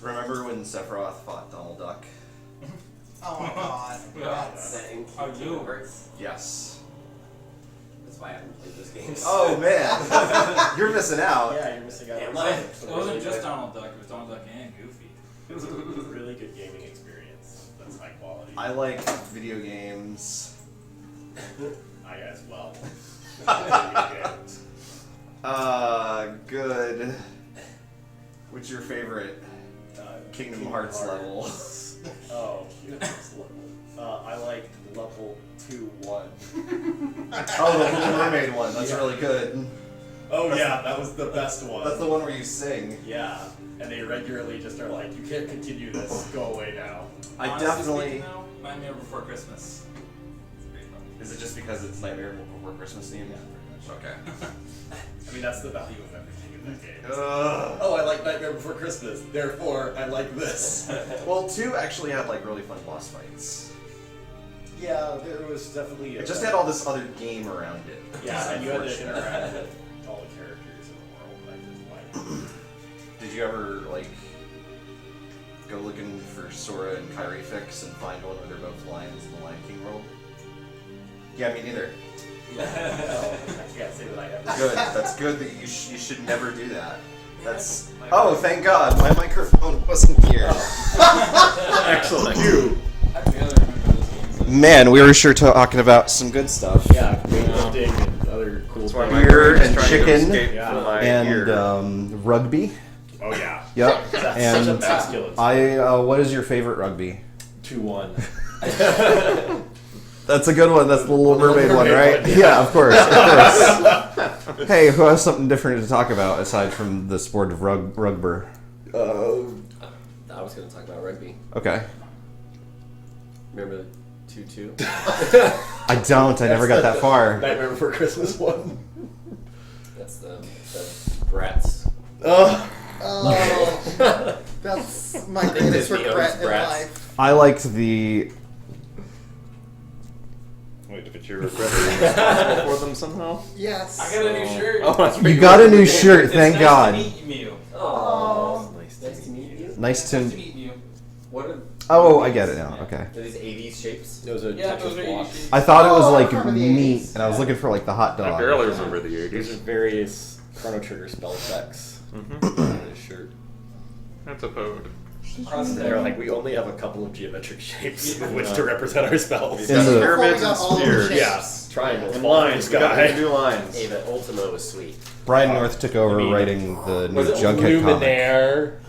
Remember when Sephiroth fought Donald Duck? Oh my god. Oh, you? Yes. That's why I haven't played this game. Oh man, you're missing out. Yeah, you're missing out. Damn It right. It wasn't just Donald Duck, it was Donald Duck and Goofy. It was a really good gaming experience. That's high quality. I like video games. I as well. Good. What's your favorite Kingdom Hearts level? Oh, Kingdom Hearts level. I like level 2-1. Oh, the Little Mermaid one. That's really good. Oh yeah, that was the best one. That's the one where you sing. Yeah, and they regularly just are like, you can't continue this. Go away now. I Honestly definitely. speaking, though, Nightmare Before Christmas. It's a great one. Is it just because it's Nightmare Before Christmas themed? Yeah, pretty much. Okay. I mean, that's the value of everything in that game. Ugh. Oh, I like Nightmare Before Christmas. Therefore, I like this. Well, 2 actually had like really fun boss fights. Yeah, there was definitely. It just had all this other game around it. Yeah, and you had to Unfortunate. interact with all the characters in the world. I just like. Did you ever like go looking for Sora and Kairi fix and find one where they're both lions in the Lion King world? Yeah, me neither. No, I can't say that I ever. Good. That's good that you should never do that. That's. Oh, thank God, my microphone wasn't here. Excellent. You. Actually, I don't remember those games. Man, we were sure talking about some good stuff. Yeah, weightlifting and other cool That's why things. my Beer brain is and trying to chicken escape Yeah. from my ear. And rugby. Oh yeah. Yep. That's such a And masculine. what is your favorite rugby? 2-1. That's a good one. That's the Little Mermaid one, Mermaid right? one, Yeah, of course. Of course. Hey, who has something different to talk about aside from the sport of rugby? I was going to talk about rugby. Okay. Remember the 2-2? I don't. I never got that far. Nightmare Before Christmas one. That's the brats. Oh. Oh, that's my greatest Disney regret owns in brats. life. I liked the. Wait, but you're responsible for them somehow? Yes. I got a new shirt. Oh, that's You got a new shirt. It's Thank nice God. To meet you. Oh, Nice nice to meet you. Nice Nice to to. meet you. What are Oh, I get it now. Okay. are these 80s shapes? Those are Yeah, Tetris those are blocks. easy. I thought it was Oh, I like remember the meat, 80s. and I was looking for like the hot I dog. barely remember the These are 80s. various Chrono Trigger spell checks. Mm-hmm. On this shirt. That's a pode. They're like, we only have a couple of geometric shapes with which to represent our spells. In the- Pyramids and Got all the spheres. shapes. Yeah, triangles, And fall from lines. the We got sky. to do lines. Hey, but Ultima was sweet. Brian North took over I mean, writing the new Was it Jughead comic. Luminaire?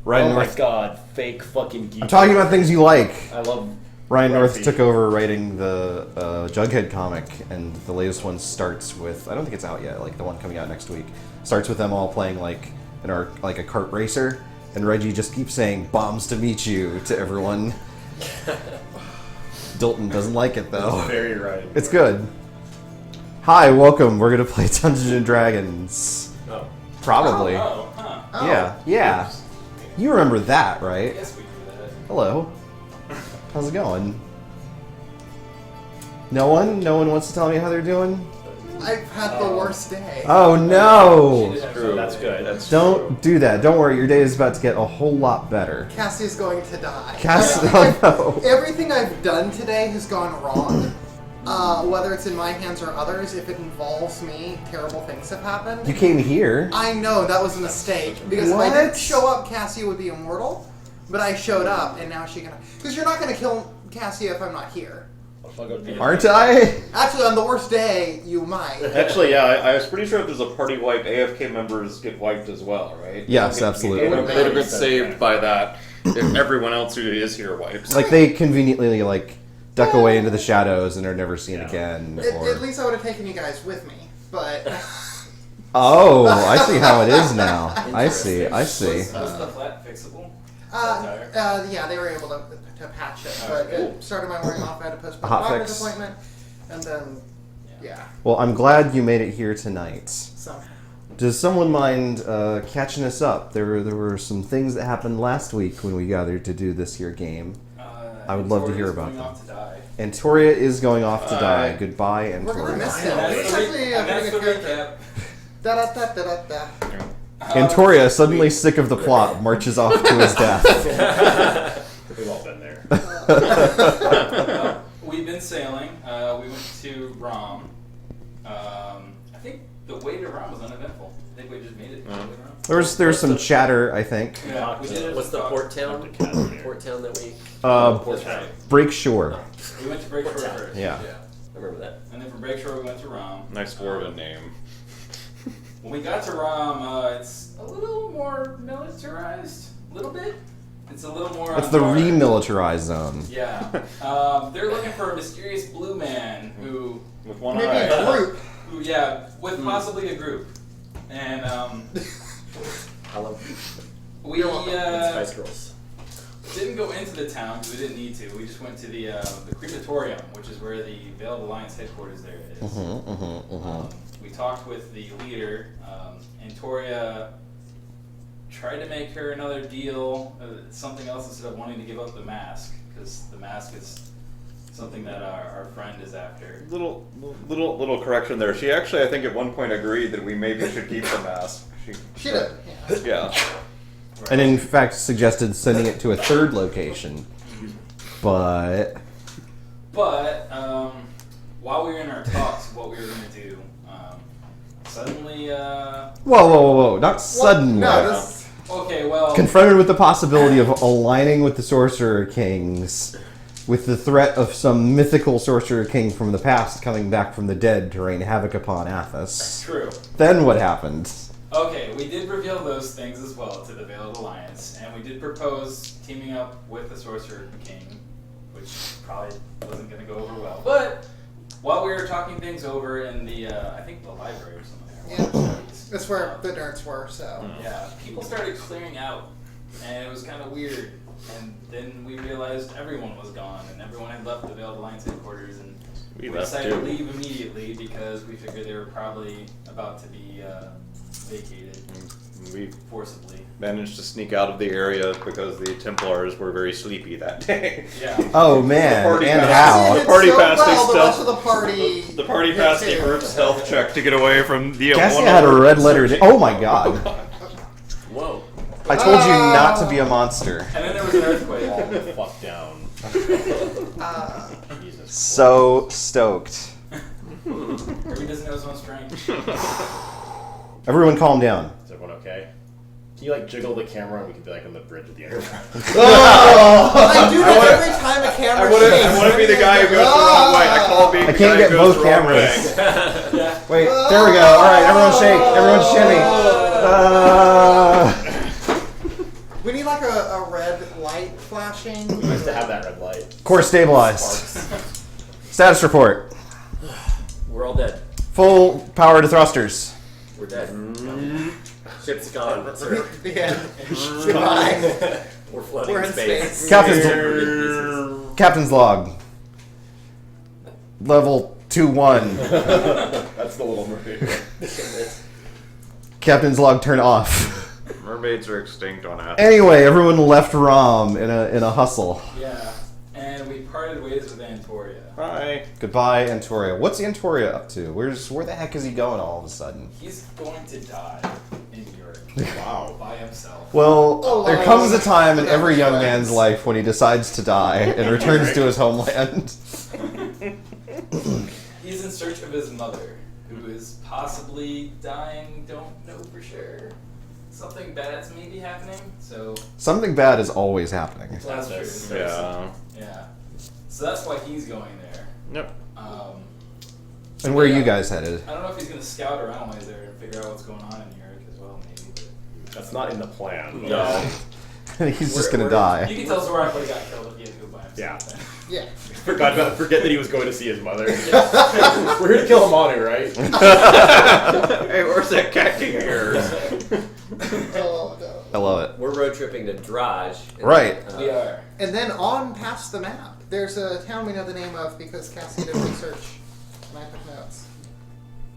Ryan Oh North. my god, fake fucking geek. I'm talking about things you like. I love Ryan North Rugby. took over writing the Jughead comic, and the latest one starts with, I don't think it's out yet, like the one coming out next week, starts with them all playing like like a kart racer, and Reggie just keeps saying "bombs to meet you" to everyone. Dalton doesn't like it though. very right. It's good. Hi, welcome. We're gonna play Dungeons and Dragons. Oh. Probably. Oh, huh. Oh. Yeah, yeah. You remember that, I right? guess we do that. Hello. How's it going? No one? No one wants to tell me how they're doing? I've had the worst day. Oh no! True. That's good. That's Don't do that. Don't worry, your day is about to get a whole lot better. Cassie's going to die. Cassie, oh no. Everything I've done today has gone wrong. Whether it's in my hands or others, if it involves me, terrible things have happened. You came here? I know, that was a mistake. Because if I What? didn't show up, Cassie would be immortal. But I showed up, and now she gonna... Because you're not gonna kill Cassie if I'm not here. Aren't I? Actually, on the worst day, you might. Actually, yeah, I was pretty sure if there's a party wipe, AFK members get wiped as well, right? Yes, They absolutely. would have been saved by that if everyone else who is here wipes. Like they conveniently like duck away into the shadows and are never seen again. At Or... least I would have taken you guys with me. But... Oh, I see how it is now. I see. I see. Was the flat fixable? Yeah, they were able to patch it, but it started my morning off. I had to postpone A hot a doctor's fix. appointment, and then, yeah, Well, I'm glad you made it here tonight. somehow. Does someone mind catching us up? There were some things that happened last week when we gathered to do this here game. I would love to hear about Victoria's going them. off to die. Antoria is going off to die. Goodbye, We're gonna Antoria. miss him. And He's that's actually a and pretty that's good the character. recap. Da da da da da da. Antoria, suddenly sick of the plot, marches off to his death. We've all been there. We've been sailing. We went to Rom. I think the way to Rom was uneventful. I think we just made it. There was some chatter, I think. Yeah, we did. What's the port town? Port town that we. Port town. Break Shore. We went to Breakshore Port town. first. Yeah. I remember that. And then from Breakshore we went to Rom. Nice dwarven name. When we got to Rom, it's a little more militarized. A little bit. It's a little more. It's the remilitarized zone. Yeah. They're looking for a mysterious blue man who. With one Maybe eye. a group. Who, yeah, with possibly a group. And I love we Spice Girls. didn't go into the town because we didn't need to. We just went to the crematorium, which is where the Veiled Alliance headquarters there is. We talked with the leader. Antoria tried to make her another deal, something else instead of wanting to give up the mask, because the mask is something that our friend is after. Little correction there. She actually, I think, at one point agreed that we maybe should keep the mask. She did. Yeah. Yeah. And in fact suggested sending it to a third location. But while we were in our talks, what we were going to do, suddenly. whoa! Not suddenly. No, this. Okay, well. Confronted with the possibility of aligning with the Sorcerer Kings, with the threat of some mythical Sorcerer King from the past coming back from the dead to rain havoc upon Athos. True. Then what happened? Okay, we did reveal those things as well to the Veiled Alliance, and we did propose teaming up with the Sorcerer King, which probably wasn't going to go over well. But while we were talking things over in the, I think the library or something. Yeah. That's where the nerds were, so. Yeah, people started clearing out, and it was kind of weird. And then we realized everyone was gone, and everyone had left the Veiled Alliance headquarters, and we decided to leave immediately because we figured they were probably about to be vacated We forcibly. managed to sneak out of the area because the Templars were very sleepy that day. Yeah. Oh man, The party and passed- how? She The did party so passed well, a the rest stealth- of the party. The party passed a group stealth check to get away from the Cassie one had a other red letter. searching. Oh my god! Whoa. I told you not to be a monster. And then there was an earthquake. All fuck down. Jesus. So stoked. Kirby doesn't know his own strength. Everyone calm down. Is everyone okay? Can you like jiggle the camera and we can be like on the bridge of the Enterprise? I do that every time a camera I want to be the guy who goes the wrong way. I call being I the can't guy get who goes both the wrong cameras. way. Yeah. Wait, there we go. Alright, everyone shake. Everyone shimmy. We need like a red light flashing. We used to have that red light. Core stabilized. Sparks. Status report. We're all dead. Full power to thrusters. We're dead. Ship's gone, sir. Yeah. Goodbye. We're floating We're in in space. space. Captain's log. Level 2-1. That's the little movie. Captain's log turn off. Mermaids are extinct on Athos. Anyway, everyone left Rom in a hustle. Yeah. And we parted ways with Antoria. Hi. Goodbye, Antoria. What's Antoria up to? Where the heck is he going all of a sudden? He's going to die in Europe. Wow. By himself. Well, there comes a time in every young Friends. man's life when he decides to die and returns to his homeland. He's in search of his mother, who is possibly dying, don't know for sure. Something bad's maybe happening, so Something bad is always happening. that's true. Yeah. Yeah. So that's why he's going there. Yep. And where are you guys headed? I don't know if he's going to scout around while he's there and figure out what's going on in Europe as well, maybe. But That's not in the plan. No. He's just gonna you die. can tell Zorak would have got killed if he had to go by himself. Yeah. then. Yeah. Forget that he was going to see his mother. We're here to kill Amanu, right? Hey, where's that cat king of yours? Oh, no. I love it. We're road tripping to Draj. and, Right. We are. And then on past the map, there's a town we know the name of because Cassie did research and I took notes.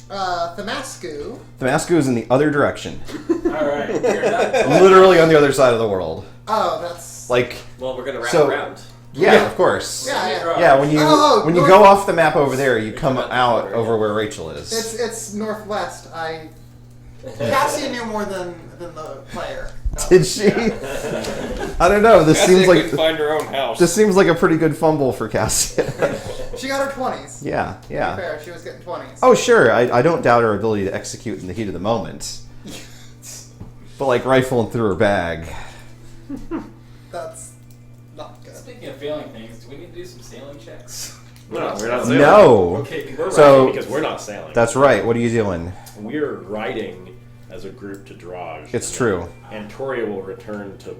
Thamasku. Damascus is in the other direction. Alright. We're not. Literally on the other side of the world. Oh, that's. Like, Well, we're gonna wrap So- around. yeah, of course. Yeah. Yeah, when you Oh, when you north- go off the map over there, you come come out out over, over yeah. where Rachel is. It's northwest. I Cassie knew more than the player. Did she? I don't know. This Cassie seems like couldn't find her own house. this seems like a pretty good fumble for Cassie. She got her 20s. Yeah, To be yeah. fair, she was getting 20s. Oh, sure. I don't doubt her ability to execute in the heat of the moment. But like rifling through her bag. That's not good. Speaking of failing things, do we need to do some sailing checks? No, we're not sailing. No. Okay, We're So- riding because we're not sailing. That's right. What are you doing? We're riding as a group to Draj. It's and true. then Antoria will return to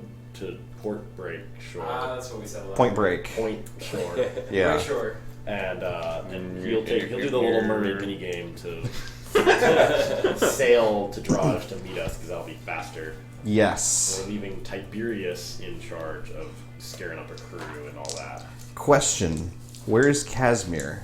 Port Break Shore. that's what we said. Point Break. Point Shore. Yeah. Right shore. And he'll do the Little Mermaid mini game to sail to Draj to meet us because that'll be faster. Yes. We're leaving Tiberius in charge of scaring up a crew and all that. Question. Where's Casimir?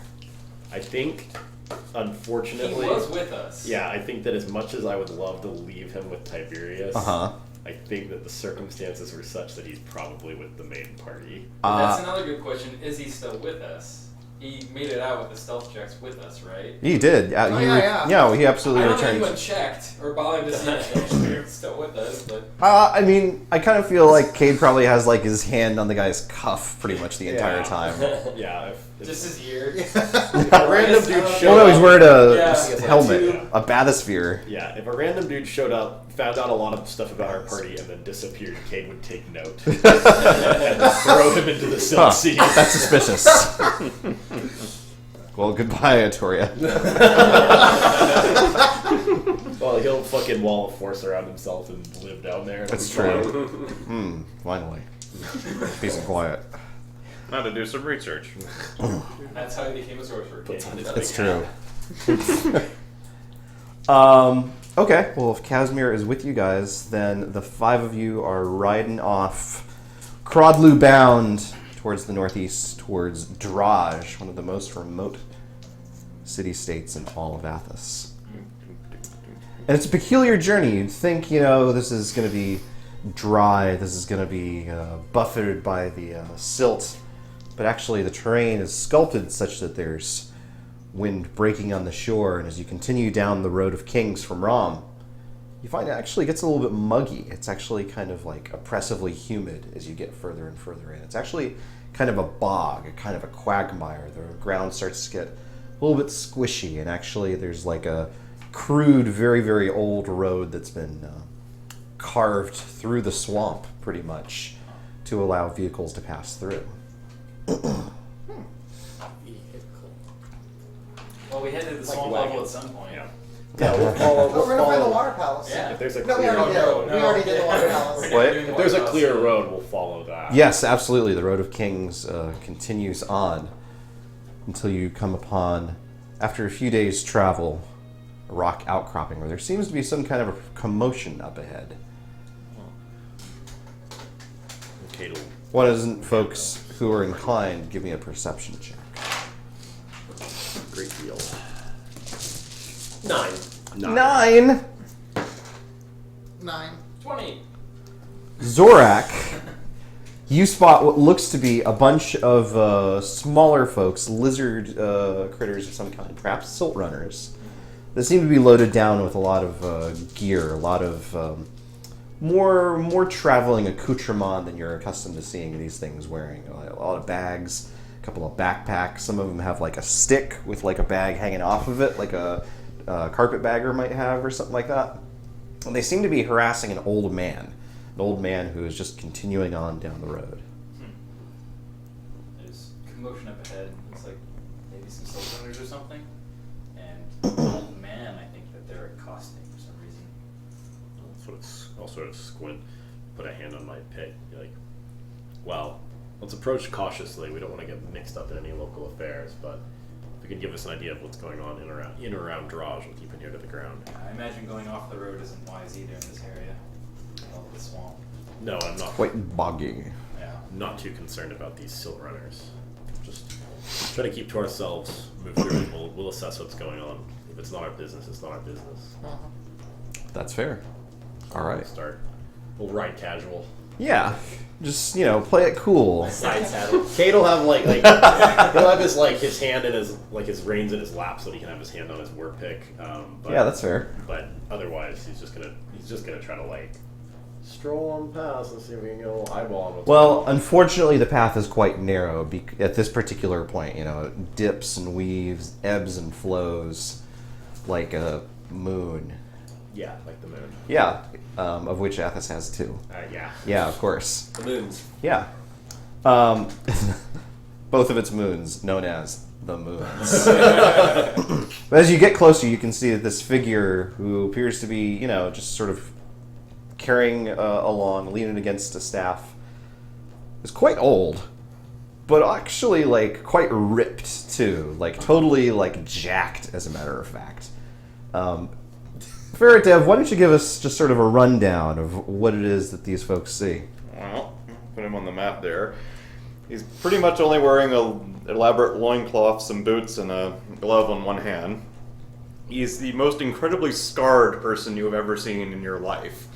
I think, He unfortunately, was with us. yeah, I think that as much as I would love to leave him with Tiberius, Uh-huh. I think that the circumstances were such that he's probably with the main party. But that's another good question. Is he still with us? He made it out with the stealth checks with us, right? He did. He yeah. absolutely I don't think returned. anyone checked or bothered to see if he was still with us, but I mean, I kind of feel like Cade probably has like his hand on the guy's cuff pretty much the entire time. Yeah, if just his ear. a random dude showed Well, no, he's up, wearing a Yeah. helmet, Yeah. a bathysphere. yeah, if a random dude showed up, found out a lot of stuff about our party, and then disappeared, Cade would take note and throw him into the Silk Huh. Sea. That's suspicious. Well, goodbye, Atoria. Well, he'll fucking wall of force around himself and live down there. That's true. Finally. Peace and quiet. Now to do some research. That's how he became a sorcerer. Puts on his It's big true. hat. Okay, well, if Casimir is with you guys, then the five of you are riding off Crodlu bound towards the northeast, towards Draj, one of the most remote city-states in all of Athos. And it's a peculiar journey. You'd think, this is going to be dry, this is going to be buffeted by the silt, but actually the terrain is sculpted such that there's wind breaking on the shore, and as you continue down the road of kings from Rom, you find it actually gets a little bit muggy. It's actually kind of like oppressively humid as you get further and further in. It's actually kind of a bog, a kind of a quagmire. The ground starts to get a little bit squishy, and actually there's like a crude, very, very old road that's been carved through the swamp, pretty much, to allow vehicles to pass through. Well, we headed to the swamp wagon. level at some point. Yeah. Yeah, we'll follow. Oh, we're gonna find the water palace. Yeah. If there's a No, we clear, already did. no, We already did the water We're palace. not What? doing the if there's a White clear House. road, we'll follow that. Yes, absolutely. The Road of Kings continues on until you come upon, after a few days' travel, a rock outcropping where there seems to be some kind of a commotion up ahead. Okay, to Why doesn't folks who are inclined give me a perception check? great deal. 9. 9! 9. 20. Zorak, you spot what looks to be a bunch of smaller folks, lizard critters of some kind, perhaps silt runners, that seem to be loaded down with a lot of gear, a lot of more traveling accoutrement than you're accustomed to seeing these things wearing. A lot of bags, a couple of backpacks. Some of them have like a stick with like a bag hanging off of it, like a carpetbagger might have or something like that. And they seem to be harassing an old man who is just continuing on down the road. There's commotion up ahead. Looks like maybe some soul runners or something. And an old man, I think that they're accosting for some reason. I'll sort of squint, put a hand on my pick, be like, well, let's approach cautiously. We don't want to get mixed up in any local affairs, but if you can give us an idea of what's going on in or around Draj, we'll keep an ear to the ground. I imagine going off the road isn't wise either in this area. All the swamp. No, I'm not Quite boggy. Yeah. not too concerned about these silt runners. Just try to keep to ourselves, move through it. We'll assess what's going on. If it's not our business, it's not our business. That's fair. All right. We'll ride casual. Yeah. Just, play it cool. Side saddle. Kate will have like he'll have his hand in his reins in his lap so that he can have his hand on his work pick. But, Yeah, that's fair. But otherwise, he's just gonna try to stroll on past and see if we can get a little eyeball on what's Well, unfortunately, the path is quite narrow at this particular point. It dips and weaves, ebbs and flows like a moon. Yeah, like the moon. Yeah, of which Athos has two. Yeah. Yeah, of course. The moons. Yeah. Both of its moons, known as the moons. But as you get closer, you can see that this figure, who appears to be, just sort of carrying along, leaning against a staff, is quite old, but actually, quite ripped, too. Totally, jacked, as a matter of fact. Ferret Dev, why don't you give us just sort of a rundown of what it is that these folks see? Well, put him on the map there. He's pretty much only wearing a elaborate loincloth, some boots, and a glove on one hand. He's the most incredibly scarred person you have ever seen in your life.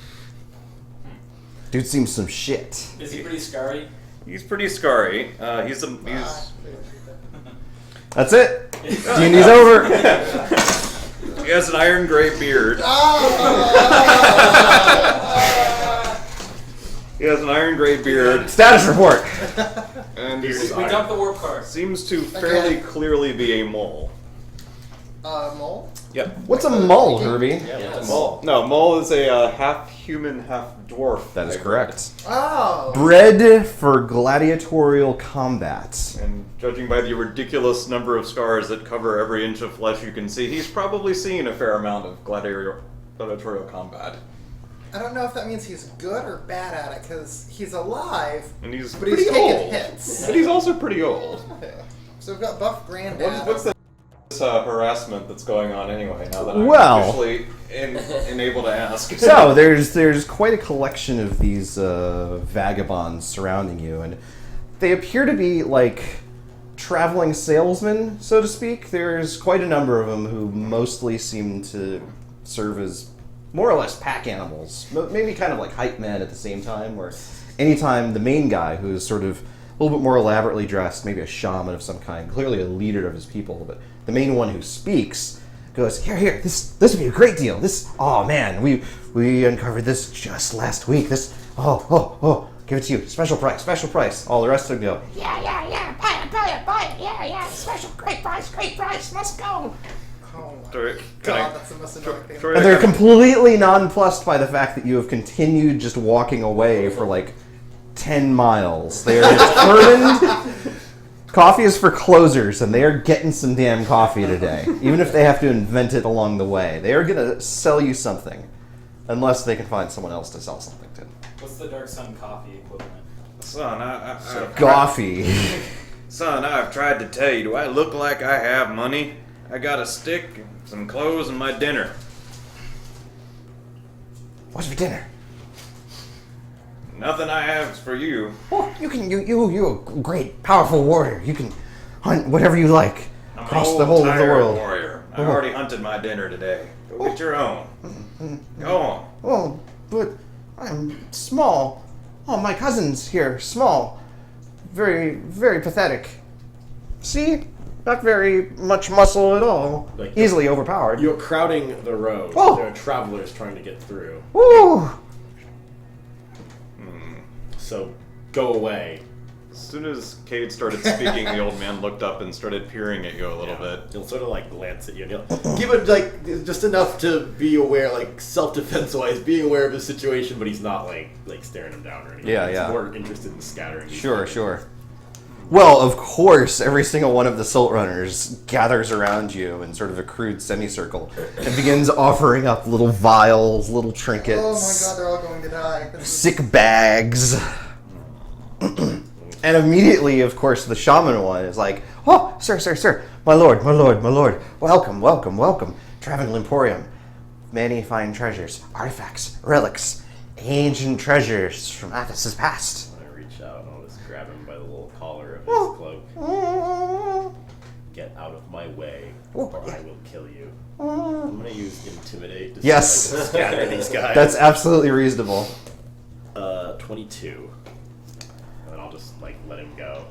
Dude seems some shit. Is he pretty scary? He's pretty scary. He's That's it. D&D's over. He has an iron gray beard. He has an iron gray beard. Status report. And he We dumped the warp car. seems to fairly clearly be a mole. Mole? Yep. What's a mole, Herbie? Yeah, Mole. No, mole is a half human, half dwarf. That is hybrid. correct. Oh. Bred for gladiatorial combat. And judging by the ridiculous number of scars that cover every inch of flesh you can see, he's probably seen a fair amount of gladiatorial combat. I don't know if that means he's good or bad at it, because he's alive, And he's but he's pretty taking old. hits. But he's also pretty old. So we've got Buff Granddad. What's this harassment that's going on anyway, now that I'm Well. officially able to ask? So there's quite a collection of these vagabonds surrounding you, and they appear to be traveling salesmen, so to speak. There's quite a number of them who mostly seem to serve as more or less pack animals, maybe kind of like hype men at the same time, where anytime the main guy, who's sort of a little bit more elaborately dressed, maybe a shaman of some kind, clearly a leader of his people, but the main one who speaks goes, here, this would be a great deal. Oh man, we uncovered this just last week. Give it to you, special price. All the rest of them go, Yeah, buy it, yeah, special, great price, let's go. Oh my Troy, god, that's the most annoying thing. Troy, and they're completely nonplussed by the fact that you have continued just walking away for 10 miles. They are determined. Coffee is for closers, and they are getting some damn coffee today. Even if they have to invent it along the way. They are going to sell you something. Unless they can find someone else to sell something to. What's the Dark Sun coffee equivalent? Son, I've tried to tell you, do I look like I have money? I got a stick, some clothes, and my dinner. What's for dinner? Nothing I have is for you. Oh, you're a great, powerful warrior. You can hunt whatever you like I'm across an the whole of the tired world. warrior. I've already hunted my dinner today. Go get your own. Go on. Oh, but I'm small. Oh, my cousin's here, small. Very, very pathetic. See? Not very much muscle at all. Easily overpowered. You're crowding the road. Oh. There are travelers trying to get through. Woo! So go away. As soon as Cade started speaking, the old man looked up and started peering at you a little bit. He'll sort of glance at you. And he'll give it just enough to be aware, self-defense wise, being aware of the situation, but he's not staring him down or anything. Yeah, He's yeah. more interested in scattering. these Sure, things. sure. Well, of course, every single one of the Silt Runners gathers around you in sort of a crude semicircle and begins offering up little vials, little trinkets, Oh my god, they're all going to die. sick bags. And immediately, of course, the shaman one is like, "Oh, sir, my lord, welcome. Traveling Emporium. Many fine treasures, artifacts, relics, ancient treasures from Athos's past." I reach out and I'll just grab him by the little collar of his cloak. Get out of my way, or I will kill you. I'm gonna use intimidate to Yes. scatter these guys. That's absolutely reasonable. 22. And then I'll just like let him go.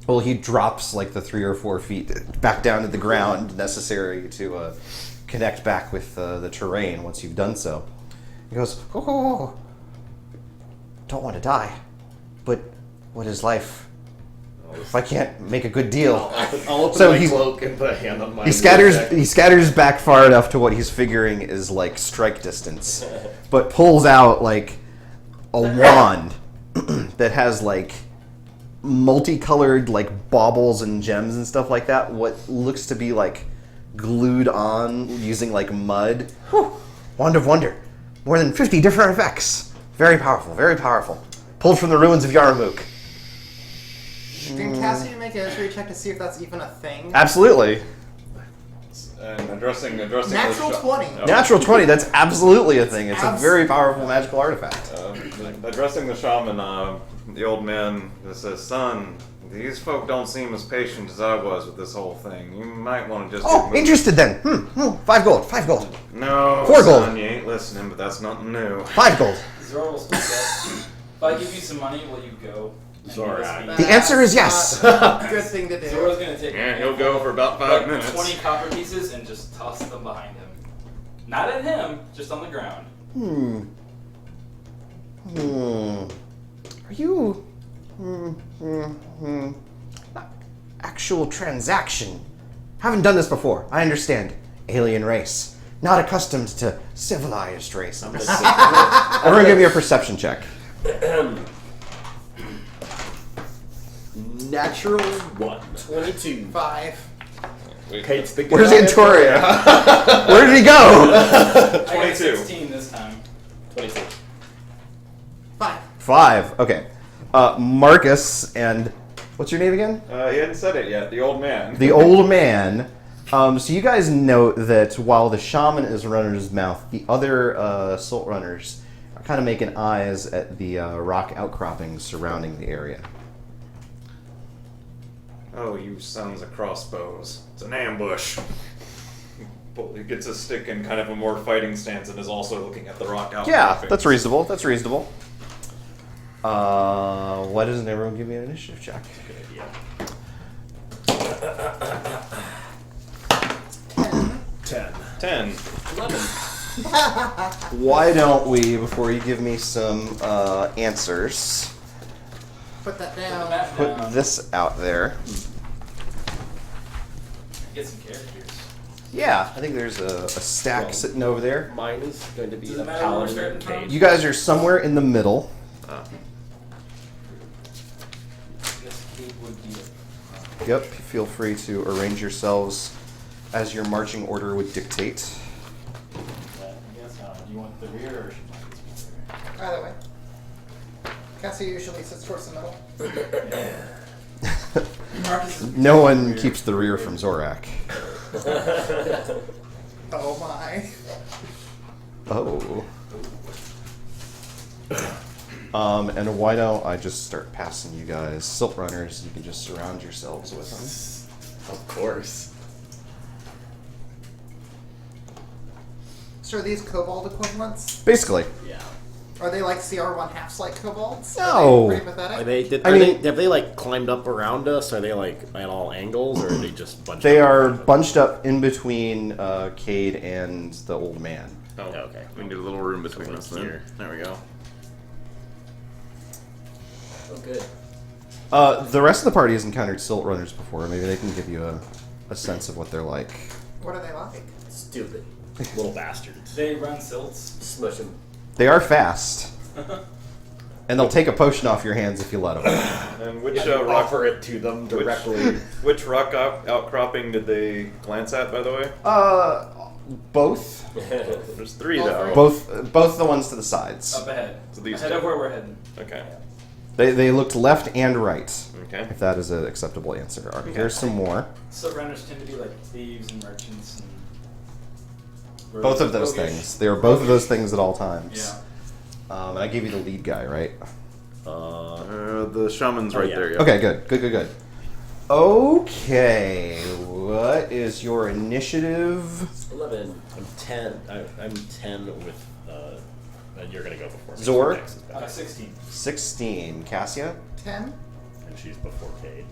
Well, he drops like the 3 or 4 feet back down to the ground necessary to connect back with the terrain once you've done so. He goes, oh, don't want to die, but what is life if I can't make a good deal? I'll open So my he- cloak and put a hand on my He scatters back far enough to what he's figuring is like strike distance, but pulls out like a wand that has like multicolored like baubles and gems and stuff like that. What looks to be like glued on using like mud. Whew. Wand of Wonder. More than 50 different effects. Very powerful, very powerful. Pulled from the ruins of Yarmouk. Can Cassidy make a history check to see if that's even a thing? Absolutely. And addressing Natural the 20. Natural 20, that's absolutely a thing. It's a very powerful magical artifact. Addressing the shaman, the old man says, "Son, these folk don't seem as patient as I was with this whole thing. You might want to just." Oh, interested then. 5 gold, 5 gold. No, 4 gold. son, you ain't listening, but that's nothing new. 5 gold. Zora will speak up. If I give you some money, will you go? And Zora. give us The answer is yes. Good thing to do. Zora's gonna take Yeah, a he'll go for about 5 like minutes. 20 copper pieces and just toss them behind him. Not at him, just on the ground. Are you... Actual transaction. Haven't done this before. I understand. Alien race. Not accustomed to civilized race. Everyone give me a perception check. Natural 1. 22. 5. Kate's the Where's guy. Antoria? Where did he go? I got 22. 16 this time. 22. 5. 5. Okay. Marcus and... What's your name again? He hadn't said it yet. The old man. The old man. So you guys note that while the shaman is running his mouth, the other Salt Runners are kind of making eyes at the rock outcroppings surrounding the area. Oh, you sons of crossbows. It's an ambush. He gets a stick in kind of a more fighting stance and is also looking at the rock outcroppings. Yeah, that's reasonable. That's reasonable. Why doesn't everyone give me an initiative check? Good idea. 10. 10. 11. Why don't we, before you give me some answers, Put that Put the down. map put down. this out there. Get some characters. Yeah, I think there's a stack sitting over there. Mine is going to be Does a it matter where we're paladin starting and from? page. You guys are somewhere in the middle. I guess Kate would be a... Yep, feel free to arrange yourselves as your marching order would dictate. I guess, do you want the rear or should I get Either way. Cassie usually sits towards the middle. Marcus is No one keeps the rear from Zorak. Oh my. Oh. And why don't I just start passing you guys Silt Runners? You can just surround yourselves with them. Of course. So are these kobold equivalents? Basically. Yeah. Are they like CR1 half-like kobolds? No. Are they pretty pathetic? Are they? I mean- have they like climbed up around us? Are they like at all angles, or are they just bunched? They up are around us? bunched up in between Cade and the old man. Oh, Okay. We can do a little room between Like us then. here. There we go. Oh, good. The rest of the party has encountered Silt Runners before. Maybe they can give you a sense of what they're like. What are they like? Stupid little bastards. They run silts. Smush him. They are fast. And they'll take a potion off your hands if you let them. And which Yeah, rock? offer it to them directly. Which rock outcropping did they glance at, by the way? Both. There's 3 All though. three? Both the ones to the sides. Up ahead. So these Ahead two. of where we're heading. Okay. They looked left and right. Okay. If that is an acceptable answer. All right, here's some more. So runners tend to be like thieves and merchants and... Both of those roguish. things. They are both of those things at all times. Yeah. And I gave you the lead guy, right? The shaman's right yeah. there. Yeah. Okay, good. Okay, what is your initiative? 11. I'm 10. I'm 10 with And you're gonna go before me. Zor? Next is better. 16. 16. Cassia? 10. And she's before Cade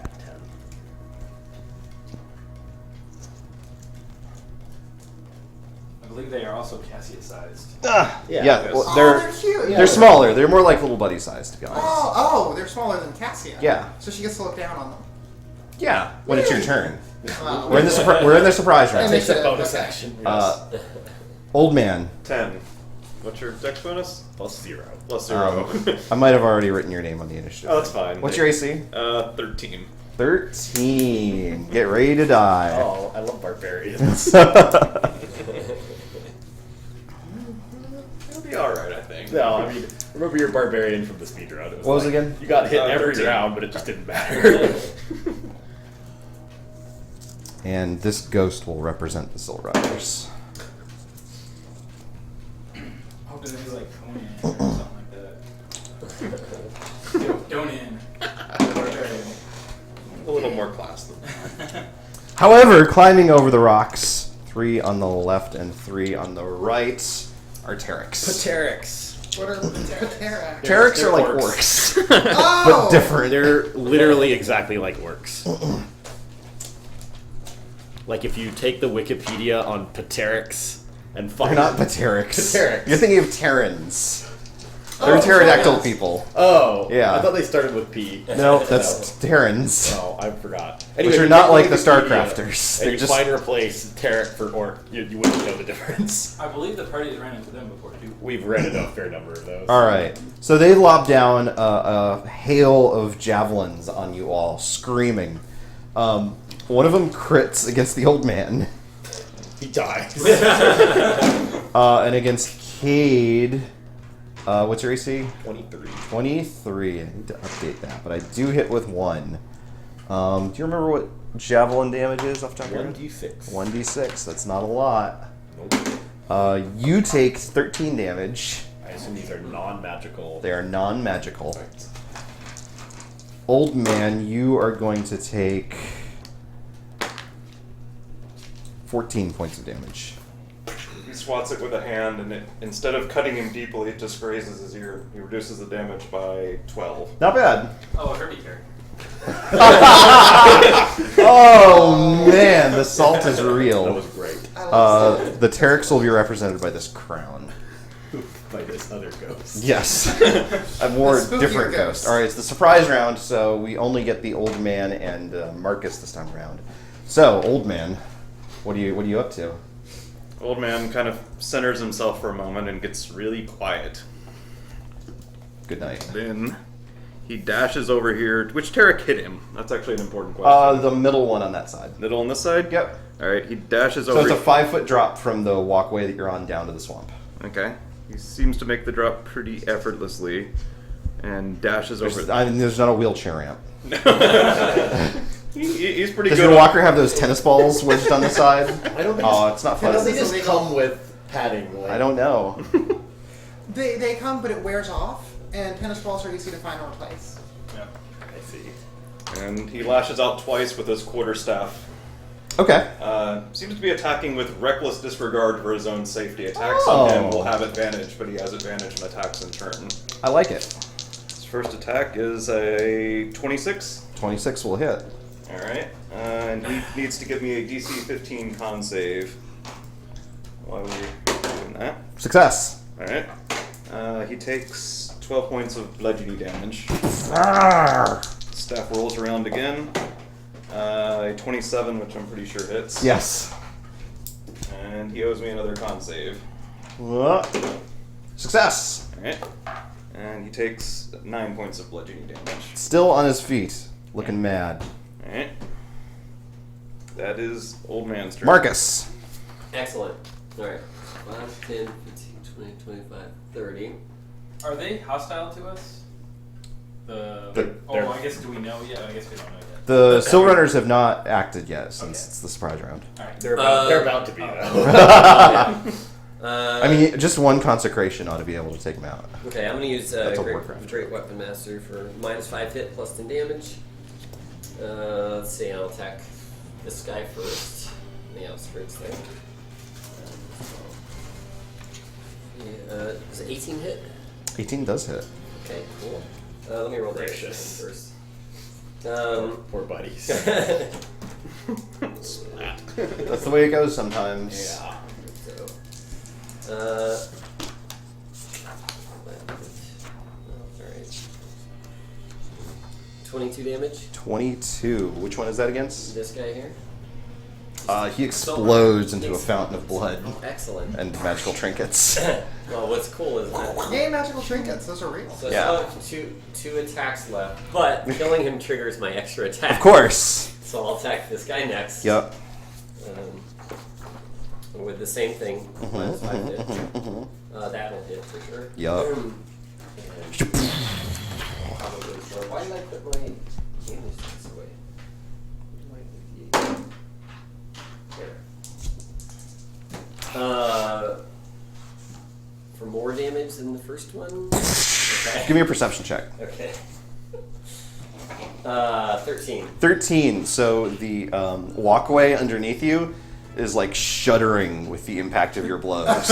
at 10. I believe they are also Cassia-sized. Yeah, well, Oh, they're cute. they're smaller. They're more like little buddy size, to be honest. Oh, they're smaller than Cassia. Yeah. So she gets to look down on them. Yeah, when it's your turn. Wow. We're in the surprise round. Takes It's a it, bonus okay. action. Old man. 10. What's your dex bonus? Plus 0. Plus 0. I might have already written your name on the initiative. Oh, that's fine. What's your AC? 13. 13. Get ready to die. Oh, I love barbarians. It'll be alright, I think. No, I mean, remember your barbarian from the speed round. It was What was like, it again? You got hit every 13. round, but it just didn't matter. And this ghost will represent the Soul Riders. Oh, because he's like Conan or something like that. Don't in. A little more class than that. However, climbing over the rocks, 3 on the left and 3 on the right, are Terex. Pteryx. What are Ptera? Terex They're are like orcs. orcs, Oh! but different. They're literally exactly like orcs. Like if you take the Wikipedia on Pteryx and They're find not Pteryx. Pteryx. You're thinking of Terrans. They're Oh, pterodactyl yes. people. Oh, Yeah. I thought they started with P. No, that's Terrans. Oh, I forgot. Which Anyway, are you not take like the Wikipedia Starcrafters. And They're you just find and replace Terek for orc. You wouldn't know the difference. I believe the party has ran into them before too. We've read a fair number of those. all right. So they lob down a hail of javelins on you all, screaming. One of them crits against the old man, He dies. and against Cade. What's your AC? 23. 23. I need to update that, but I do hit with 1. Do you remember what javelin damage is off the top of your head? 1d6. 1d6. That's not a lot. Nope. You take 13 damage. I assume these are non-magical. They are non-magical. Old man, you are going to take 14 points of damage. He swats it with a hand, and instead of cutting him deeply, it just grazes his ear. He reduces the damage by 12. Not bad. Oh, a Herbie character. Oh man, the salt is That real. was great. I love salt. The Terex will be represented by this crown. By this other ghost. Yes. A more The spookier different ghost. ghost. Alright, it's the surprise round, so we only get the old man and Marcus this time around. So, old man, what are you up to? Old man kind of centers himself for a moment and gets really quiet. Good night. Then he dashes over here. Which Tarek hit him? That's actually an important question. The middle one on that side. Middle on this side? Yep. Alright, he dashes So over. it's a 5-foot drop from the walkway that you're on down to the swamp. Okay. He seems to make the drop pretty effortlessly and dashes over. There's not a wheelchair ramp. He's pretty Does good. your walker have those tennis balls wedged on the side? I don't think Oh, it's not They fun. Tennis- just illegal. come with padding. Like, I don't know. They come, but it wears off, and tennis balls are easy to find and replace. Yeah. I see. And he lashes out twice with his quarterstaff. Okay. Seems to be attacking with reckless disregard for his own safety. Attacks on him will have advantage, but he has advantage in attacks in turn. I like it. His first attack is a 26. 26 will hit. Alright. And he needs to give me a DC 15 con save while we're doing that. Success. Alright. He takes 12 points of bludgeoning damage. Staff rolls around again. A 27, which I'm pretty sure hits. Yes. And he owes me another con save. Success. Alright. And he takes 9 points of bludgeoning damage. Still on his feet, looking mad. Alright. That is old man's turn. Marcus. Excellent. Alright. 5, 10, 15, 20, 25, 30. Are they hostile to us? They're- I guess do we know yet? I guess we don't know yet. The Silver Runners have not acted yet since Okay. it's the surprise round. All right. They're about to be, though. I mean, just one consecration ought to be able to take them out. Okay, I'm gonna use That's a Warcraft. Great Weapon Master for -5 hit plus 10 damage. Let's see, I'll attack this guy first. The outskirts there. Yeah, does 18 hit? 18 does hit. Okay, cool. Let me roll the Gracious. first. Poor buddies. Splat. That's the way it goes sometimes. Yeah. So, alright. 22 damage. 22. Which one is that against? This guy here. He explodes into a fountain of blood Excellent. and magical trinkets. Well, what's cool is that. Yay, magical trinkets. Those are real. So Yeah. I still have two attacks left, but killing him triggers my extra attack. Of course. So I'll attack this guy next. Yep. With the same thing. Minus 5 hit. That'll hit for sure. Yup. And probably so. Why did I put my damage dice away? Where do I put the Here. For more damage than the first one? Okay. Give me a perception check. Okay. 13. 13. So the walkway underneath you is like shuddering with the impact of your blows.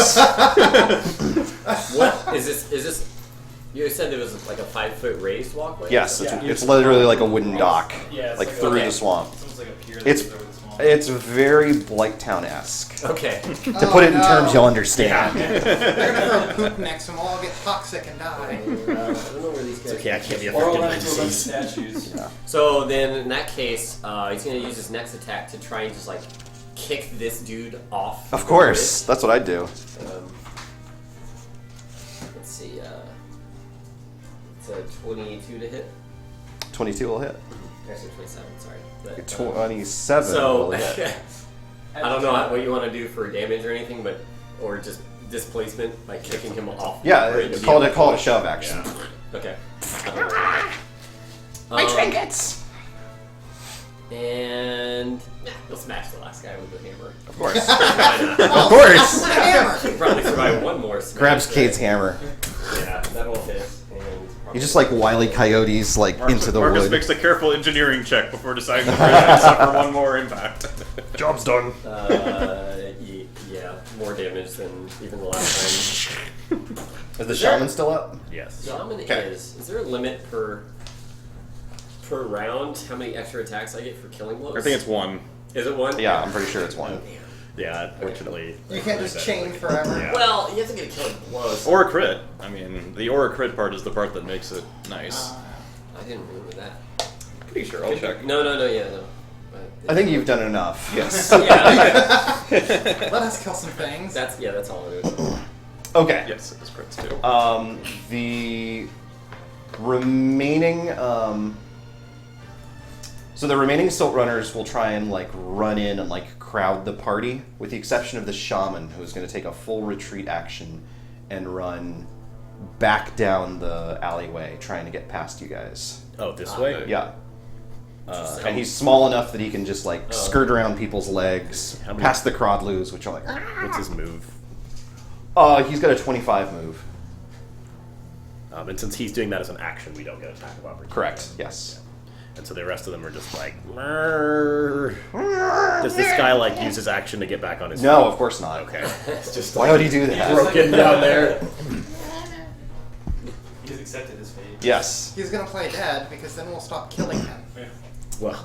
What is this? Is this? You said it was like a 5-foot raised walkway. Yes, Yeah. it's literally like a wooden dock, Yeah, it's like like through okay. the swamp. It's almost like a pier that It's goes over the swamp. it's very Blighttown-esque. Okay. To put it in terms you'll understand. They're gonna throw poop next to them, all get toxic and die. I don't know where these guys. Okay, I can't be Or affected run by into a bunch of disease. statues. So then, in that case, he's gonna use his next attack to try and just like kick this dude off. Of the course, that's what I'd do. bridge. Let's see. It's a 22 to hit. 22 will hit. Actually, 27. Sorry. But, 27 So will hit. I don't know what you want to do for damage or anything, but or just displacement by kicking him off. the Yeah, bridge. call it a shove action. Okay. My trinkets! And he'll smash the last guy with the hammer. Of course. Why not? Of course. Hammer! He'll probably survive one more smash. Grabs right? Kate's hammer. Yeah, that'll hit. You just like Wile E. Coyotes like into the Marcus wood. makes a careful engineering check before deciding to suffer one more impact. Job's done. Yeah, more damage than even the last time. Is the shaman still up? Yes. Shaman Okay. is there a limit per round? How many extra attacks I get for killing blows? I think it's one. Is it one? Yeah, I'm pretty sure it's one. Yeah, unfortunately. You can't just chain forever. Yeah. Well, you have to get a killing blows. Or a crit. I mean, the or a crit part is the part that makes it nice. I didn't remember that. Pretty sure. I'll check. No, yeah, no. But I think you've done enough. Yes. yeah, Let us kill some things. that's all it is. Okay. Yes, it is crits too. The remaining so the remaining Silt Runners will try and like run in and like crowd the party, with the exception of the shaman, who is going to take a full retreat action and run back down the alleyway, trying to get past you guys. Oh, this way? Yeah. And he's small enough that he can just like skirt around people's legs, How many- past the Crodloos, which are like. What's his move? He's got a 25 move. And since he's doing that as an action, we don't get attack of opportunity. Correct. Yes. And so the rest of them are just like, "Mrrr." Does this guy like use his action to get back on his feet? No, of course not. Okay. It's just Why would he do that? broken down there. He's accepted his fate. Yes. He's gonna play dead because then we'll stop killing him. Well,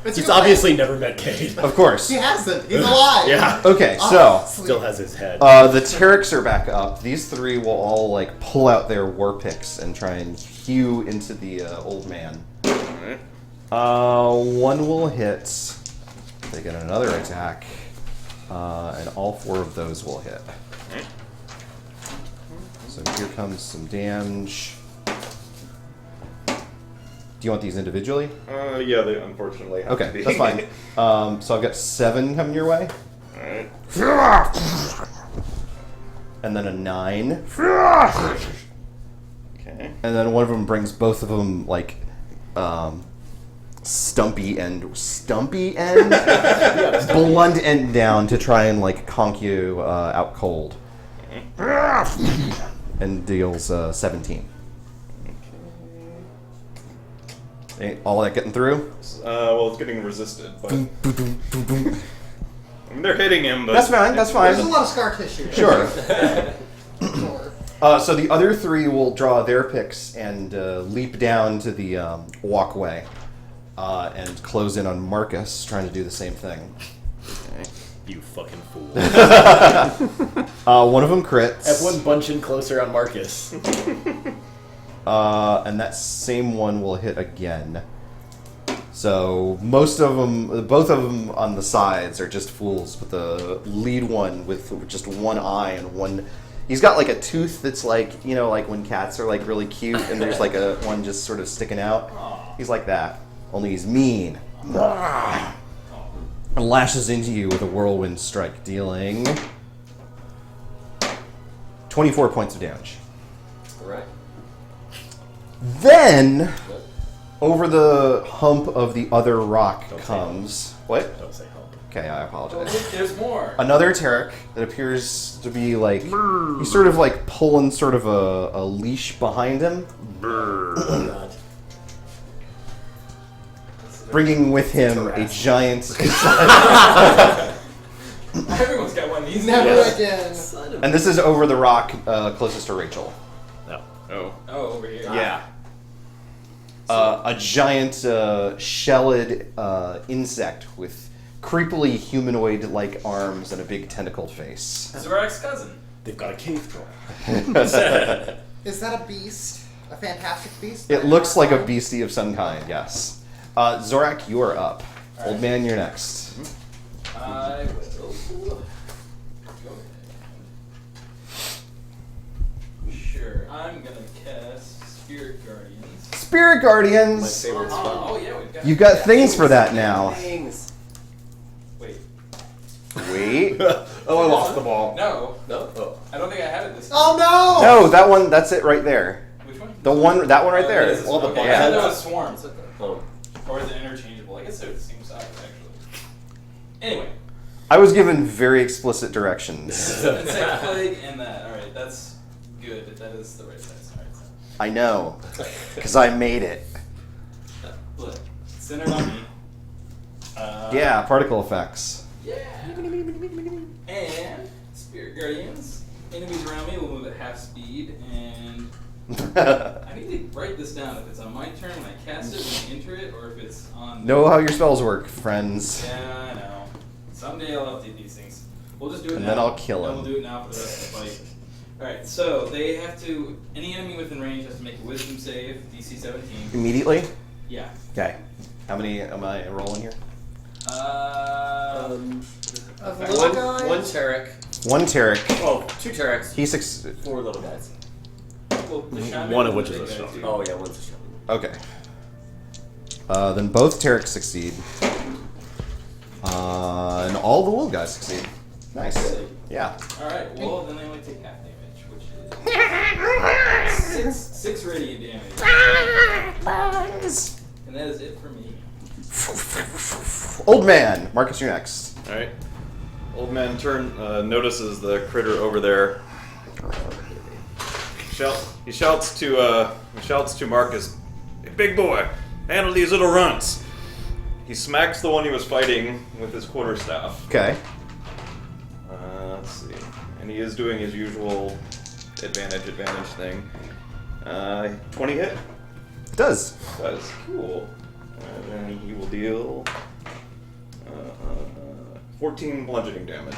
It's he's your obviously never met Cade. Of course. He hasn't. He's alive. Yeah. Okay, so Still has his head. the Terriks are back up. These three will all like pull out their war picks and try and hew into the old man. One will hit. They get another attack, and all four of those will hit. So here comes some damage. Do you want these individually? Yeah, they unfortunately have to Okay, be. that's fine. So I've got 7 coming your way, Alright. and then a 9, Okay. and then one of them brings both of them like stumpy end, blunt end down to try and like conk you out cold, and deals 17. All that getting through? Well, it's getting resisted, but I mean, they're hitting him. But That's fine. That's There's a fine. lot of scar tissue. Sure. Sure. So the other three will draw their picks and leap down to the walkway and close in on Marcus, trying to do the same thing. You fucking fool. One of them crits. F1 bunching closer on Marcus. And that same one will hit again. So both of them on the sides are just fools, but the lead one with just one eye and one, he's got like a tooth that's like, you know, like when cats are like really cute and there's like a one just sort of sticking out. He's like that, only he's mean. And lashes into you with a whirlwind strike, dealing 24 points of damage. Alright. Then, over the hump of the other rock comes... What? Don't say hump. Okay, I Oh, apologize. look, there's more. Another Tarek that appears to be like... He's sort of like pulling sort of a leash behind him. Oh, God. Bringing with him a giant... Everyone's got one of these. Never again. Son of And this is over the rock closest to Rachel. No. Oh. Oh, over here. Yeah. A giant shelled insect with creepily humanoid-like arms and a big tentacled face. Zorak's cousin. They've got a cave troll. Is that a beast? A fantastic beast? It looks like a beastie of some kind, yes. Zorak, you're up. All Old right. man, you're next. I will go ahead. Sure, I'm gonna cast Spirit Guardians. Spirit My Guardians! favorite spell. Oh yeah, we've got. You've got things for that now. things. Wait, Wait. Oh, I lost the ball. no, No? Oh. I don't think I have it this time. Oh no! No, that one, that's it right there. Which one? That one right Oh, there. it is this All the one. Okay, buttons. I thought that was swarms, Oh. or is it interchangeable? I guess they're the same size actually. Anyway, I was given very explicit directions. insect plague and that. All right, that's good. That is the right size. All right, so. I know, because I made it. Look, centered on me. Yeah, particle effects. Yeah. And Spirit Guardians. Enemies around me will move at half speed, and I need to write this down. If it's on my turn when I cast it, when I enter it, or if it's on. Know how your spells work, friends. Yeah, I know. Someday I'll update these things. We'll just do it And now. then I'll kill And him. we'll do it now for the rest of the fight. Alright, so they have to. Any enemy within range has to make a wisdom save, DC 17. Immediately? Yeah. Okay. How many am I rolling here? Of Okay. little guys? One Tarek. One Tarek. Oh, two Tareks. He six. 4 little guys. Well, the shaman One of and which the is a big guy, shaman. too. Oh, yeah, one's a shaman. Okay. Then both Tareks succeed. And all the little guys succeed. Nice. Yeah. Alright, well, then they only take half damage, which is. Six radiant damage. Bugs. And that is it for me. Old man, Marcus, you're next. All right. Old man notices the critter over there. He shouts to Marcus, "Hey, big boy, handle these little runts." He smacks the one he was fighting with his quarterstaff. Okay. Let's see. And he is doing his usual advantage thing. 20 hit? It does. That's cool. And then he will deal 14 bludgeoning damage.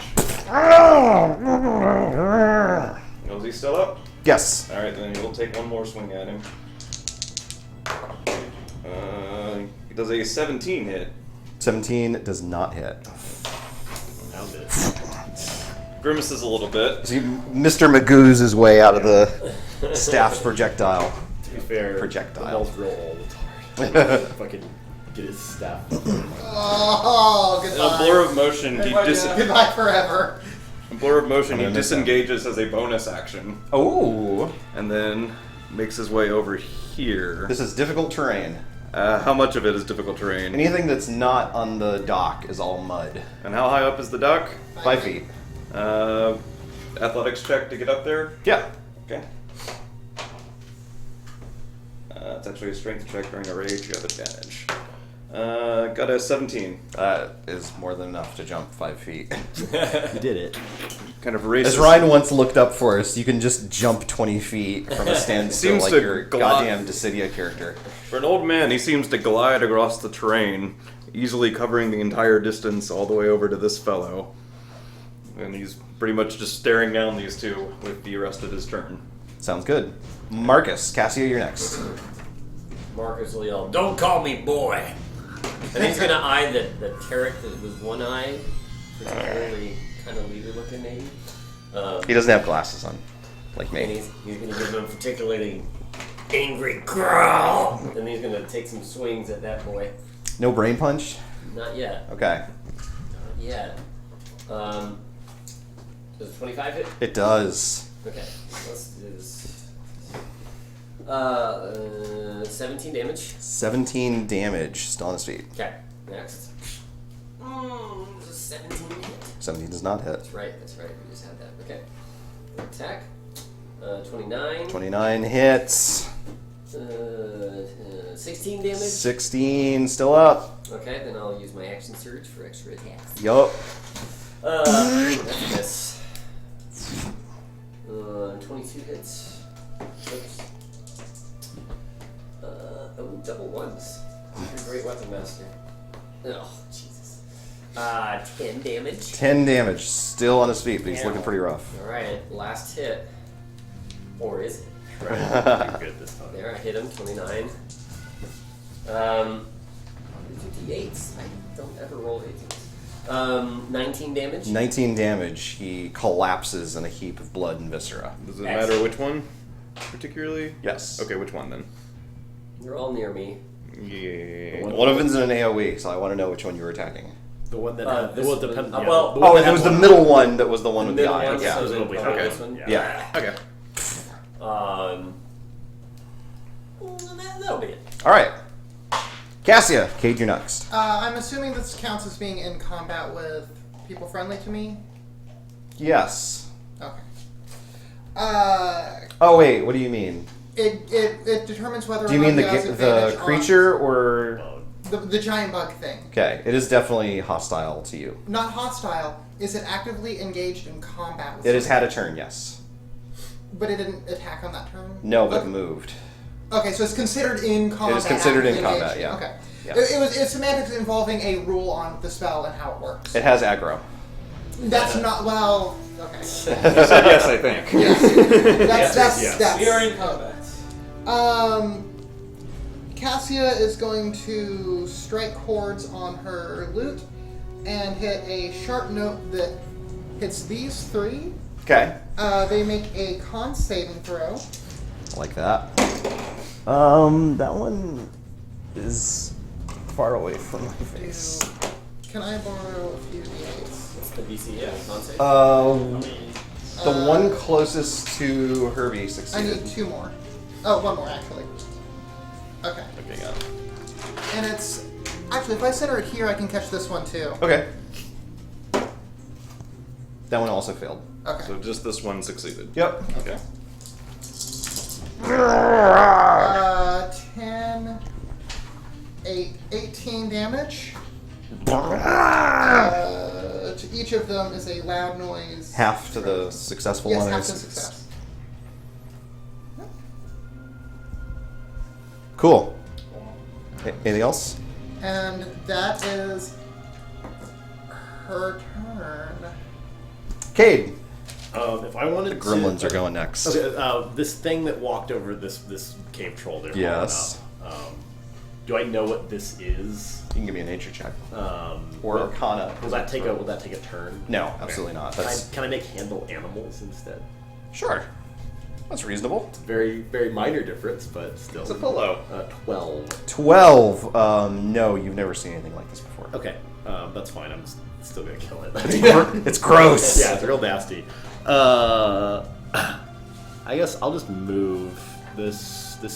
Is he still up? Yes. Alright, then he will take one more swing at him. He does a 17 hit. 17 does not hit. Found it. Grimaces a little bit. See, Mr. Magoo's his way out of the staff's projectile. To be fair, Projectile. the balls roll all the time. Fucking get his staff. Oh, In a goodbye. blur of motion, Goodbye forever. he gonna miss disengages as a bonus action, Oh. and then makes his way over here. This is difficult terrain. How much of it is difficult terrain? Anything that's not on the dock is all mud. And how high up is the dock? 5 feet. Athletics check to get up there. Yeah. Okay. It's actually a strength check during a rage. You have advantage. Got a 17. That is more than enough to jump 5 feet. You did it. kind of races. As Ryan once looked up for us, you can just jump 20 feet from a standstill Seems like to your glide. goddamn Dissidia character. For an old man, he seems to glide across the terrain, easily covering the entire distance all the way over to this fellow. And he's pretty much just staring down these two with the rest of his turn. Sounds good. Marcus, Cassia, you're next. Marcus will yell, "Don't call me boy!" And he's gonna eye the Tarek that was one-eyed, particularly kind of leader-looking maybe. He doesn't have glasses on, like And me. he's gonna give him a particularly angry growl. And he's gonna take some swings at that boy. No brain punch? Not yet. Okay. Not yet. Does 25 hit? It does. Okay, let's do this. 17 damage. 17 damage. Still on his feet. Okay, next. Does 17 hit? 17 does not hit. That's right, we just had that. Okay. Attack. 29. 29 hits. 16 damage. 16 still up. Okay, then I'll use my action surge for extra attacks. Yup. That's this. 22 hits. Oops. Double ones. You're a great weapon master. Oh, Jesus. 10 damage. 10 damage. Still on his feet, but he's Ow. looking pretty rough. Alright, last hit. Or is it? You're good this time. There, I hit him, 29. 58s. I don't ever roll 18s. 19 damage. 19 damage. He collapses in a heap of blood and viscera. Does it matter which one, particularly? Yes. Okay, which one then? You're all near me. Yeah. One of them's in an AoE, so I want to know which one you were attacking. The one that this well, was- depends. well, the Oh, one and that it was the had middle one that was the one with the Middle eye. one, Yeah. so Those then will be probably okay. this one. Yeah. Okay. That'll be it. All right. Cassia, Cade, you're next. I'm assuming this counts as being in combat with people friendly to me. Yes. Okay. Oh wait, what do you mean? It determines whether Do you or mean not he has the advantage creature or? on the giant bug thing. Okay, it is definitely hostile to you. Not hostile. Is it actively engaged in combat with It has someone? had a turn, yes. But it didn't attack on that turn? No, but Okay. moved. Okay, so it's considered in combat. considered in actively combat, engaged. yeah. Okay. Yeah. It's semantics involving a rule on the spell and how it works. It has aggro. That's not, well, okay. You said yes, I think. That's yes. We are in combat. Cassia is going to strike chords on her lute and hit a sharp note that hits these three. Okay. They make a con saving throw. Like that. That one is far away from my face. Can I borrow a few d8s? What's the DC? Yeah, con-save? The one closest to Herbie I succeeded. need two more. Oh, one more actually. Okay. Okay, got it. And it's actually, if I center it here, I can catch this one too. Okay. That one also failed. Okay. So just this one succeeded. Yep. Okay. 10, 8, 18 damage. To each of them is a loud noise. Half to the successful Yes, one. half is- to success. Cool. Anything else? And that is her turn. Cade. If I wanted The gremlins are going next. Okay, this thing that walked over this cave troll there. Yes. Do I know what this is? You can give me a nature check. Or will- Arcana. Will that take a turn? No, absolutely not. That's Can I make handle animals instead? sure. That's reasonable. Very, very minor difference, but still. It's a pillow. 12. 12. No, you've never seen anything like this before. Okay, that's fine. I'm still gonna kill it. It's gross. Yeah, it's real nasty. I guess I'll just move. This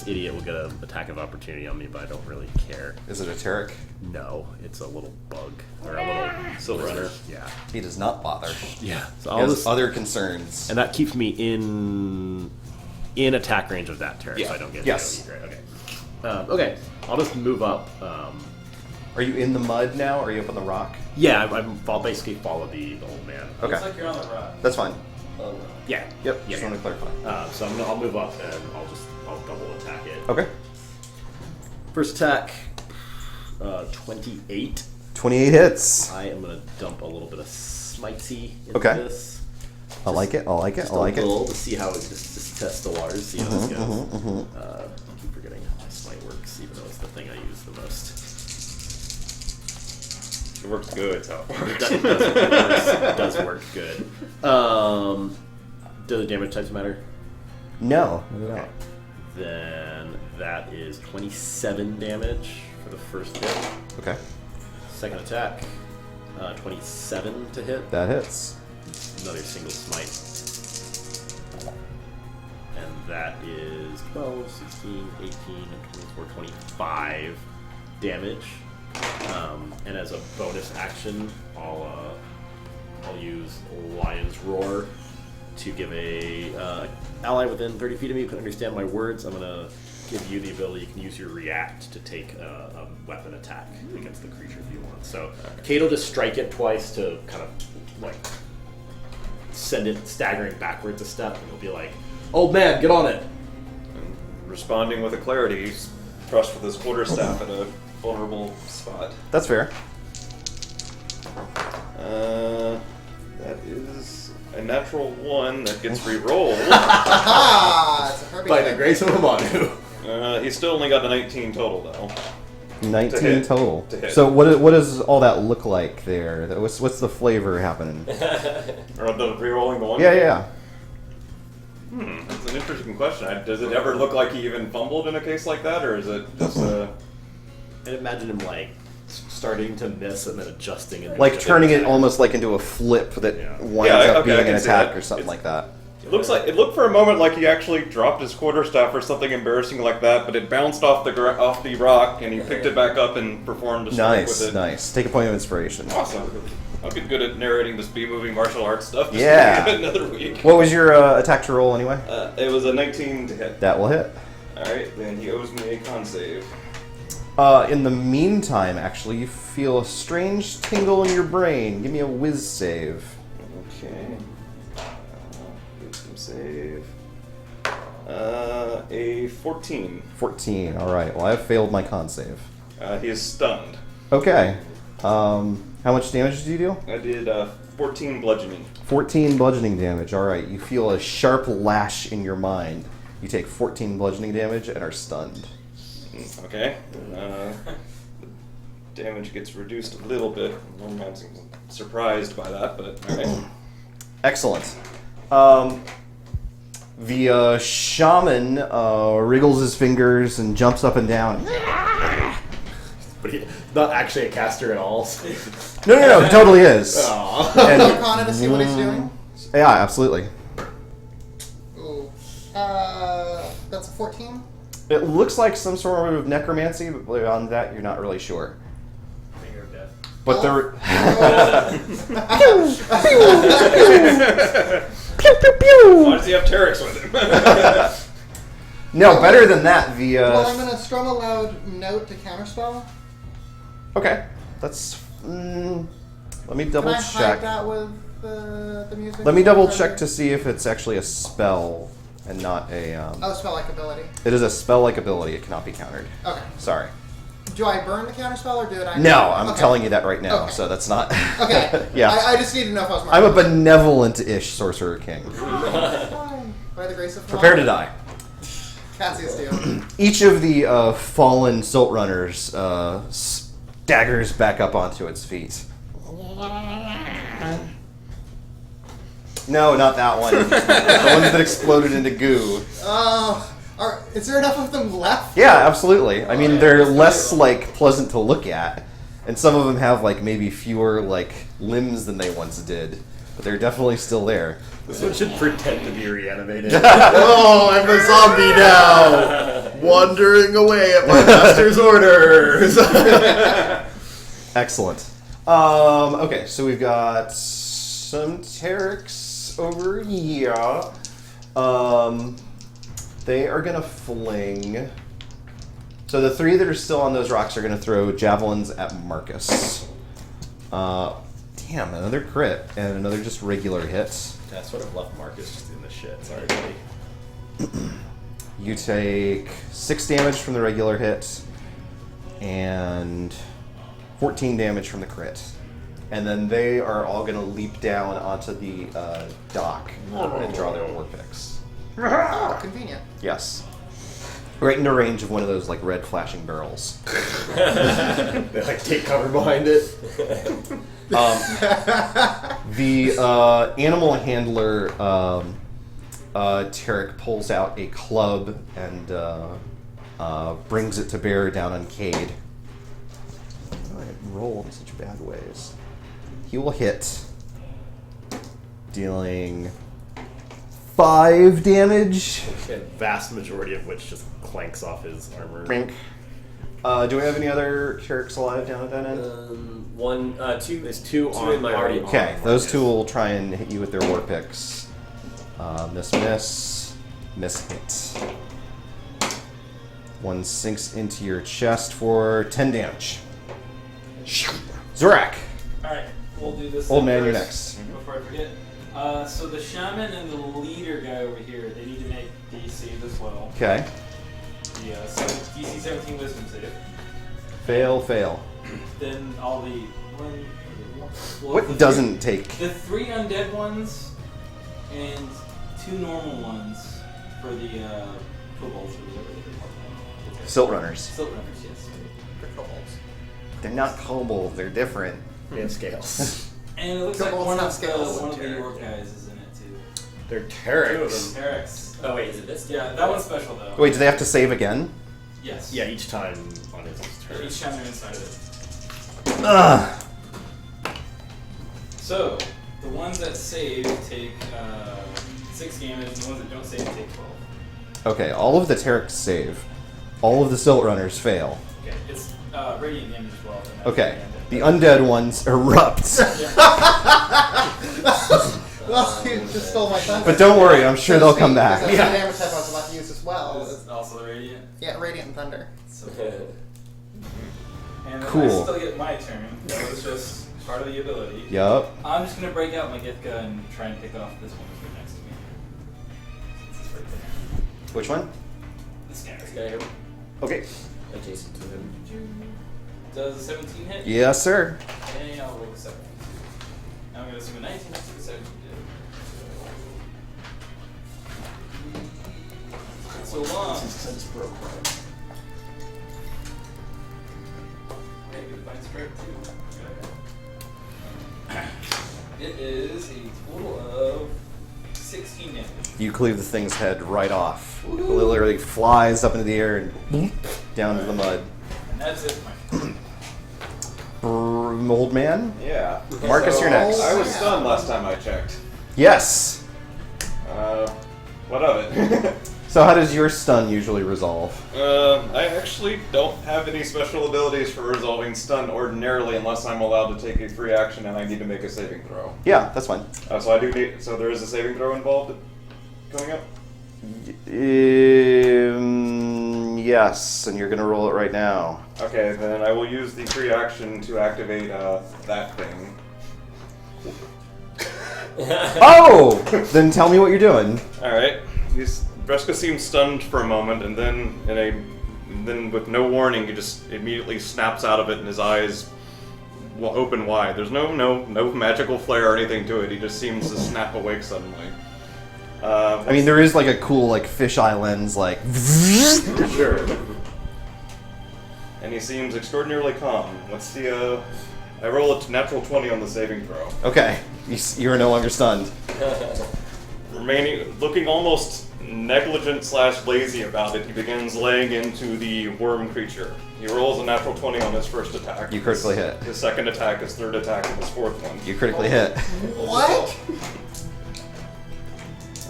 idiot will get an attack of opportunity on me, but I don't really care. Is it a Tarek? No, it's a little bug or a little Silver runner. Yeah, He does not bother. yeah. So He I'll has just, other concerns. and that keeps me in attack range of that Tarek, Yeah. so I don't get Yes. AoE, right? Okay. Okay, I'll just move up Are you in the mud now, or are you up on the rock? Yeah, I'll basically follow the old man. Okay. Looks like you're on the rock. That's fine. Yeah. Yep. Yeah. Just want to clarify. So I'll move up and I'll double attack it. Okay. First attack, 28. 28 hits. I am gonna dump a little bit of smitey into Okay. this. I like it. I like it. Just I like a it. little to see how it just test the waters, see how this goes. I keep forgetting how my smite works, even though it's the thing I use the most. It works good. So. It does work good. Do the damage types matter? No. Okay. Then that is 27 damage for the first hit. Okay. Second attack, 27 to hit. That hits. Another single smite. And that is 12, 16, 18, 24, 25 damage. And as a bonus action, I'll use Lion's Roar to give a ally within 30 feet of me who can understand my words. I'm gonna give you the ability. You can use your react to take a weapon attack against the creature if you want. So Kate will just strike it twice to kind of like send it staggering backwards a step, and it'll be like, "Old man, get on it!" And responding with a clarity, he's crushed with his quarterstaff at a vulnerable spot. That's fair. That is a natural 1 that gets re-rolled. Ah, it's a Herbie. By the grace of Amanu. He's still only got a 19 total though. 19 hit. total. To hit. So what does all that look like there? What's the flavor happening? Or the re-rolling the 1? Yeah. That's an interesting question. Does it ever look like he even fumbled in a case like that, or is it just And imagine him like starting to miss and then adjusting and Like turning it almost like into a flip that winds up being an attack or something like that. It looked for a moment like he actually dropped his quarterstaff or something embarrassing like that, but it bounced off the rock and he picked it back up and performed a strike with it. Nice. Take a point of inspiration. Awesome. I'll get good at narrating this B-moving martial arts stuff. Just Yeah. another week. What was your attack to roll anyway? It was a 19 to hit. That will hit. All right, then he owes me a con save. In the meantime, actually, you feel a strange tingle in your brain. Give me a whiz save. Okay. Wisdom save. A 14. 14. All right. Well, I have failed my con save. He is stunned. Okay. How much damage did you deal? I did 14 bludgeoning. 14 bludgeoning damage. All right. You feel a sharp lash in your mind. You take 14 bludgeoning damage and are stunned. Okay. The damage gets reduced a little bit. I'm not surprised by that, but alright. Excellent. The shaman wriggles his fingers and jumps up and down. But he's not actually a caster at all. No, he totally is. Can you Arcana to see what he's doing? Yeah, absolutely. Ooh. That's a 14? It looks like some sort of necromancy, but beyond that, you're not really sure. Finger of death. But there... Why does he have Terex with him? No, better than that. The Well, I'm going to strum a loud note to counterspell. Okay, that's. Let me double Can I check. hide that with the music? Let me double check to see if it's actually a spell and not a. Oh, spell-like ability. It is a spell-like ability. It cannot be countered. Okay. Sorry. Do I burn the counterspell or do I? No, I'm Okay. telling you that right now. Okay. So that's not. Okay. Yeah. I just need to know if I was. I'm a benevolent-ish sorcerer king. Fine. By the grace of Prepare to die. Cassius deal. Each of the fallen silt runners staggers back up onto its feet. No, not that one. The ones that exploded into goo. Is there enough of them left? Yeah, absolutely. I mean, they're less like pleasant to look at, and some of them have like maybe fewer like limbs than they once did, but they're definitely still there. This one should pretend to be reanimated. Oh, I'm a zombie now, wandering away at my master's orders. Excellent. Okay, so we've got some Terex over here. They are gonna fling So the 3 that are still on those rocks are going to throw javelins at Marcus. Damn, another crit and another just regular hit. That sort of left Marcus just in the shit. Sorry, buddy. You take 6 damage from the regular hit and 14 damage from the crit. And then they are all going to leap down onto the dock and draw their war picks. Oh, convenient. Yes. Right into range of one of those like red flashing barrels. They like take cover behind it. The animal handler, Tarek, pulls out a club and brings it to bear down on Cade. Why do I roll in such bad ways? He will hit, dealing 5 damage. The vast majority of which just clanks off his armor. Brink. Do we have any other Tarek's alive down at that end? 2. There's 2 on in my already. arm. Okay, those 2 will try and hit you with their war picks. Miss, hit. 1 sinks into your chest for 10 damage. Zorak. Alright, we'll do this. Old thing man, you're first, Before I forget. So the shaman and the leader guy over here, they need to make DC as well. Okay. The DC 17 wisdom save. Fail. Then all the one. Well, What doesn't take? The 3 undead ones and 2 normal ones for the kobolds or whatever they're called. Silt runners. Silt runners, yes. The kobolds. They're not kobolds, they're different. They have scales. And it looks like Kobolds one have of scales the and orc guys is in it too. They're 2 of Terex. them. Eric's. Oh wait, is it this? Yeah, that one's special though. Wait, do they have to save again? Yes. Yeah, each time on his turn. Each time they're inside of it. Ugh. So, the ones that save take 6 damage, and the ones that don't save take 12. Okay, all of the Tarek's save. All of the Silt runners fail. Okay, it's radiant damage as well. and that's Okay, the the undead ones erupt. Well, you just stole my thunder. But don't worry, I'm sure they'll come back. That's the damage type I was about to use as well. This is also the radiant. Yeah, radiant and thunder. So, and then Cool. I still get my turn. That was just part of the ability. Yup. I'm just gonna break out my Githka and try and pick off this one that's right next to me. Since it's right there. Which one? This guy. This guy here, Okay. adjacent to him. Does a 17 hit? Yes, sir. And I'll roll a 7. Now I'm gonna assume a 19 next to the 17. So long. Maybe the Divine Strike too. It is a total of 16 damage. You cleave the thing's head right off. It literally flies up into the air and down to the mud. And that's it. Old man? Yeah. Marcus, you're next. I was stunned last time I checked. Yes. What of it? So how does your stun usually resolve? I actually don't have any special abilities for resolving stun ordinarily unless I'm allowed to take a free action and I need to make a saving throw. Yeah, that's fine. So I do need. So there is a saving throw involved coming up. Yes, and you're gonna roll it right now. Okay, then I will use the free action to activate that thing. Oh! Then tell me what you're doing. All right. Breska seems stunned for a moment, and then with no warning, he just immediately snaps out of it, and his eyes will open wide. There's no magical flare or anything to it. He just seems to snap awake suddenly. I mean, there is like a cool like fisheye lens, like. Sure. And he seems extraordinarily calm. What's the? I roll a natural 20 on the saving throw. Okay, you're no longer stunned. Looking almost negligent/lazy about it, he begins laying into the worm creature. He rolls a natural 20 on his first attack. You critically hit. His second attack, his third attack, and his fourth one. You critically hit. What?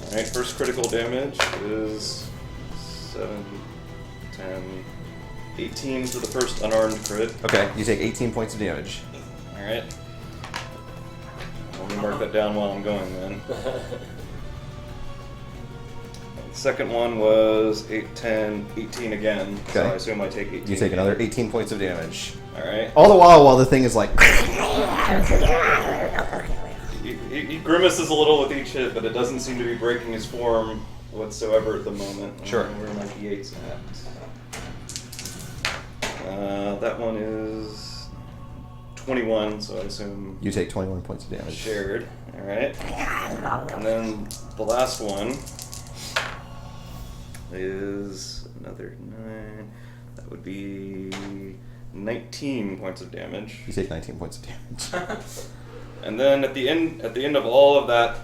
Alright, first critical damage is 7, 10, 18 for the first unarmed crit. Okay, you take 18 points of damage. Alright. Let me mark that down while I'm going then. Second one was 8, 10, 18 again. So Okay. I assume I take 18. You take another 18 points of damage. Alright. All the while the thing is like... He grimaces a little with each hit, but it doesn't seem to be breaking his form whatsoever at the moment. Sure. Where are my D8s at? That one is 21, so I assume You take 21 points of damage. shared. Alright. And then the last one is another 9. That would be 19 points of damage. You take 19 points of damage. And then at the end of all of that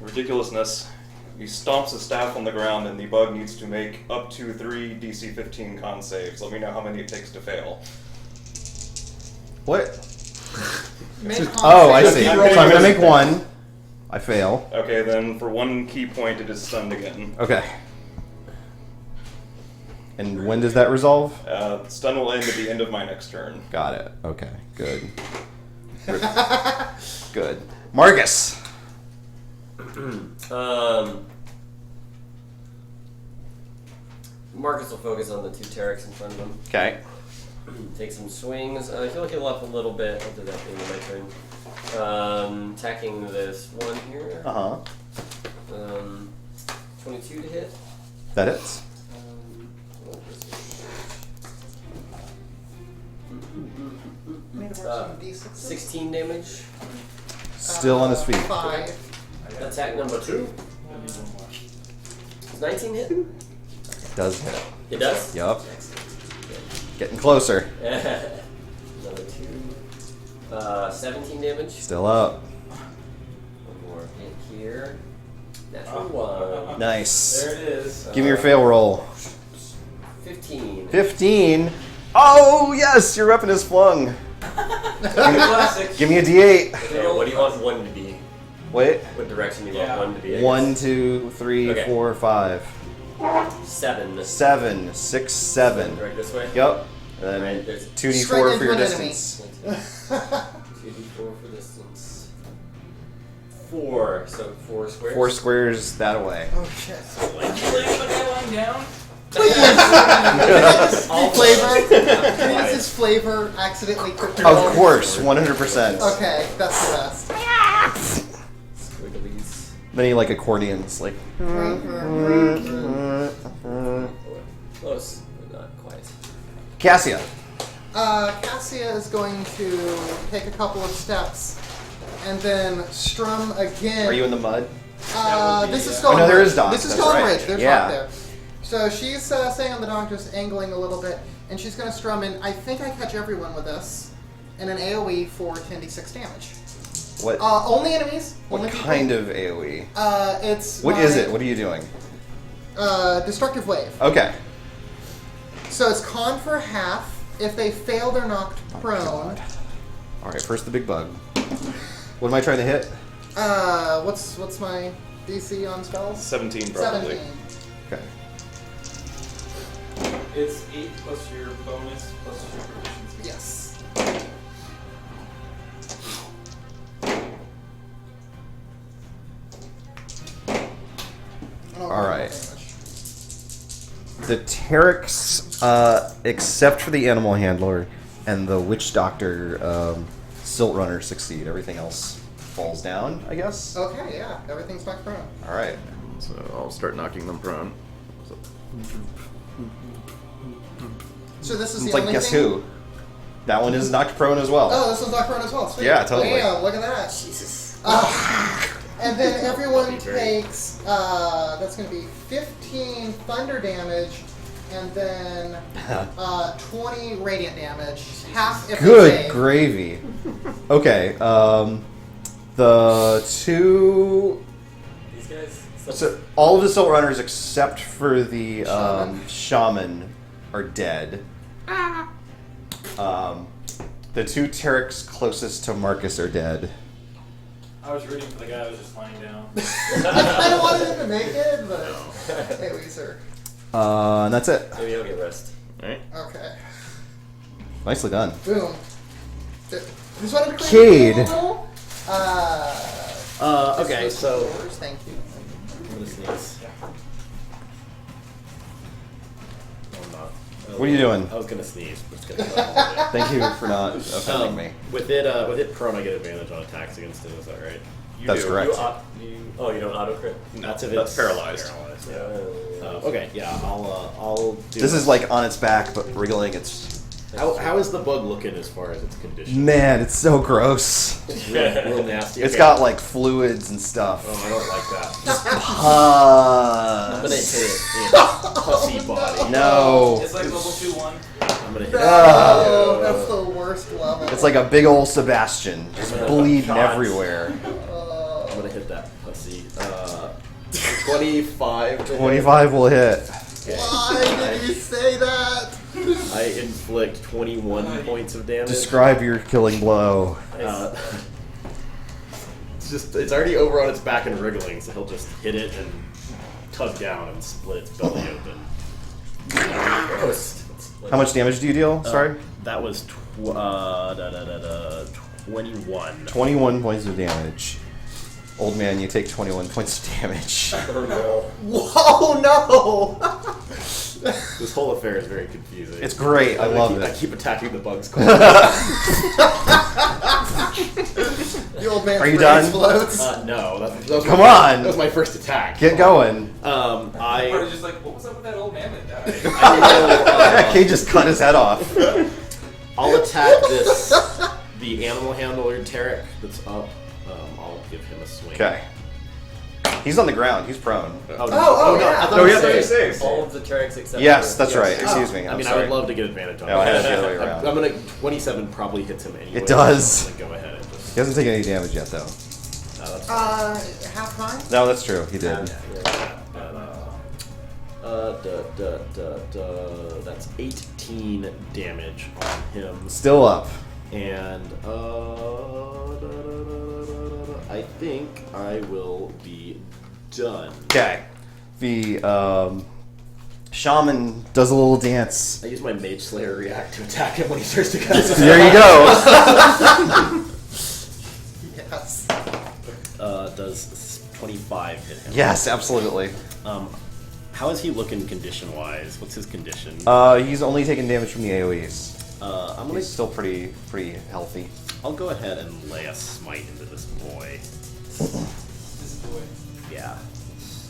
ridiculousness, he stomps his staff on the ground, and the bug needs to make up to 3 DC 15 con saves. Let me know how many it takes to fail. What? Make Oh, I see. concentrate. So I'm gonna make one. I fail. Okay, then for 1 key point, it is stunned again. Okay. And when does that resolve? Stun will end at the end of my next turn. Got it. Okay. Good. Good. Marcus. Marcus will focus on the 2 Terex in front of him. Okay. Take some swings. I feel like he'll up a little bit after that being my turn. Attacking this one here. 22 to hit. That hits. Need to work some D6s. 16 damage. Still on his feet. 5. Attack number 2. Does 19 hit? Does hit. It does? Yup. Getting closer. Another 2. 17 damage. Still up. One more hit here. Natural 1. Nice. There it is. Give me your fail roll. 15. 15. Oh, yes! Your weapon is flung. Classic. Give me a d8. Okay, what do you want 1 to be? Wait. What direction do you Yeah. want 1 to be? I 1, 2, 3, Okay. 4, 5. guess? 7. 7, 6, 7. Right this way? Yup. And Alright, then there's 2d4 Straight for into your an enemy. distance. 2d4 for distance. 4. So 4 squares. 4 squares that away. Oh shit. Please put that line down. Flavor? Can you use his flavor accidentally quickly? Of course, 100%. Okay, that's the best. Squigglies. Many like accordions, like. Close, but not quite. Cassia. Cassia is going to take a couple of steps and then strum again. Are you in the mud? That would be, This is uh, Skull Oh, no, there Ridge. is dock, This is that's Skull right. Ridge. There's Yeah. dock there. So she's staying on the dock, just angling a little bit, and she's going to strum in. I think I catch everyone with this, and an AOE for 10d6 damage. What? Only enemies. What only kind of AOE? It's What is it? What are you doing? Destructive wave. Okay. So it's con for half. If they fail, they're knocked prone. God. All right. First the big bug. What am I trying to hit? What's my DC on spells? 17 probably. 17. Okay. It's 8 plus your bonus plus your proficiency. Yes. All right. The Terex, except for the animal handler and the witch doctor, silt runner succeed. Everything else falls down, I guess. Okay, yeah. Everything's knocked prone. All right. So I'll start knocking them prone. So, So this is It's the like only guess thing? who? That one is knocked prone as well. Oh, this one's knocked prone as well. Sweet. Yeah, totally. Damn, look at that. Jesus. And then everyone takes, that's going to be 15 thunder damage, and then 20 radiant damage. Half if they Good save. gravy. Okay. The two. These guys. So all of the silt runners except for the shaman are dead. The two Terex closest to Marcus are dead. I was rooting for the guy that was just lying down. I kind of wanted him to make it, but hey, Weezer. And that's it. Maybe he'll get rest. alright. Okay. Nicely done. Boom. Just wanted to Cade. Okay, Okay, so thank you. I'm gonna sneeze. What are you doing? I was gonna sneeze. But it's gonna go ahead. Thank you for not offending me. With it prone, I get advantage on attacks against him. Is that right? That's correct. You don't auto crit? That's if That's it's paralyzed. Yeah. Okay. Yeah. I'll do. This is like on its back, but wriggling its. How is the bug looking as far as its condition? Man, it's so gross. It's real nasty. It's Okay. got like fluids and stuff. Oh, I don't like that. I'm gonna Pus. hit it in pussy body. No. It's like level 2-1. I'm gonna hit it. Oh, that's the worst level. It's like a big old Sebastian, just bleeding Shots. everywhere. I'm gonna hit that pussy. 25. 25 will hit. Okay. Why did you say that? I inflict 21 points of damage. Describe your killing blow. It's already over on its back and wriggling, so he'll just hit it and tug down and split its belly open. Gross. How much damage do you deal? Sorry? That was 21. 21 points of damage. Old man, you take 21 points of damage. Whoa, no! This whole affair is very confusing. It's great. I love I it. keep attacking the bugs. The old man's Are you brain done? explodes. No. That was Come my, on. That was my first attack. Get going. Part I is just like, what was up with that old man that died? will, Kay just cut his head off. I'll attack the animal handler Tarek that's up. I'll give him a swing. Okay. He's on the ground. He's prone. Oh, Oh, no, yeah. I thought No, you he has to said- save. All of the Terrans except Yes, for- that's right. Oh. Excuse me. I I'm mean, I sorry. would love to get advantage on No, I had it that. the other way around. I'm gonna 27 probably hits him anyway. It does. So I'm gonna go ahead and just. He hasn't taken any damage yet, though. That's Half time? No, that's true. He did. That's 18 damage on him, Still up. and I think I will be done. Okay. The shaman does a little dance. I use my Mage Slayer react to attack him when he starts to cast. There you go. Yes. Does 25 hit him? Yes, absolutely. How is he looking condition-wise? What's his condition? He's only taking damage from the AoEs. I'm gonna. He's still pretty healthy. I'll go ahead and lay a smite into this boy. This boy. Yeah,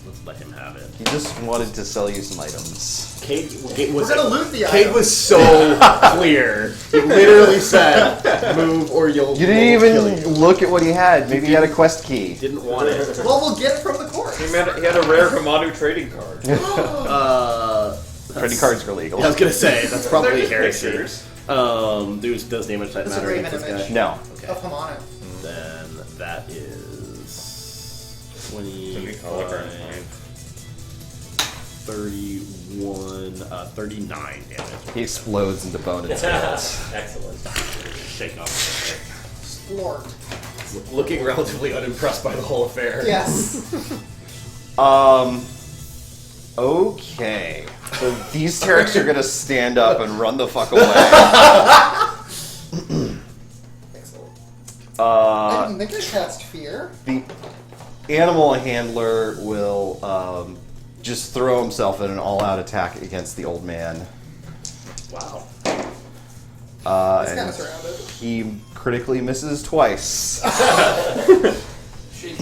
let's let him have it. He just wanted to sell you some items. Cade We're was gonna loot the Cade item. was so clear. He literally said, "Move or you'll." You didn't we'll kill even you." look at what he had. Maybe he had a quest key. Didn't want it. Well, we'll get it from the court. He had a rare Hamanu trading card. Trading cards are legal. I was gonna say that's probably They're just heresy. pictures. Does damage type It's a matter Raven against this image. guy? No. Okay. Of Hamano. Then that is 25, Holograph. 31, 39 damage. He explodes into bone and scales. Excellent. Shake off. Splort. Looking relatively unimpressed by the whole affair. Yes. Okay. So these Terex are gonna stand up and run the fuck away. Excellent. I Uh, didn't think I cast fear. the animal handler will just throw himself in an all-out attack against the old man. Wow. He's kind And of surrounded. he critically misses twice. Shit.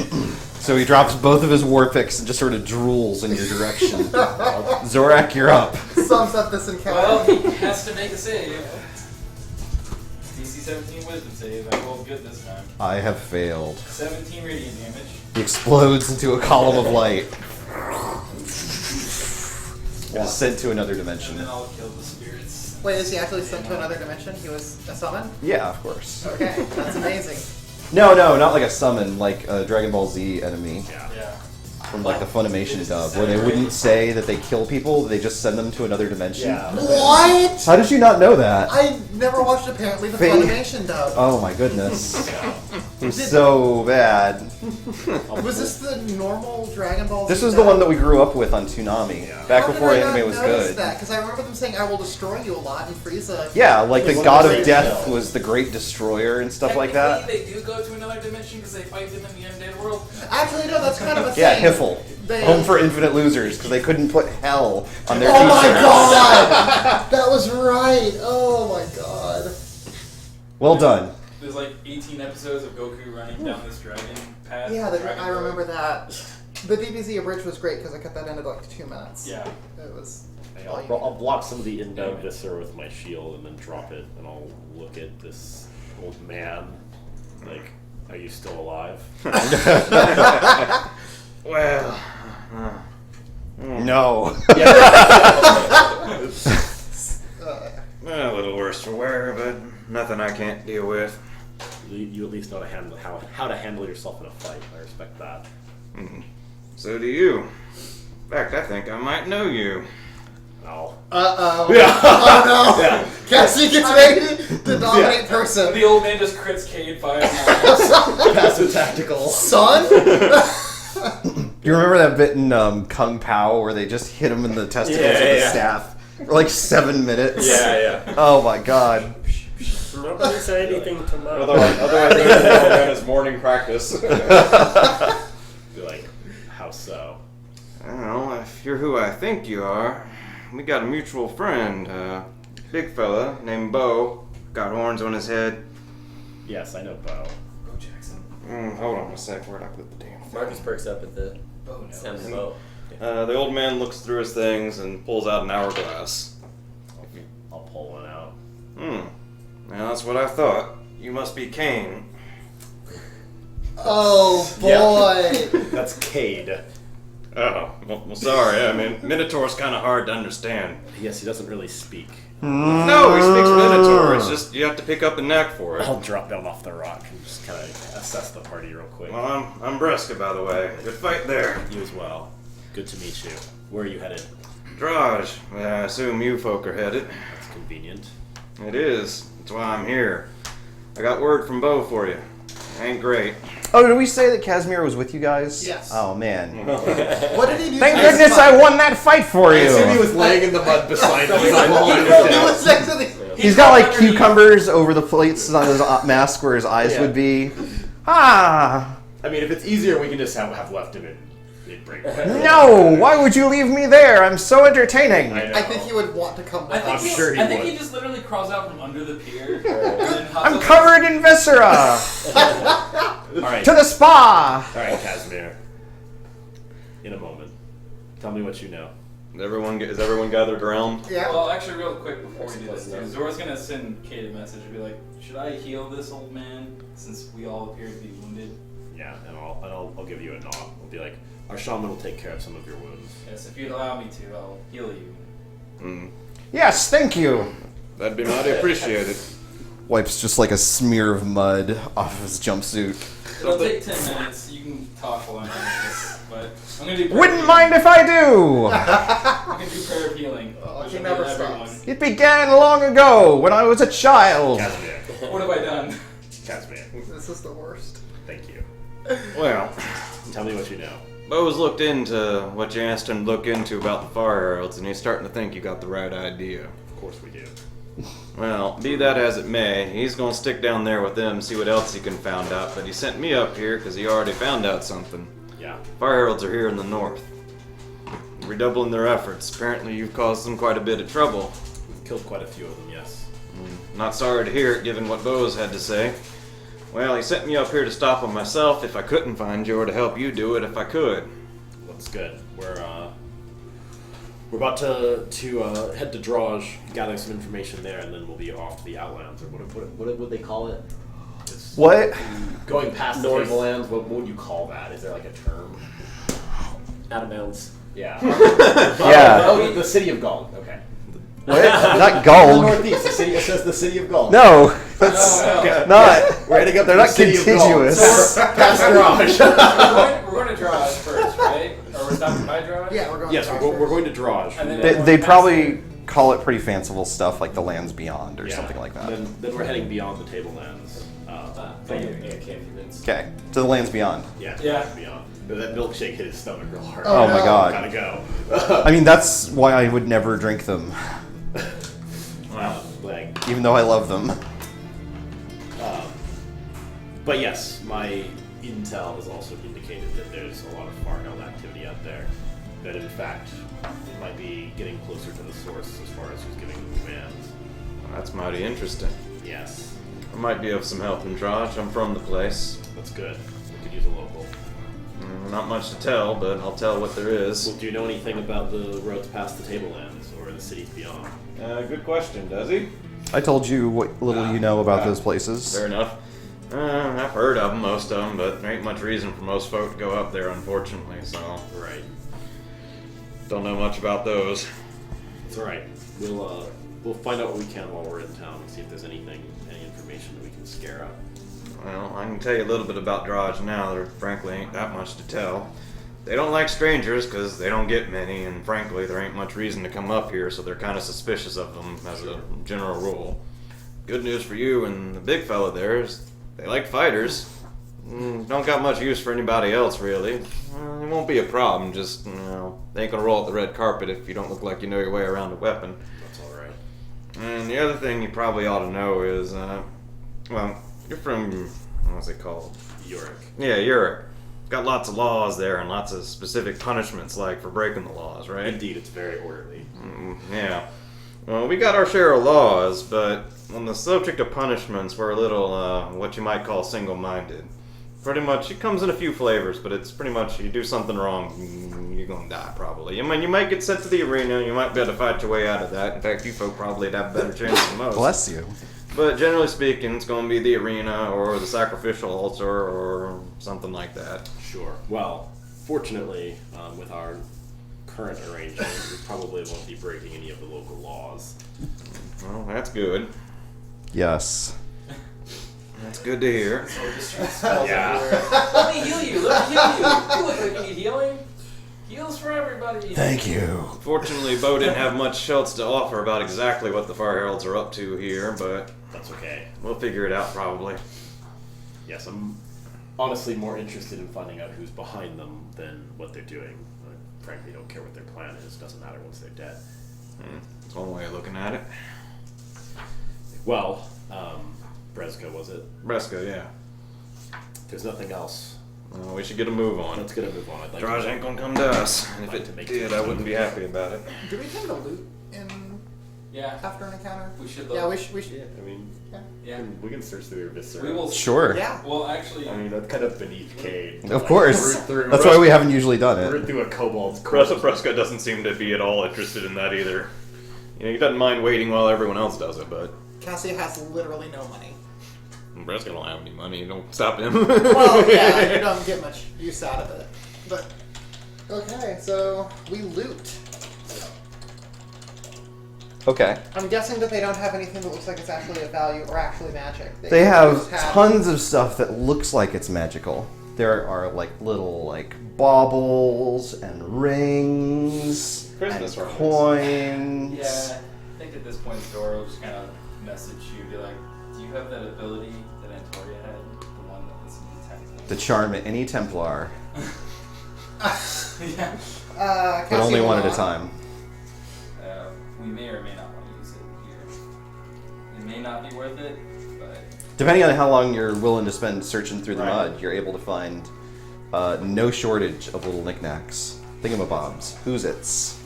So he drops both of his war picks and just sort of drools in your direction. Zorak, you're up. Sums up this Well, encounter. he has to make a save. DC 17 wisdom save. I rolled good this time. I have failed. 17 radiant damage. He explodes into a column of light. And is sent to another And dimension. then I'll kill the spirits. Wait, is he actually sent to another dimension? He was a summon? Yeah, of course. Okay, that's amazing. No, not like a summon, like a Dragon Ball Z enemy Yeah. from like the Funimation dub, where they wouldn't say that they kill people, they just send them to another dimension. Yeah. What? How did you not know that? I never watched apparently the Fa- Funimation dub. Oh my goodness. It was so bad. Was this the normal Dragon Ball Z? This was the one that we grew up with on Toonami, back before anime was good. Because I remember them saying, "I will destroy you" a lot, and Frieza. Yeah, like the was God one of of the Death great was the Great Destroyer and stuff like that. They do go to another dimension because they fight them in the undead world. Actually, no, that's kind of a Yeah, thing. Hiffle. They- Home for Infinite Losers, because they couldn't put hell on their Oh my t-shirts. god! That was right. Oh my god. Well done. There's like 18 episodes of Goku running down this dragon path. Yeah, dragon I road. remember that. The DBZ abridged was great because I cut that into like 2 minutes. Yeah. It was. Hey, all you I'll block some of the indug viscera with my shield and then drop it, and I'll look at this old man. Like, are you still alive? Well, No. a little worse for wear, but nothing I can't deal with. You at least know how to handle yourself in a fight. I respect that. So do you. In fact, I think I might know you. No. Uh-oh. Yeah. Oh no! Cassie gets ready to dominate person. The old man just crits Cade 5 times. Passive tactical. Son? Do you remember that bit in Kung Pao where they just hit him in the testicles with a staff for like 7 minutes? Yeah. Oh my god. Nobody say anything to my. Otherwise, it's morning practice. Be like, how so? I don't know, if you're who I think you are, we got a mutual friend, big fella named Bo, got horns on his head. Yes, I know Bo. Bo Jackson. Hold on a sec, where'd I put the damn thing? Marcus perks up at the Bo knows. sound of the boat. The old man looks through his things and pulls out an hourglass. I'll pull one out. Now that's what I thought. You must be Kane. Oh boy. That's Cade. Oh, well sorry. I mean, Minotaur's kind of hard to understand. Yes, he doesn't really speak. No, he speaks Minotaur. It's just you have to pick up a knack for it. I'll drop down off the rock and just kind of assess the party real quick. Well, I'm Breska, by the way. Good fight there. You as well. Good to meet you. Where are you headed? Draj. I assume you folk are headed. That's convenient. It is. That's why I'm here. I got word from Bo for you. Ain't great. Oh, did we say that Casimir was with you guys? Yes. Oh man. What did he do? Thank to his goodness fight? I won that fight for I assume he you. was laying in the mud beside me. He was next to the. He's got like cucumbers over the plates on his mask where his eyes would be. Ah. I mean, if it's easier, we can just have left him in break. No! Why would you leave me there? I'm so entertaining. I think he would want to come I back. think, I'm sure he I think would. he just literally crawls out from under the pier. and then hops I'm up- covered in viscera. All right. To the spa. All right, Casimir. In a moment. Tell me what you know. Is everyone gathered around? Yeah. Well, actually, real quick before we do this, too, Zora's gonna send Kate a message and be like, "Should I heal this old man since we all appear to be wounded?" Yeah, and I'll give you a nod. I'll be like, our shaman will take care of some of your wounds. Yes, if you'd allow me to, I'll heal you. Yes, thank you. That'd be mighty appreciated. Wipes just like a smear of mud off of his jumpsuit. It'll take 10 minutes. You can talk while I'm doing this, but I'm gonna do. prayer Wouldn't of mind if I do. I'm gonna do prayer of healing. Oh, which he will never heal everyone. stops. It began long ago when I was a child. Casimir. What have I done? Casimir. This is the worst. Thank you. Well, Tell me what you know. Bo's looked into what you asked him to look into about the Fire Heralds, and he's starting to think you got the right idea. Of course we do. Well, be that as it may, he's gonna stick down there with them, see what else he can find out, but he sent me up here because he already found out something. Yeah. Fire Heralds are here in the north. Redoubling their efforts. Apparently you've caused them quite a bit of trouble. We've killed quite a few of them, yes. Not sorry to hear it, given what Bo's had to say. Well, he sent me up here to stop him myself if I couldn't find you, or to help you do it if I could. That's good. We're about to head to Draj, gather some information there, and then we'll be off to the Outlands, or what would they call it? It's What? going past the North. Tablelands. What would you call that? Is there like a term? Out of bounds. Yeah. Yeah. Oh, the city of Gaul. Okay. What? Not The Gulg. northeast. The city. It says the city of Gaul. No, that's not. We're heading up They're to the not city of Gaul. contiguous. Past Draj. We're going to Draj first, right? Or we're stopping by Draj? Yeah, we're going. Yes, to we're going to Draj. And then They'd probably call it pretty fanciful stuff like the Lands Beyond or Yeah. something like that. Then we're heading beyond the Tablelands. Thank you. Yeah, okay, Vince. Okay, to the lands beyond. Yeah. Yeah. Beyond. That milkshake hit his stomach real hard. Oh no. my god. Gotta go. I mean, that's why I would never drink them, Wow. Like, even though I love them. but yes, my intel has also indicated that there's a lot of far-held activity out there. That in fact, it might be getting closer to the source as far as who's giving the commands. That's mighty interesting. Yes, I might be of some help in Draj. I'm from the place. that's good. We could use a local. Not much to tell, but I'll tell what there is. Well, do you know anything about the roads past the Tablelands or the cities beyond? Good question, does he? I told you what little you know about those places. Fair enough. I've heard of them, most of them, but there ain't much reason for most folk to go up there, unfortunately, so Right. don't know much about those. It's all right. We'll find out what we can while we're in town and see if there's any information that we can scare up. Well, I can tell you a little bit about Draj now. There frankly ain't that much to tell. They don't like strangers because they don't get many, and frankly, there ain't much reason to come up here, so they're kind of suspicious of them as a general rule. Good news for you and the big fella there is they like fighters. Don't got much use for anybody else, really. It won't be a problem, just, they ain't gonna roll out the red carpet if you don't look like you know your way around a weapon. That's all right. And the other thing you probably ought to know is, well, you're from, what's it called? Yorick. Yeah, Europe. Got lots of laws there and lots of specific punishments, like for breaking the laws, right? Indeed, it's very orderly. Yeah. Well, we got our share of laws, but on the subject of punishments, we're a little, what you might call single-minded. Pretty much, it comes in a few flavors, but it's pretty much you do something wrong, you're gonna die probably. I mean, you might get sent to the arena, you might be able to fight your way out of that. In fact, you folk probably have a better chance than most. Bless you. But generally speaking, it's going to be the arena or the sacrificial altar or something like that. Sure. Well, fortunately, with our current arrangement, we probably won't be breaking any of the local laws. Well, that's good. Yes. That's good to hear. Yeah. Let me heal you. Let me heal you. You look like you need healing. Heals for everybody. Thank you. Fortunately, Bo didn't have much else to offer about exactly what the Fire Heralds are up to here, but That's okay. we'll figure it out probably. Yes, I'm honestly more interested in finding out who's behind them than what they're doing. I frankly don't care what their plan is. Doesn't matter once they're dead. That's one way of looking at it. Well, Breska, was it? Breska, yeah. If there's nothing else, Well, we should get a move on. let's get a move on. I'd like Draj to ain't gonna come to us, and if like it to make did, some I wouldn't be happy about it. Do we tend to loot in Yeah. after an encounter? We should. Yeah, Look. we should. Yeah, I mean, Yeah. we can search through your viscera. We will. Sure. Yeah. Well, actually. I mean, that's kind of beneath Cade. Of course. Root through, That's why we haven't usually done root it. through a kobold's corpse. Breska doesn't seem to be at all interested in that either. You know, he doesn't mind waiting while everyone else does it, but Cassia has literally no money. Breska don't have any money. Don't stop him. Well, yeah, you don't get much use out of it. But okay, so we loot. Okay. I'm guessing that they don't have anything that looks like it's actually of value or actually magic. They have just tons of stuff that looks like it's magical. There are like little like baubles and rings Christmas and ornaments. coins. Yeah. I think at this point, Dora will just kind of message you, be like, "Do you have that ability that Antoria had, the one that lets you detect To charm any Templar, yeah. but Cassia only will one at a not. time. We may or may not want to use it here. It may not be worth it, but Depending on how long you're willing to spend searching through the Right. mud, you're able to find no shortage of little knickknacks, thingamabobs, who's-its.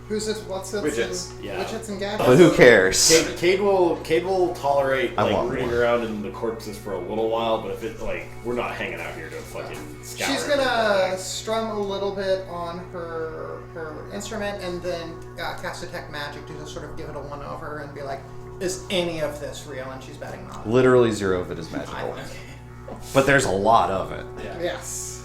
Who's it? What's it? Widgets. Yeah. Widgets and gadgets. But who cares? Cade will tolerate I like want rooting more. around in the corpses for a little while, but if it like we're not hanging out here to fucking scour. She's gonna strum a little bit on her instrument and then cast Detect Magic to just sort of give it a one-over and be like, "Is any of this real?" And she's betting not. Literally zero of it is magical. But there's a lot of it. yeah. Yes.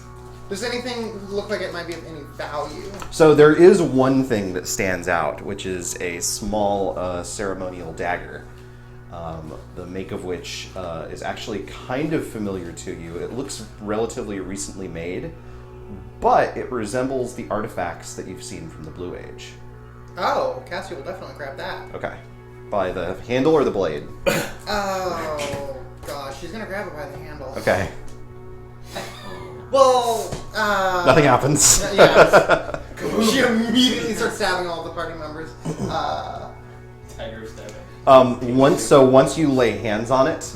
Does anything look like it might be of any value? So there is one thing that stands out, which is a small ceremonial dagger, the make of which is actually kind of familiar to you. It looks relatively recently made, but it resembles the artifacts that you've seen from the Blue Age. Oh, Cassie will definitely grab that. Okay. By the handle or the blade? Oh gosh, she's gonna grab it by the handle. Okay. Well, Nothing happens. Yeah. She immediately starts stabbing all the party members. Tiger stabbing. Once you lay hands on it,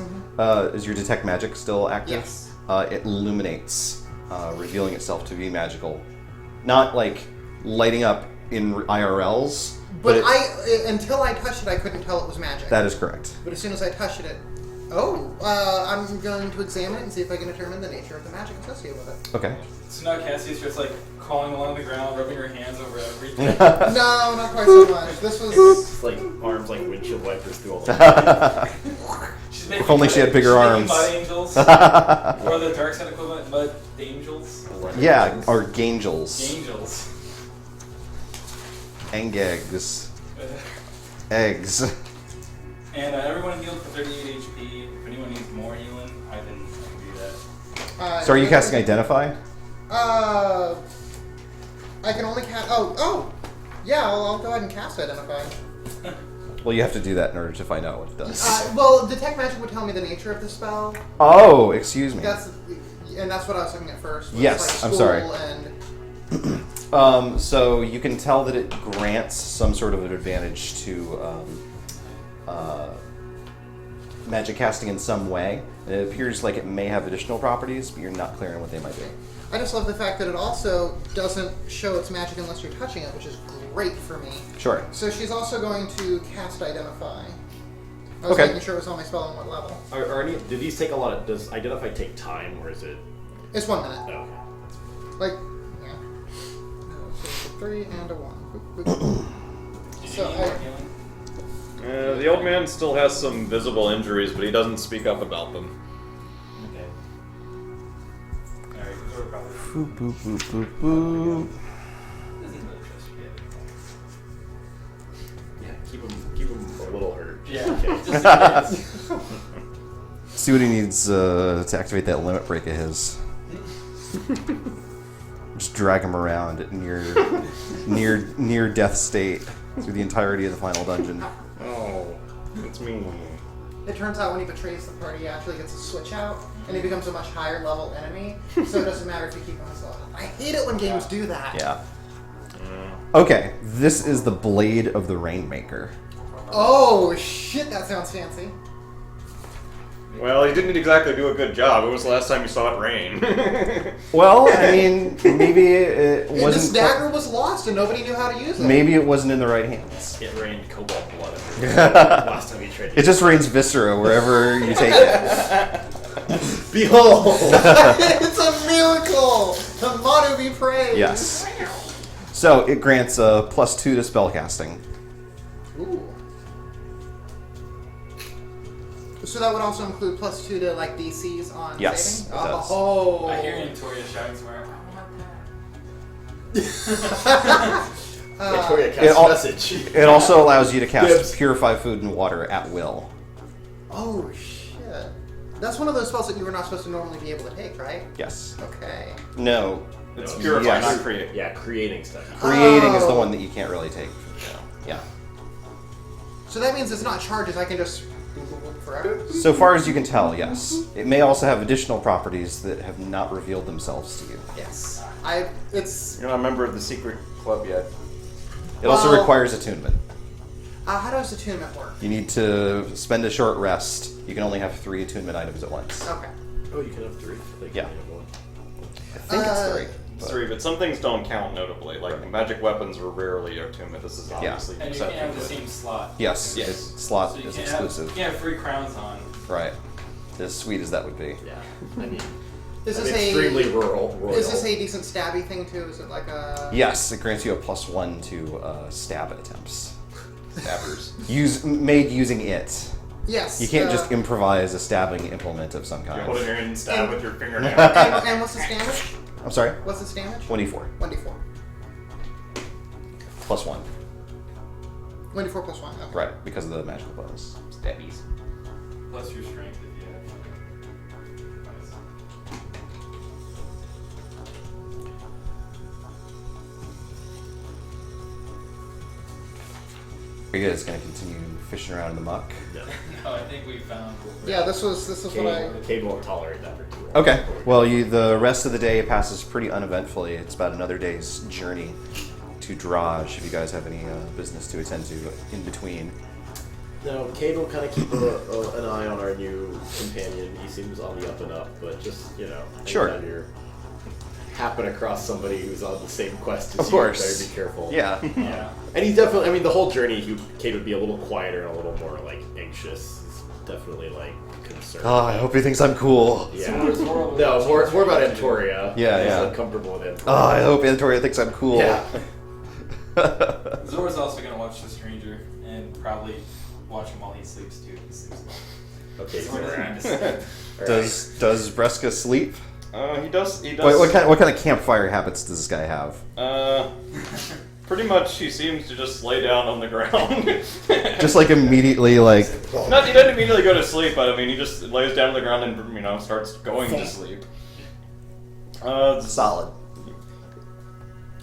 is your detect magic still active? Yes. It illuminates, revealing itself to be magical. Not like lighting up in IRLs, But until I touched it, I couldn't tell it was magic. That is correct. But as soon as I touched it, I'm going to examine it and see if I can determine the nature of the magic associated with it. Okay. So now Cassie's just like crawling along the ground, rubbing her hands over everything. No, not quite so much. This was... It's like arms like windshield wipers through all the. She's making If only she had bigger arms. Mud angels. Or the dark side equivalent, mud angels. Yeah, or Gangels. Angels. Angegs. Eggs. And everyone healed for 38 HP. If anyone needs more healing, I can do that. So are you casting Identify? I can only cast... Yeah, I'll go ahead and cast Identify. Well, you have to do that in order to find out what it does. Detect Magic would tell me the nature of the spell. Oh, excuse me. That's what I was looking at first. Yes, like I'm sorry. And... So you can tell that it grants some sort of an advantage to magic casting in some way. It appears like it may have additional properties, but you're not clear on what they might be. I just love the fact that it also doesn't show its magic unless you're touching it, which is great for me. Sure. So she's also going to cast Identify. I was Okay. making sure it was on my spell and what level. Are any? Do these take a lot of? Does Identify take time, or is it? It's 1 minute. Oh, okay. Like, yeah. So it's a 3 and a 1. Did you So need more healing? The old man still has some visible injuries, but he doesn't speak up about them. Okay. Alright, who's over probably? Boop, boop, boop, boop, boop. Doesn't really trust you yet. Yeah, keep him a little hurt. Yeah. Okay. Just See what he needs to activate that limit break of his. Just drag him around at near death state through the entirety of the final dungeon. Oh, it's me. It turns out when he betrays the party, he actually gets a switch out, and he becomes a much higher level enemy, so it doesn't matter if you keep him as well. I hate it when games do that. Yeah. Okay, this is the Blade of the Rainmaker. Oh, shit, that sounds fancy. Well, he didn't exactly do a good job. When was the last time you saw it rain? Well, I mean, maybe it And this wasn't. dagger was lost, and nobody knew how to use it. Maybe it wasn't in the right hands. It rained cobalt blood. Last time you tried. It just rains viscera wherever you take it. Behold! It's a miracle! The motto be praised! Yes. So it grants a +2 to spellcasting. Ooh. So that would also include +2 to like DCs on Yes, saving? it does. Oh. I hear Antoria shouting somewhere. Victoria It casts al- message. It also allows you to cast Dibs. Purify Food and Water at will. Oh shit. That's one of those spells that you were not supposed to normally be able to take, right? Yes. Okay. No. It's No, purify, yes. not create. Yeah, creating stuff. Creating is the Oh. one that you can't really take. Yeah. So that means it's not charges, I can just forever? So far as you can tell, yes. It may also have additional properties that have not revealed themselves to you. Yes. It's You're not a member of the secret club yet. It also Well- requires attunement. how does attunement work? You need to spend a short rest. You can only have 3 attunement items at once. Okay. Oh, you can have 3. Like, Yeah. you have 1. I think it's 3. It's 3, but some things don't count notably. Like magic weapons are rarely attunement. This is obviously And you can't have the exception. same slot. Yes. Yes. Slot So you is can't exclusive. Have, you can't have 3 crowns on. Right. As sweet as that would be. Yeah. I mean, Is I'm this extremely a rural. is this a decent stabby thing too? Is it like a Yes, it grants you a +1 to stab attempts. Stabbers. Made using it. Yes. You can't just improvise a stabbing implement of some You kind. hold it in and stab with your fingernail. and what's this damage? I'm sorry? What's this damage? 1d4. 1d4. +1. 1d4 plus 1. Okay. Right, because of the magical bonus. Stabbies. Plus your strength if you have. Are you guys going to continue fishing around in the muck. Yeah. No, I think we found. Yeah, this was what I. Cade won't tolerate that for too long. Okay. Well, the rest of the day passes pretty uneventfully. It's about another day's journey to Draj. If you guys have any business to attend to in between. No, Cade will kind of keep an eye on our new companion. He seems on the up and up, but just Sure. anytime you happen across somebody who's on the same quest as Of you, course. better be careful. Yeah. Yeah. And he's definitely, I mean, the whole journey, Cade would be a little quieter and a little more, like, anxious. He's definitely, like, concerned. Oh, I hope he thinks I'm cool. Yeah. Zora No, more about Antoria. Yeah, He's yeah. uncomfortable with Antoria. Oh, I hope Antoria thinks I'm cool. Yeah. Zora's also gonna watch the stranger and probably watch him while he sleeps too. He sleeps long. Okay, Zora doesn't need to Zora. sleep. Does Breska sleep? He does. What kind of campfire habits does this guy have? Pretty much, he seems to just lay down on the ground. Just like immediately like. He doesn't immediately go to sleep, but I mean, he just lays down on the ground and starts going to sleep. Solid.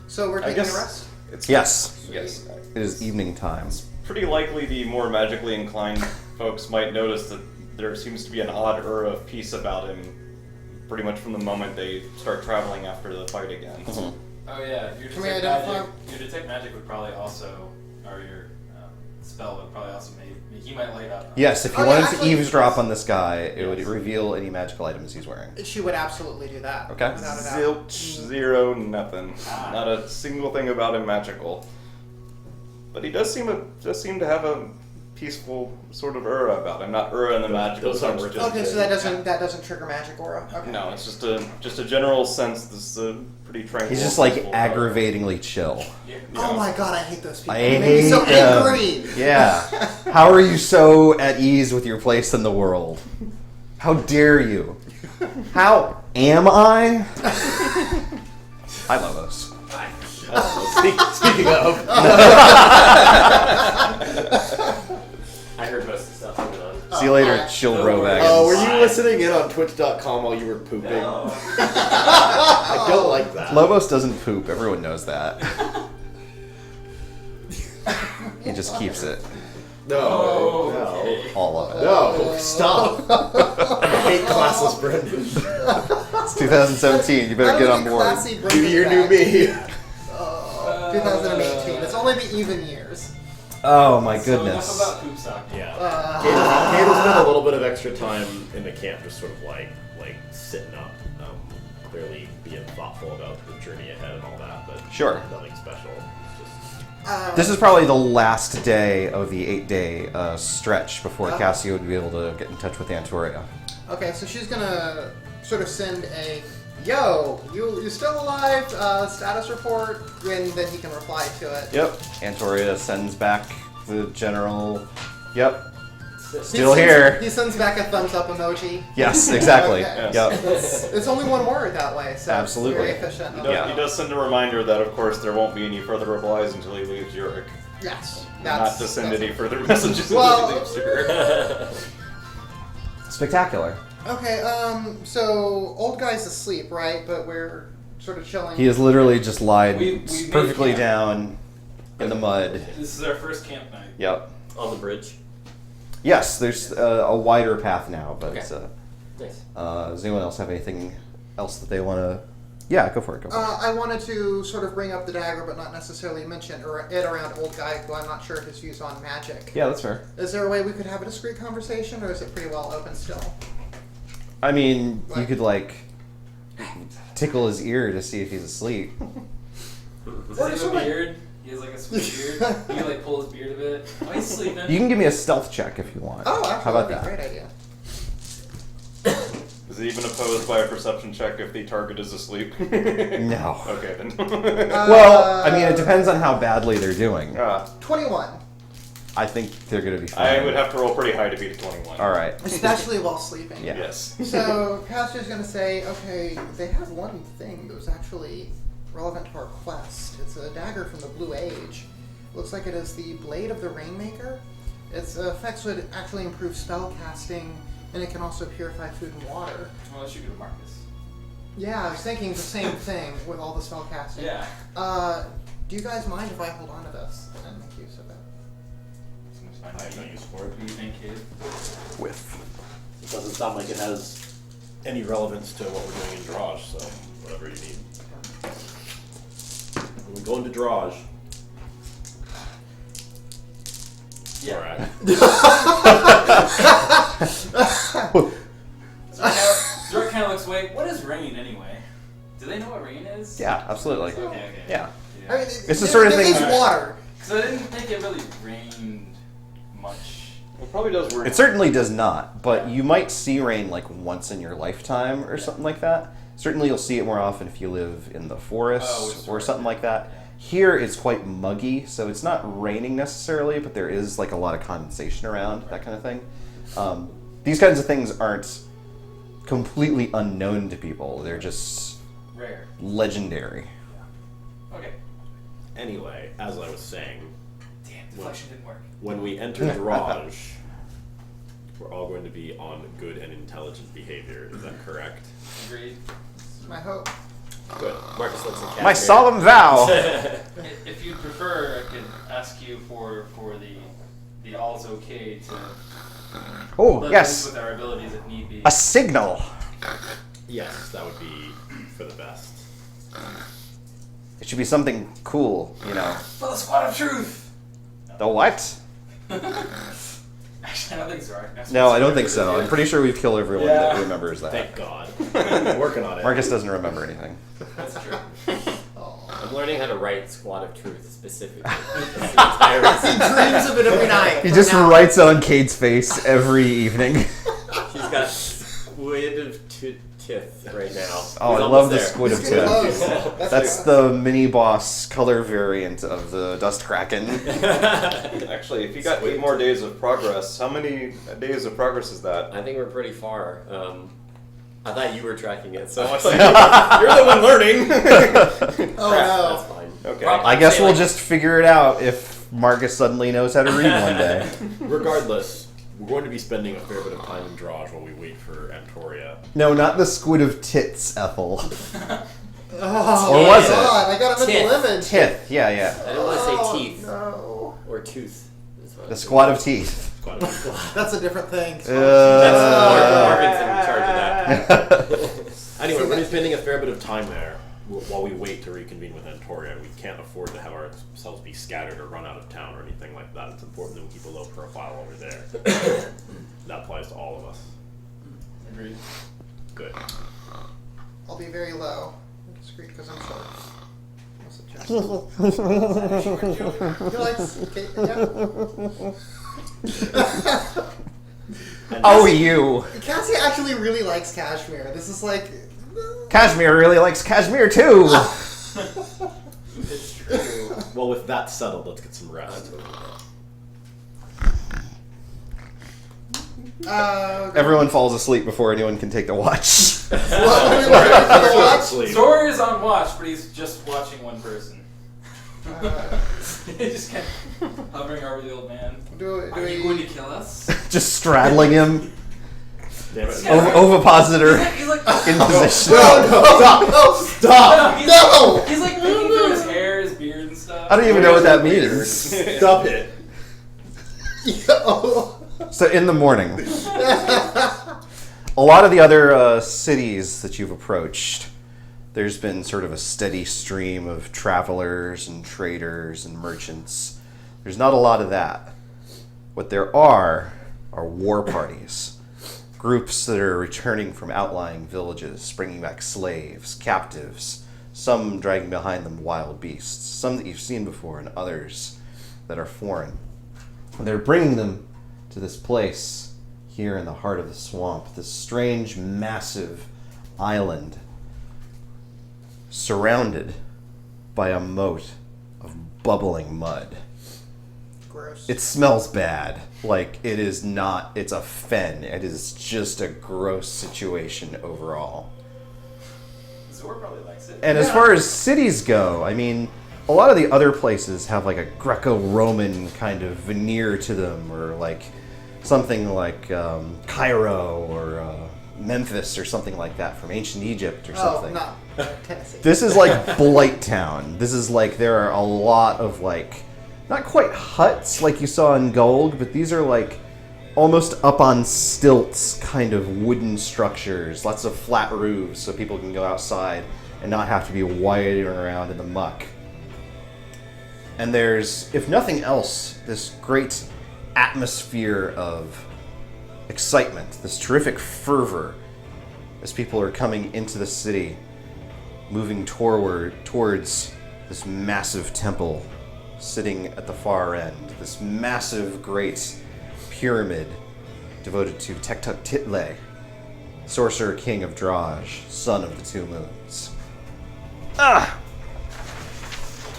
So we're I taking a guess rest. Yes. Yes. It is evening time. Pretty likely, the more magically inclined folks might notice that there seems to be an odd aura of peace about him. Pretty much from the moment they start traveling after the fight again. Mm-hmm. Oh yeah, Can we identify? Your detect magic would probably also, or your spell would probably also make he might light up. Yes, if you Oh, yeah, wanted actually- to eavesdrop on this guy, it would reveal any magical items he's wearing. She would absolutely do that. Okay. Without a doubt. Zilch, zero, nothing. Ah. Not a single thing about him magical. But he does seem to have a peaceful sort of aura about him. Not aura in the magical those sense. aren't just- Okay, so that doesn't trigger magic aura. Okay. No, it's just a general sense. This is a pretty tranquil. He's just like peaceful aura. aggravatingly chill. Yeah. Oh my god, I hate those people. I They make me so hate them. angry. Yeah. How are you so at ease with your place in the world? How dare you? How am I? I love us. Speaking of, I heard most of the stuff going on. See you later, chill bro baggins. Oh, were you listening in on Twitch.com while you were pooping? No. I don't like that. Lobos doesn't poop. Everyone knows that. He just keeps it. No, Okay. All of it. no, stop. I hate classless Brendan. It's 2017. You better How do get we on board. classy New Brendan year, new back? me. 2018. It's only the even years. Oh my So goodness. enough about poop sock. Yeah. Cade will spend a little bit of extra time in the camp just sort of like sitting up, clearly being thoughtful about the journey ahead and all that, but Sure. nothing special. It's just This is probably the last day of the 8-day stretch before Cassio would be able to get in touch with Antoria. Okay, so she's gonna sort of send a "Yo, you still alive?" Status report, and then he can reply to it. Yep. Antoria sends back the general. Yep. He Still sends- here. He sends back a thumbs up emoji. Yes, exactly. Okay. Yep. It's only one word that way, so Absolutely. it's very efficient. Yeah. He does send a reminder that, of course, there won't be any further replies until he leaves Zurich. Yes. Not to send any further messages Well- until he leaves Zurich. Spectacular. Okay, so old guy's asleep, right? But we're sort of chilling. He has literally just lied We made perfectly camp. down in the mud. This is our first camp night. Yep. On the bridge. Yes, there's a wider path now, but Nice. does anyone else have anything else that they want to? Yeah, go for it. Go for it. I wanted to sort of bring up the dagger, but not necessarily mention it around old guy, who I'm not sure his views on magic. Yeah, that's fair. Is there a way we could have a discreet conversation, or is it pretty well open still? I mean, you Like- could like tickle his ear to see if he's asleep. Does Or he just have a like- beard? He has like a sweet beard. You can like pull his beard a bit. Oh, he's sleeping. You can give me a stealth check if you want. Oh, actually, How about that'd be that? a great idea. Is it even opposed by a perception check if the target is asleep? No. Okay, then. Well, I mean, it depends on how badly they're doing. 21, I think they're gonna be fine. I would have to roll pretty high to beat a 21. All right. especially while sleeping. Yeah. Yes. So, Pastor's gonna say, okay, they have one thing that was actually relevant to our quest. It's a dagger from the Blue Age. Looks like it is the Blade of the Rainmaker. Its effects would actually improve spell casting, and it can also purify food and water. Well, let's shoot to Marcus. Yeah, I was thinking the same thing with all the spell casting. Yeah. Do you guys mind if I hold on to this and make use of it? fine. I have no use for it. What do you think, kid? With. It doesn't sound like it has any relevance to what we're doing in Draj, so whatever you need. When we go into Draj. Yeah. Alright. Zora kind of looks away. What is rain anyway? Do they know what rain is? Yeah, absolutely. Okay. Yeah. I mean, It's the sort of thing- It's water. Because I didn't think it really rained much. It probably does work. It certainly does not, but you might see rain like once in your lifetime or something like that. Certainly you'll see it more often if you live in the forest or something like that. Here it's quite muggy, so it's not raining necessarily, but there is like a lot of condensation around, that kind of thing. These kinds of things aren't completely unknown to people. They're just Rare. legendary. Okay. Anyway, as I was saying, Damn, deflection didn't work. when we enter Draj, we're all going to be on good and intelligent behavior. Is that correct? Agreed. That's my hope. Good. Marcus looks at Cat. My solemn vow! If you prefer, I could ask you for the all's okay to Oh, let yes. us with our abilities if need be. A signal! Yes, that would be for the best. It should be something cool, you know. For the squad of truth! The what? Actually, I don't think so. Right? No, I don't think so. I'm pretty sure we've killed everyone that Yeah. remembers that. Thank God. Working on it. Marcus doesn't remember anything. That's true. I'm learning how to write Squad of Truth specifically. That's the entire reason. Dreams of it every night. He just Now- writes on Cade's face every evening. He's got Squid of Tith right now. Oh, He's I almost love the there. Squid of He's getting Tith. close. That's the mini boss color variant of the Dust Kraken. Actually, if you got 8 more days of progress, how many days of progress is that? I think we're pretty far. I thought you were tracking it, so You're the one learning. Oh that's no. fine. Okay. I guess we'll just figure it out if Marcus suddenly knows how to read one day. Regardless, we're going to be spending a fair bit of time in Draj while we wait for Antoria. No, not the Squid of Tits, Ethel. Oh, Or was it? God, I got a mental Tith. image. Tith, yeah, yeah. I didn't want to say Oh, teeth no. or tooth. That's what I The was Squad of Teeth. Quite a bit. That's a different thing. Marvin's in charge of that. Anyway, we're going to be spending a fair bit of time there while we wait to reconvene with Antoria. We can't afford to have ourselves be scattered or run out of town or anything like that. It's important that we keep a low profile over there. That applies to all of us. Agreed. Good. I'll be very low. and discreet because I'm short. That's a joke. He likes yeah. Oh, you. Cassie actually really likes Cashmere. This is like. Kashmir really likes Kashmir too. It's true. Well, with that settled, let's get some rest. Everyone falls asleep before anyone can take the watch. What? Zora is on watch, but he's just watching one person. He's just kind of hovering over the old man. Do Are you going to kill us? Just straddling him. Damn it. Ovipositor He's like, in position. Stop! he's, No! He's like looking through his hair, his beard, and stuff. I don't even know what that means. Stop it. So in the morning, a lot of the other cities that you've approached, there's been sort of a steady stream of travelers and traders and merchants. There's not a lot of that. What there are war parties. Groups that are returning from outlying villages, bringing back slaves, captives, some dragging behind them wild beasts, some that you've seen before and others that are foreign. And they're bringing them to this place here in the heart of the swamp, this strange, massive island surrounded by a moat of bubbling mud. Gross. It smells bad. Like, it is not, it's a fen. It is just a gross situation overall. Zora probably likes it. And as far as cities go, I mean, a lot of the other places have like a Greco-Roman kind of veneer to them, or like something like Cairo or Memphis or something like that from ancient Egypt or something. Oh, not Tennessee. This is like Blight Town. This is like, there are a lot of like not quite huts like you saw in Gulg, but these are like almost up on stilts kind of wooden structures. Lots of flat roofs so people can go outside and not have to be wading around in the muck. And there's, if nothing else, this great atmosphere of excitement, this terrific fervor as people are coming into the city, moving towards this massive temple sitting at the far end, this massive great pyramid devoted to Tektuk-Title, sorcerer king of Draj, son of the two moons.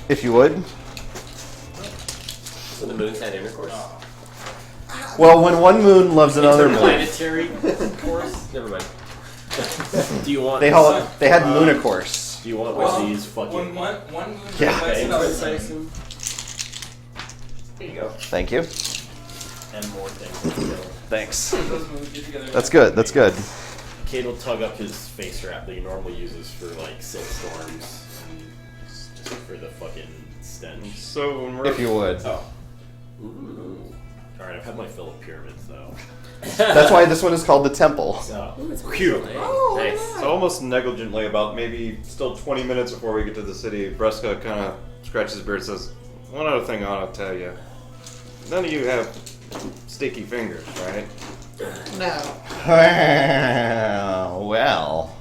If you would. So the moons had intercourse. Well, when one moon loves another moon, Planetary course. Never mind. Do you want? they had moonicourse. Do you want Well, with these fucking? one moon Yeah. invites another Thanks. moon. Here you go. Thank you. And more things. Thanks. Those moons get together. That's good. That's good. Cade will tug up his face wrap that he normally uses for like storms and just for the fucking stench. So when we're If you would. Oh. Ooh. All right, I've had my fill of pyramids though. That's why this one is called the temple. So. Phew. Nice. So almost negligently, about maybe still 20 minutes before we get to the city, Breska kind of scratches his beard and says, "One other thing I ought to tell you. None of you have sticky fingers, right?" No. Well,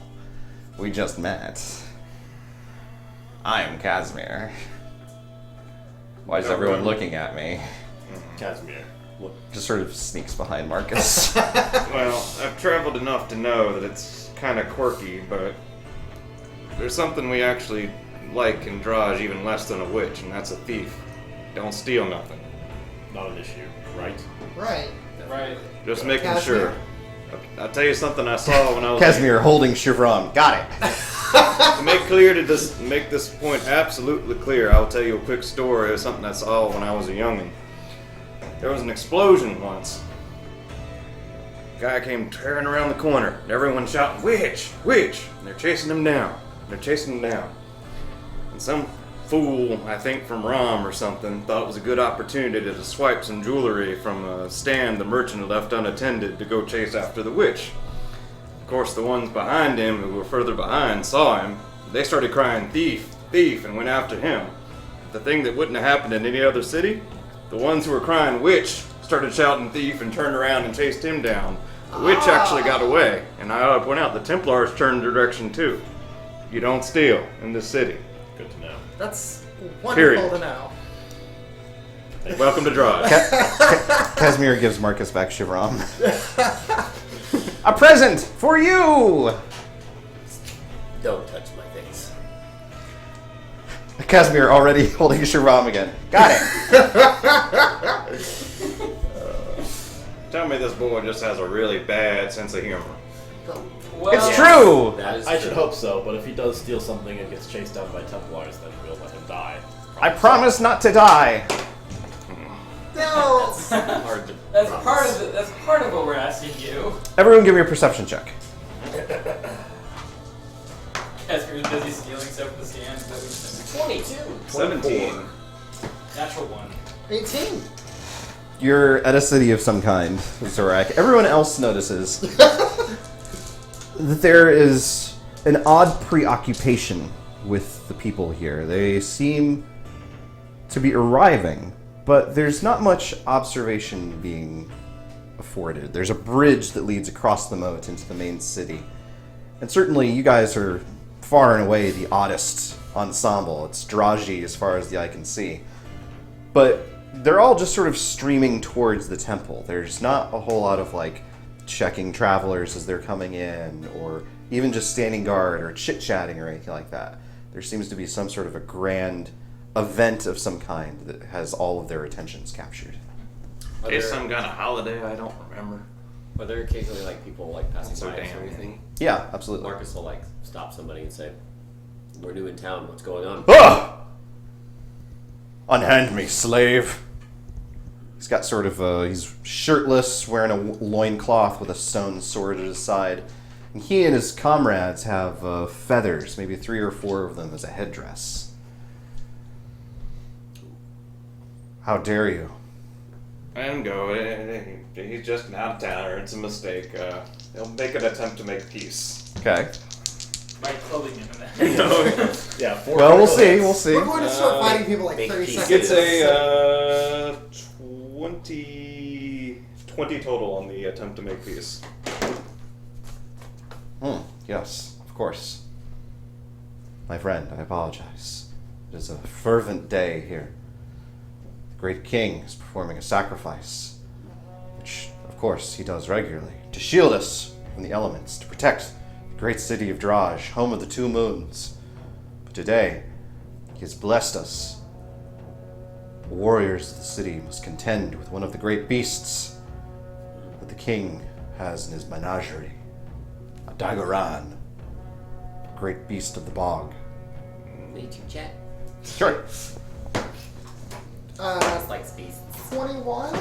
we just met. I'm Casimir. Why is everyone looking at me? Casimir. What? Just sort of sneaks behind Marcus. Well, I've traveled enough to know that it's kind of quirky, but there's something we actually like in Draj even less than a witch, and that's a thief. Don't steal nothing. Not an issue, right? Right. Right. Just making Casimir. sure. I'll tell you something I saw when I was Casimir holding Chevron. Got it. To make this point absolutely clear, I'll tell you a quick story of something I saw when I was a youngin'. There was an explosion once. Guy came tearing around the corner, and everyone shouting, "Witch! Witch!" And they're chasing him down. And some fool, I think from Rom or something, thought it was a good opportunity to swipe some jewelry from a stand the merchant had left unattended to go chase after the witch. Of course, the ones behind him who were further behind saw him. They started crying, "Thief! Thief!" and went after him. The thing that wouldn't have happened in any other city, the ones who were crying "witch" started shouting "thief" and turned around and chased him down. The witch actually got away, and I ought to point out the Templars turned their direction too. You don't steal in this city. Good to know. That's wonderful Period. to know. Welcome to Draj. Casimir gives Marcus back Chevron. A present for you! Don't touch my face. Casimir already holding Chevron again. Got it. Tell me this boy just has a really bad sense of humor. Well, It's true! That is I should true. hope so, but if he does steal something and gets chased down by Templars, then we'll let him die. I promise not to die. No. Hard to That's promise. part of that's part of what we're asking you. Everyone give me a perception check. Casper's busy stealing stuff from the stand. Is that what you're saying? 17. Natural one. 18. You're at a city of some kind, Zorak. Everyone else notices that there is an odd preoccupation with the people here. They seem to be arriving, but there's not much observation being afforded. There's a bridge that leads across the moat into the main city. And certainly you guys are far and away the oddest ensemble. It's Draji as far as the eye can see. But they're all just sort of streaming towards the temple. There's not a whole lot of like checking travelers as they're coming in, or even just standing guard or chit-chatting or anything like that. There seems to be some sort of a grand event of some kind that has all of their attentions captured. Are It's there, some kind of holiday, I don't remember. are there occasionally like people like passing So by us or damn. anything? Yeah, absolutely. Marcus will like stop somebody and say, "We're new in town. What's going on?" Ah! Unhand me, slave. He's got sort of he's shirtless, wearing a loincloth with a stone sword at his side. And he and his comrades have feathers, maybe 3 or 4 of them as a headdress. How dare you? And go. He's just an out-of-towner. It's a mistake. He'll make an attempt to make peace. Okay. By clothing him in that. Yeah. Well, we'll see. We'll see. We're going to start fighting people like big 30 pieces. seconds. It's a 20 total on the attempt to make peace. Yes, of course. My friend, I apologize. It is a fervent day here. The great king is performing a sacrifice, which, of course, he does regularly, to shield us from the elements, to protect the great city of Draj, home of the two moons. But today, he has blessed us. The warriors of the city must contend with one of the great beasts that the king has in his menagerie. A Dagorran, great beast of the bog. Me too, chat. Sure. It's like space. 21?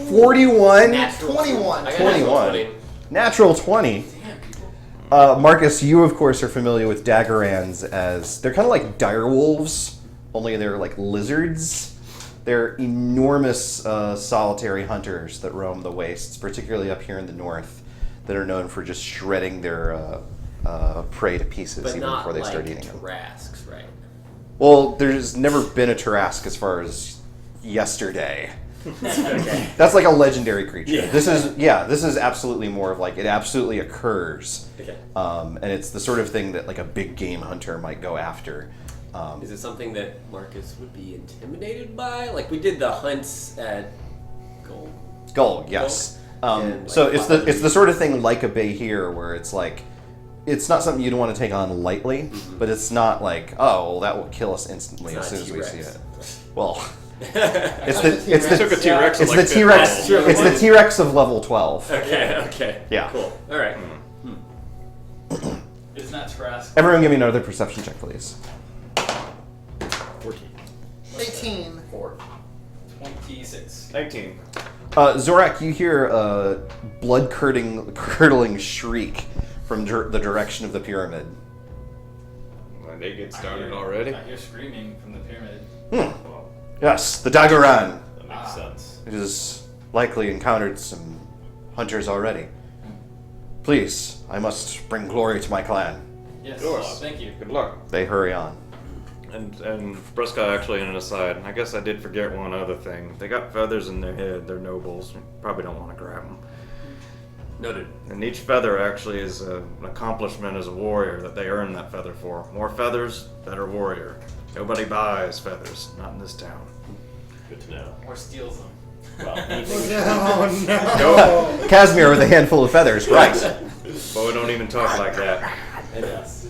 41. Natural 21. I got 21. Natural 20. Damn, people. Marcus, you of course are familiar with Dagorrans as they're kind of like direwolves, only they're like lizards. They're enormous solitary hunters that roam the wastes, particularly up here in the north, that are known for just shredding their prey to pieces But even not before they like start eating them. Tarasques, right? Well, there's never been a Tarrasque as far as yesterday. Okay. That's like a legendary creature. Yeah. This is absolutely more of like it absolutely occurs. Okay. And it's the sort of thing that like a big game hunter might go after. Is it something that Marcus would be intimidated by? Like we did the hunts at Gold. Gulg, yes. And, So like, it's the sort of thing like a Bahir where it's like it's not something you'd want to take on lightly, but it's not like, oh, well, that will kill us instantly It's as not soon as we see T-Rex. it. Well, It's Took a T-Rex. it's and, the like, T-Rex. bit It's the T-Rex of level 12. Okay. Yeah. Cool. All right. It's not Trask. Everyone, give me another perception check, please. 14. 18. 4. 26. 19. Zorak, you hear a blood-curdling shriek from the direction of the pyramid. When they get started already. I hear screaming from the pyramid. Well, Yes, the Dagorran. that makes sense. It has likely encountered some hunters already. Please, I must bring glory to my clan. Yes. Sure. Thank you. Good luck. They hurry on. And Brisca, actually, in an aside, I guess I did forget one other thing. They got feathers in their head. They're nobles. You probably don't want to grab them. Noted. And each feather actually is an accomplishment as a warrior that they earn that feather for. More feathers, better warrior. Nobody buys feathers, not in this town. Good to know. Or steals them. Well, anything, Oh no. Casimir with a handful of feathers, right. But we don't even talk like that. yes.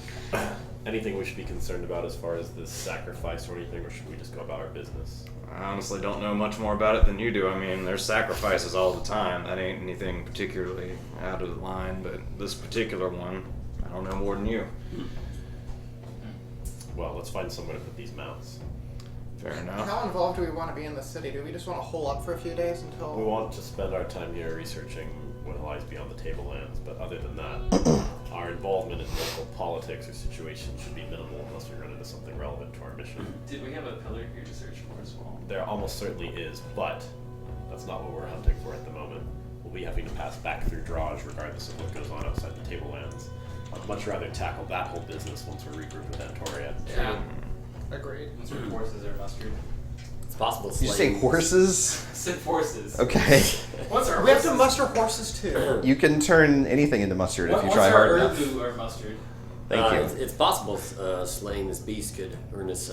Anything we should be concerned about as far as this sacrifice or anything, or should we just go about our business? I honestly don't know much more about it than you do. I mean, there's sacrifices all the time. That ain't anything particularly out of the line, but this particular one, I don't know more than you. Well, let's find somewhere to put these mounts. Fair enough. How involved do we want to be in the city? Do we just want to hole up for a few days until... We want to spend our time here researching what lies beyond the tablelands, but other than that, our involvement in local politics or situations should be minimal unless we run into something relevant to our mission. Did we have a pillar here to search for as well? There almost certainly is, but that's not what we're hunting for at the moment. We'll be having to pass back through Draj regardless of what goes on outside the tablelands. I'd much rather tackle that whole business once we're regrouped with Antoria. Yeah. Agreed. Once our forces are mustered. It's possible. Did you say horses? Said forces. Okay. Once our We have to horses- muster horses too. You can turn anything into mustard if you Once try our hard enough. Urdu are mustered. Thank you. It's possible slaying this beast could earn us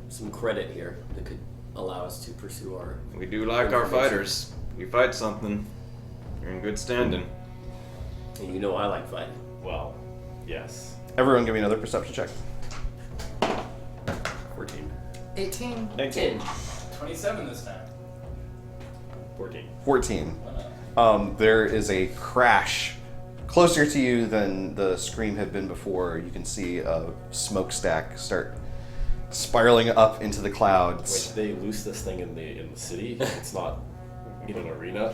some credit here that could allow us to pursue our. We do like our fighters. You fight something, you're in good standing. And you know I like fighting. Well, yes. Everyone give me another perception check. 14. 18. 19. 27 this time. 14. 14. Why not? There is a crash closer to you than the scream had been before. You can see a smokestack start spiraling up into the Wait, clouds. did they loose this thing in the city? It's not in an arena?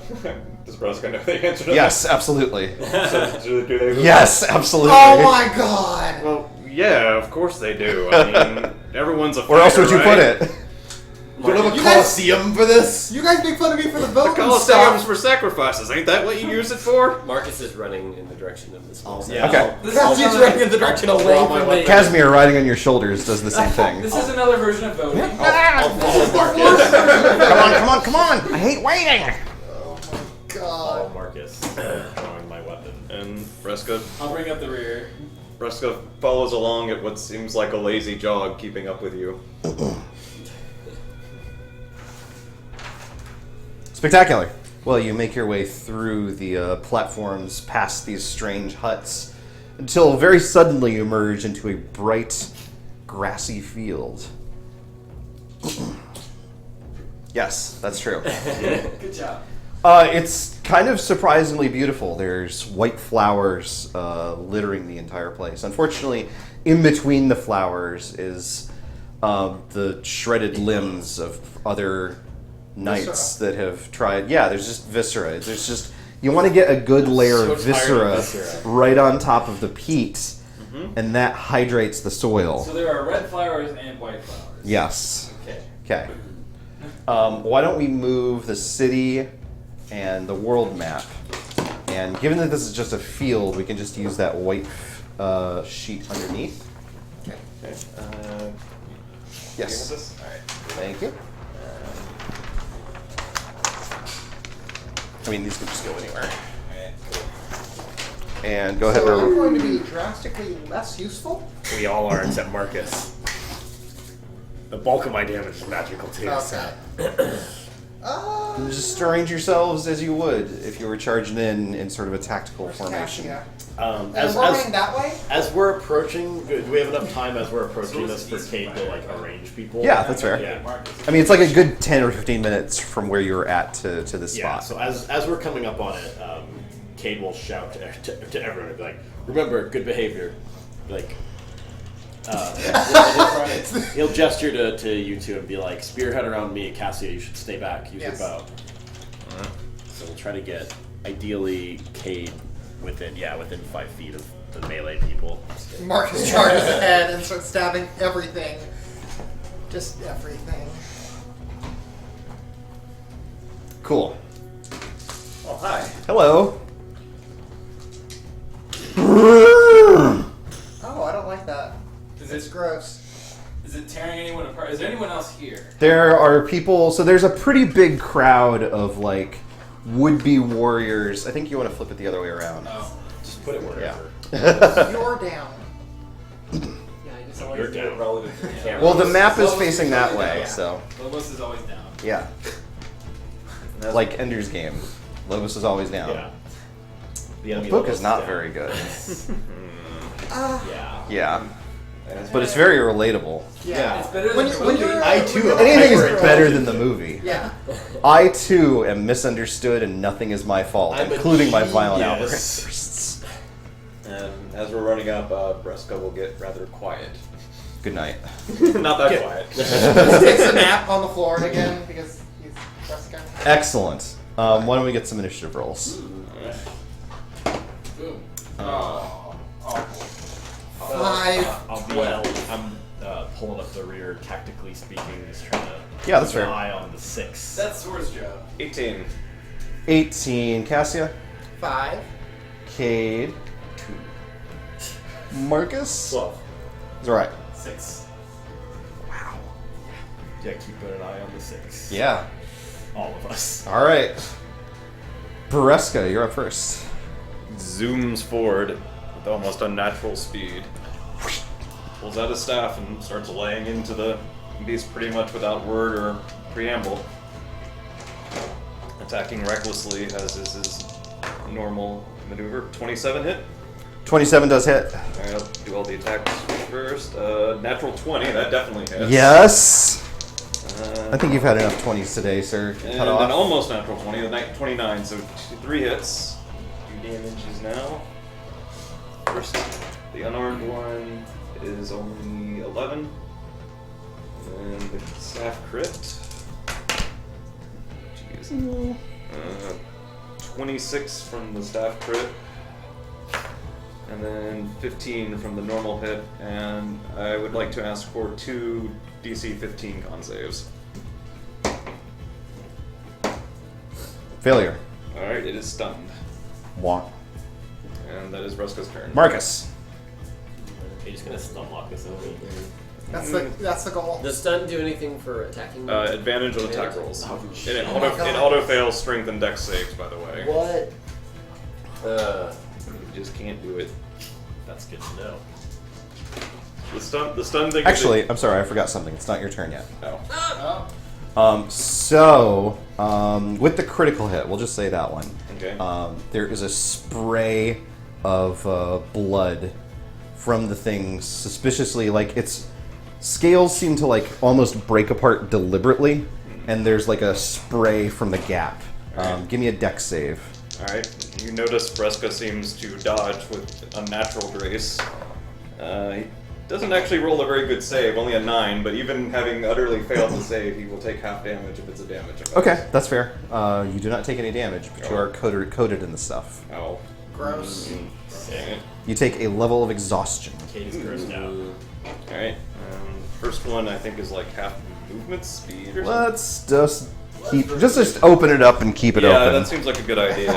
Does Brisca know the answer to Yes, absolutely. that? So, do they Yes, absolutely. Oh my god! Well, yeah, of course they do. I mean, everyone's a fighter, Where else would you right? put it? Don't have a You guys- coliseum for this. You guys make fun of me for the vote The and Colosseum's stuff. for sacrifices. Ain't that what you use it for? Marcus is running in the direction of this. Yeah. Okay. This Cassie's is running in the direction away from me. Casimir riding on your shoulders does the same thing. This is another version of voting. I'll follow Marcus. Come on! I hate waiting! Oh my Follow god. Marcus, drawing my weapon. And Breska I'll bring up the rear. follows along at what seems like a lazy jog, keeping up with you. Spectacular. Well, you make your way through the platforms, past these strange huts, until very suddenly you emerge into a bright, grassy field. Yes, that's true. Good job. It's kind of surprisingly beautiful. There's white flowers littering the entire place. Unfortunately, in between the flowers is the shredded limbs of other knights that have tried. Yeah, there's just viscera. There's just, you want to get a good layer So of tired viscera, of viscera. right on top of the peat, and that hydrates the soil. So there are red flowers and white flowers. Yes. Okay. Okay. Why don't we move the city and the world map? And given that this is just a field, we can just use that white sheet underneath. Okay. Yes. This? All right. Thank you. I mean, these can just go anywhere. And go ahead. So I'm and going to be drastically less useful? We all are except Marcus. The bulk of my damage is magical too. So. Okay. just arrange yourselves as you would if you were charging in sort of a tactical formation. Cassia. As, And we're running that way? as we're approaching, do we have enough time as we're approaching this for Kate to like arrange people? Yeah, that's fair. Yeah. I mean, it's like a good 10 or 15 minutes from where you were at to this Yeah. spot. So as we're coming up on it, Cade will shout to everyone and be like, "Remember, good behavior." Like, he'll gesture to you two and be like, "Spearhead around me, Cassia. You should stay back. Use Yes. your bow." So we'll try to get ideally Cade within 5 feet of the melee people. Marcus charges ahead and starts stabbing everything. Just everything. Cool. Oh, hi. Hello. Oh, I don't like that. It's gross. Is it tearing anyone apart? Is there anyone else here? There are people, so there's a pretty big crowd of like would-be warriors. I think you want to flip it the other way around. Oh. Just put it wherever. You're down. You're down. Relative to the camera. Well, the map is Lobos facing that always way, down. so Lobos is always down. yeah. Like Ender's Game. Lobos is always down. Yeah. The The enemy book level is not down. very good. Yeah. Yeah. But it's very relatable. Yeah. It's better When than you- the when movie. you're- I too. am Anything is hyper better intelligent. than the movie. Yeah. I too am misunderstood and nothing is my fault, I'm a including my violent genius. outbursts. And as we're running up, Breska will get rather quiet. Good night. Not that quiet. Takes a nap on the floor again because he's Jessica. Excellent. Why don't we get some initiative rolls? Boom. Oh. Awful. 5. I'm pulling up the rear, tactically speaking, just trying to Yeah, that's keep an fair. eye on the 6. That's Sword's job. 18. 18. Cassia. 5. Cade. Marcus. 12. It's alright. 6. Yeah, keeping an eye on the 6. Yeah. All of us. Alright. Bereska, you're up first. Zooms forward with almost unnatural speed. Pulls out his staff and starts laying into the beast pretty much without word or preamble. Attacking recklessly as is his normal maneuver. 27 hit. 27 does hit. Alright, I'll do all the attacks first. Natural 20, that definitely hits. Yes. Uh, I think you've had enough 20s today, sir. and Cut an off. almost natural 20, 29, so 3 hits. 2 damages now. First, the unarmed one is only 11. And the staff crit. Jeez. 26 from the staff crit. And then 15 from the normal hit. And I would like to ask for 2 DC 15 con saves. Failure. Alright, it is stunned. Walk. And that is Ruska's turn. Marcus. You're just gonna stun lock this over. That's the goal. Does stun do anything for attacking? Advantage on attack rolls. Oh, It Oh my God. auto fails strength and dex saves, by the way. What? You just can't do it. That's good to know. The stun thing. Actually, I'm sorry, I forgot something. It's not your turn yet. Oh. With the critical hit, we'll just say that one. Okay. There is a spray of blood from the thing, suspiciously, like its scales seem to like almost break apart deliberately, and there's like a spray from the gap. Give me a dex save. Alright. You notice Ruska seems to dodge with unnatural grace. He doesn't actually roll a very good save, only a 9, but even having utterly failed to save, he will take half damage if it's a damage effect. Okay, that's fair. You do not take any damage, but you are coated in the stuff. Oh. Gross. Dang it. You take a level of exhaustion. Kate is grossed out. Alright. First one I think is like half movement speed or something. Let's just just open it up and keep it Yeah, open. that seems like a good idea.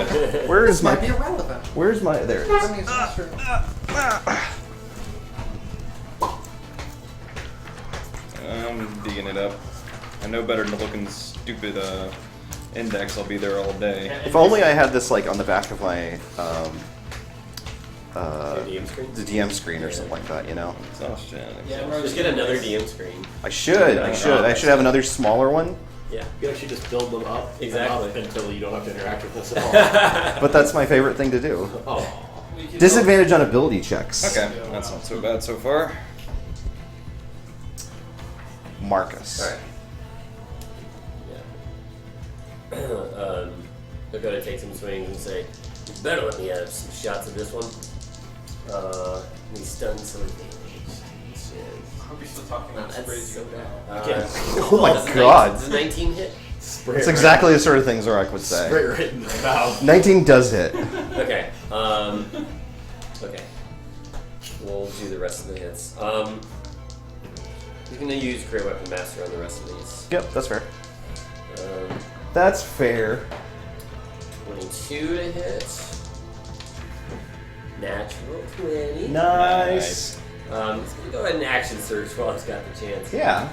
Where is Might be my? irrelevant. Where's my? There it I is. mean, it's not true. I'm digging it up. I know better than looking stupid index. I'll be there all day. If only I had this like on the back of my DM screen? the DM screen or something like that. You know. Exhaustion. Just get another DM screen. I should have another smaller one. Yeah. You actually just build them up Exactly. until you don't have to interact with us at all. But that's my favorite thing to do. Oh. Disadvantage on ability checks. Okay, that's not so bad so far. Marcus. Alright. Yeah. They're gonna take some swings and say, "You better let me have some shots of this one." He stunned some damage. I hope you're still talking about That's sprays so you bad. Oh my God. Does 19 hit? Spray It's it exactly the sort of thing Zorak would say. Spray right in the mouth. 19 does hit. Okay. Okay. We'll do the rest of the hits. He's gonna use Great Weapon Master on the rest of these. Yep, that's fair. Um, That's fair. 22 to hit. Natural 20. Nice. He's gonna go ahead and action surge while he's got the chance. Yeah.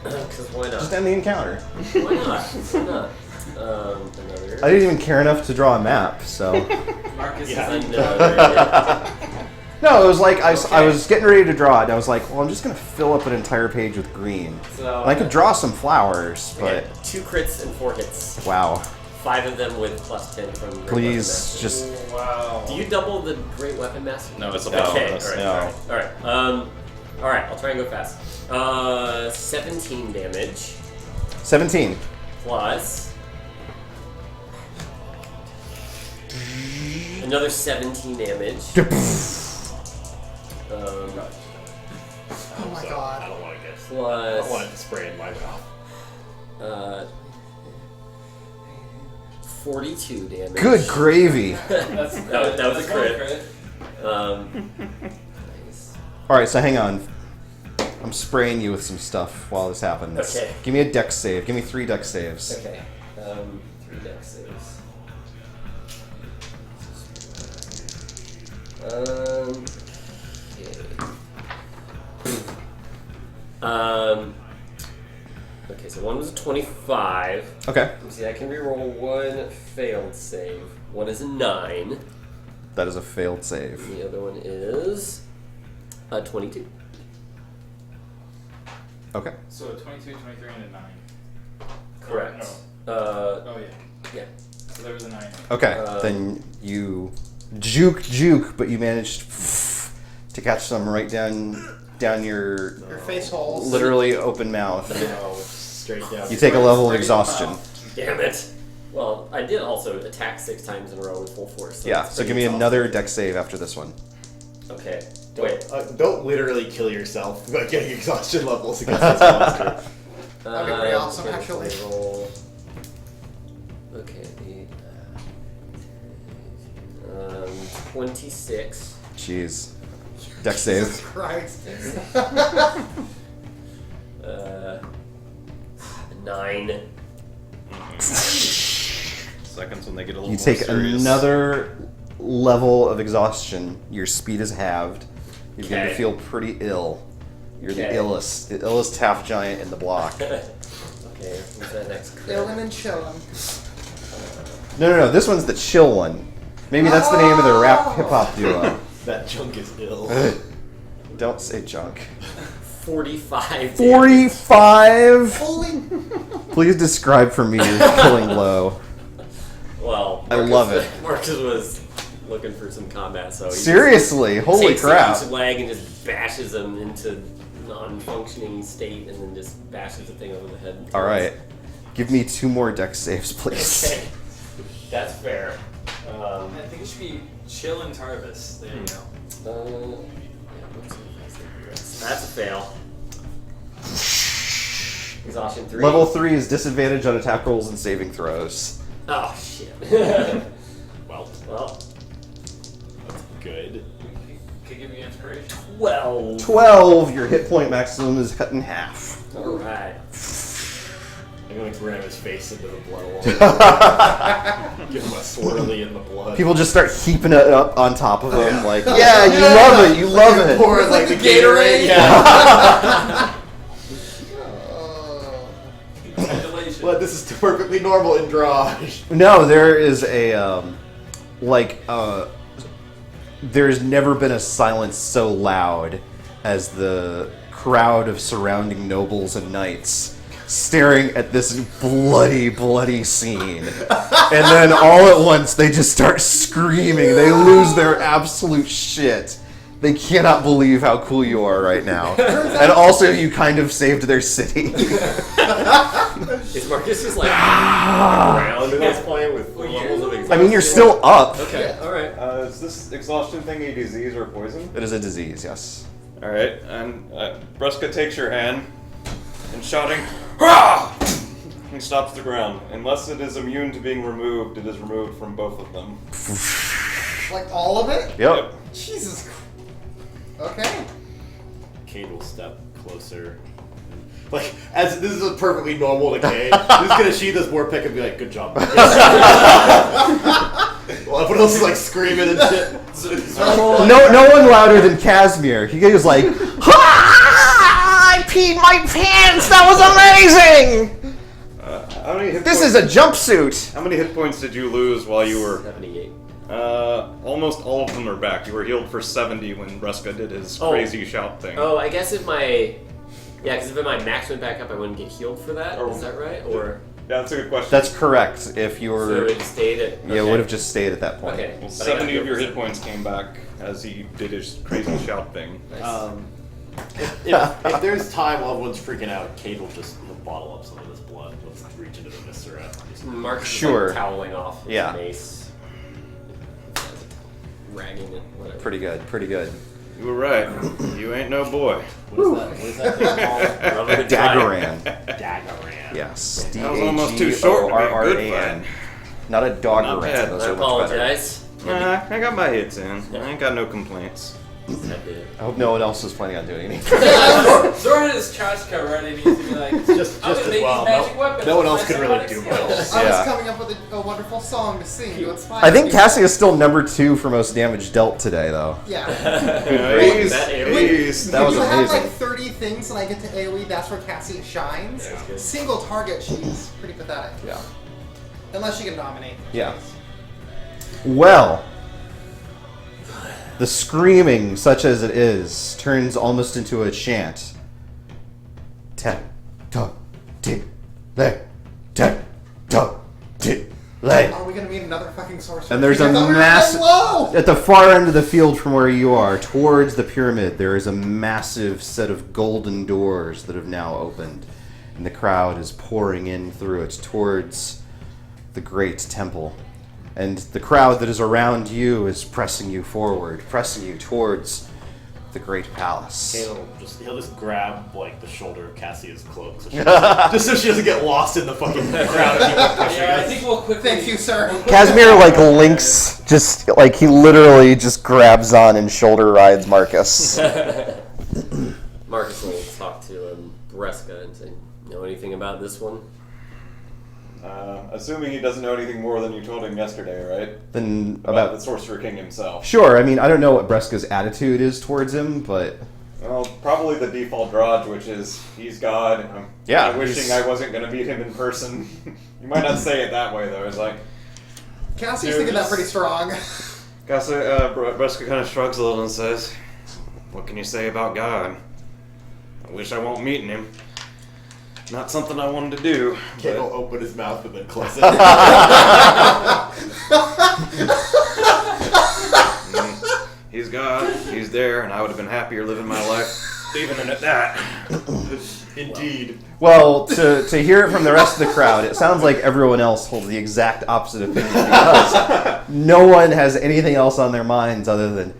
Because why Just not? end the encounter. Why not? Why not? Another. I didn't even care enough to draw a map, so. Marcus Yeah. is Another. No, it was like I was getting ready to draw it, and I was like, well, I'm just gonna fill up an entire page with green. So And I could draw some flowers, okay, but 2 crits and 4 hits. wow. 5 of them with plus 10 from Great Please, Weapon Master. just wow. Do you double the Great Weapon Master? No, it's a Okay, bonus. alright, No. alright. Alright, I'll try and go fast. 17 damage 17. plus another 17 damage. Oh my I God. don't want to get. I Plus don't want it to spray in my mouth. 42 damage. Good gravy. That's That was a one crit. Nice. All right, so hang on. I'm spraying you with some stuff while this happens. Okay. Give me a dex save. Give me 3 dex saves. Okay. 3 dex saves. Okay, so one was a 25. Okay. Let me see, I can reroll 1 failed save. One is a 9. That is a failed save. The other one is a 22. Okay. So a 22, 23, and a 9. Correct. Oh, yeah. Yeah. So there was a 9. Okay. Then you juke, but you managed to catch some right down your Your face holes. literally open mouth. Oh, straight down. You take a level of Right in the exhaustion. mouth. Damn it. Well, I did also attack 6 times in a row with full force. Yeah. it's So give pretty me another dex save after this one. Okay. Wait. Don't literally kill yourself by getting exhaustion levels against this monster. That'd be pretty awesome, okay, actually. so roll. Okay, 26. Jeez. Dex save. Jesus Christ. 9. So seconds when they get a little You more take serious. another level of exhaustion. Your speed is halved. You begin to Okay. feel pretty ill. You're Okay. the illest half giant in the block. Okay, what's that next? Illin and chillin'. No. This one's the chill one. Maybe that's the name of the rap hip hop duo. That junk is ill. Don't say junk. 45. 45. Holy. Please describe for me your killing blow. Well, I love it. Marcus was looking for some combat, so he Seriously, just holy takes crap! each leg and just bashes them into non-functioning state, and then just bashes the thing over the head. All right, give me 2 more dex saves, please. Okay, that's fair. I think it should be Chill and Tarvis. There you go. That's a fail. Exhaustion 3. Level 3 is disadvantage on attack rolls and saving throws. Oh shit. Well, Well, that's good. Could give you inspiration. 12. 12. Your hit point maximum is cut in half. All right. I'm gonna ram his face into the blood along. Give him a swirly in the blood. People just start heaping it up on top of him, like, yeah, you love it, you love it. Pour it like the Gatorade. Yeah. Congratulations. But this is perfectly normal in Draj. No, there is a there's never been a silence so loud as the crowd of surrounding nobles and knights staring at this bloody scene. And then all at once they just start screaming. They lose their absolute shit. They cannot believe how cool you are right now. And also you kind of saved their city. Is Marcus just like around at this point with levels of exhaustion? I mean, you're still up. Okay, alright. Is this exhaustion thing a disease or poison? It is a disease, yes. Alright, and Bruska takes your hand and shouting, "Hurrah!" He stops the ground. Unless it is immune to being removed, it is removed from both of them. Like all of it? Yep. Jesus Christ. Okay. Cade will step closer. Like, as this is perfectly normal to Cade, he's gonna sheath his war pick and be like, "Good job." Marcus." Well, everyone else is like screaming and shit. No one louder than Casimir. He goes like, "Ah, I peed my pants. That was amazing. How many hit This points, is a jumpsuit." How many hit points did you lose while you were... 78. Almost all of them are back. You were healed for 70 when Bruska did his crazy shout thing. Oh, I guess if my... Yeah, because if my max went back up, I wouldn't get healed for that. Is that right? Or... Yeah, that's a good question. That's correct. If you So were, it stayed at... yeah, it would have just stayed at that point. Okay. Well, but I got 70 of your healed hit for points came back as he did his crazy shout thing. Nice. If there's time while everyone's freaking out, Cade will just bottle up some of this blood. He'll just reach into the viscera. Just- Marcus Sure. is like toweling off his Yeah. mace. Ragging it, whatever. Pretty good. Pretty good. You were right. You ain't no boy. What is that thing called? Rubber to try. Dagorran. Dagorran. Yes. That was almost too short to be a good D-A-G-O-R-R-A-N. fight. Not a Not doggeran. bad. Those I are much better. apologize. I got my hits in. I ain't got no complaints. I did. I hope no one else is planning on doing anything. Zora had his trash cover ready to be like, Just I'm as gonna make well. these magic weapons. No one with else my could really psionic do skills." much. I was Yeah. coming up with a wonderful song to sing to inspire I think people. Cassie is still number 2 for most damage dealt today, though. Yeah. Please, that AoE. please. That was When you have amazing. like 30 things and I get to AoE, that's where Cassie shines. Yeah, that's good. Single target, she's pretty pathetic. Yeah. Unless she can dominate. Yeah. Well, the screaming, such as it is, turns almost into a chant. Tap, tap, tick, lay, tap, tap, tick, lay. Are we gonna meet another fucking sorcerer? And there's a I thought we were massive... low! At the far end of the field from where you are, towards the pyramid, there is a massive set of golden doors that have now opened. And the crowd is pouring in through it towards the great temple. And the crowd that is around you is pressing you forward, pressing you towards the great palace. He'll just grab like the shoulder of Cassia's cloak, so just so she doesn't get lost in the fucking crowd of people pushing Yeah, I us. think we'll quickly. Thank you, sir. Casimir, like, links, just, like, he literally just grabs on and shoulder rides Marcus. Marcus will talk to Breska and say, "Know anything about this one?" Assuming he doesn't know anything more than you told him yesterday, right? Then About the Sorcerer King himself. Sure. I mean, I don't know what Breska's attitude is towards him, but Well, probably the default Draj, which is he's God. I'm Yeah, wishing he's- I wasn't going to meet him in person. You might not say it that way though. It's like Cassie's thinking that pretty strong. Breska kind of shrugs a little and says, "What can you say about God? I wish I won't meeting him. Not something I wanted to do." Kid but- will open his mouth and then close it. He's God, he's there, and I would have been happier living my life leaving it at that. Indeed. well, to hear it from the rest of the crowd, it sounds like everyone else holds the exact opposite opinion because no one has anything else on their minds other than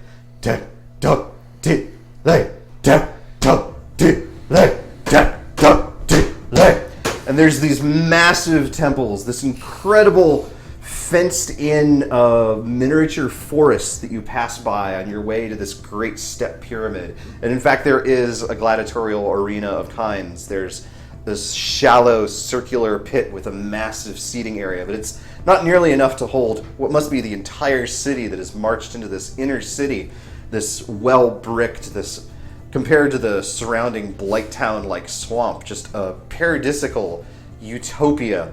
and there's these massive temples, this incredible fenced-in miniature forest that you pass by on your way to this great step pyramid. And in fact, there is a gladiatorial arena of kinds. There's this shallow circular pit with a massive seating area, but it's not nearly enough to hold what must be the entire city that has marched into this inner city, this well-bricked, this compared to the surrounding blight town-like swamp, just a paradisical utopia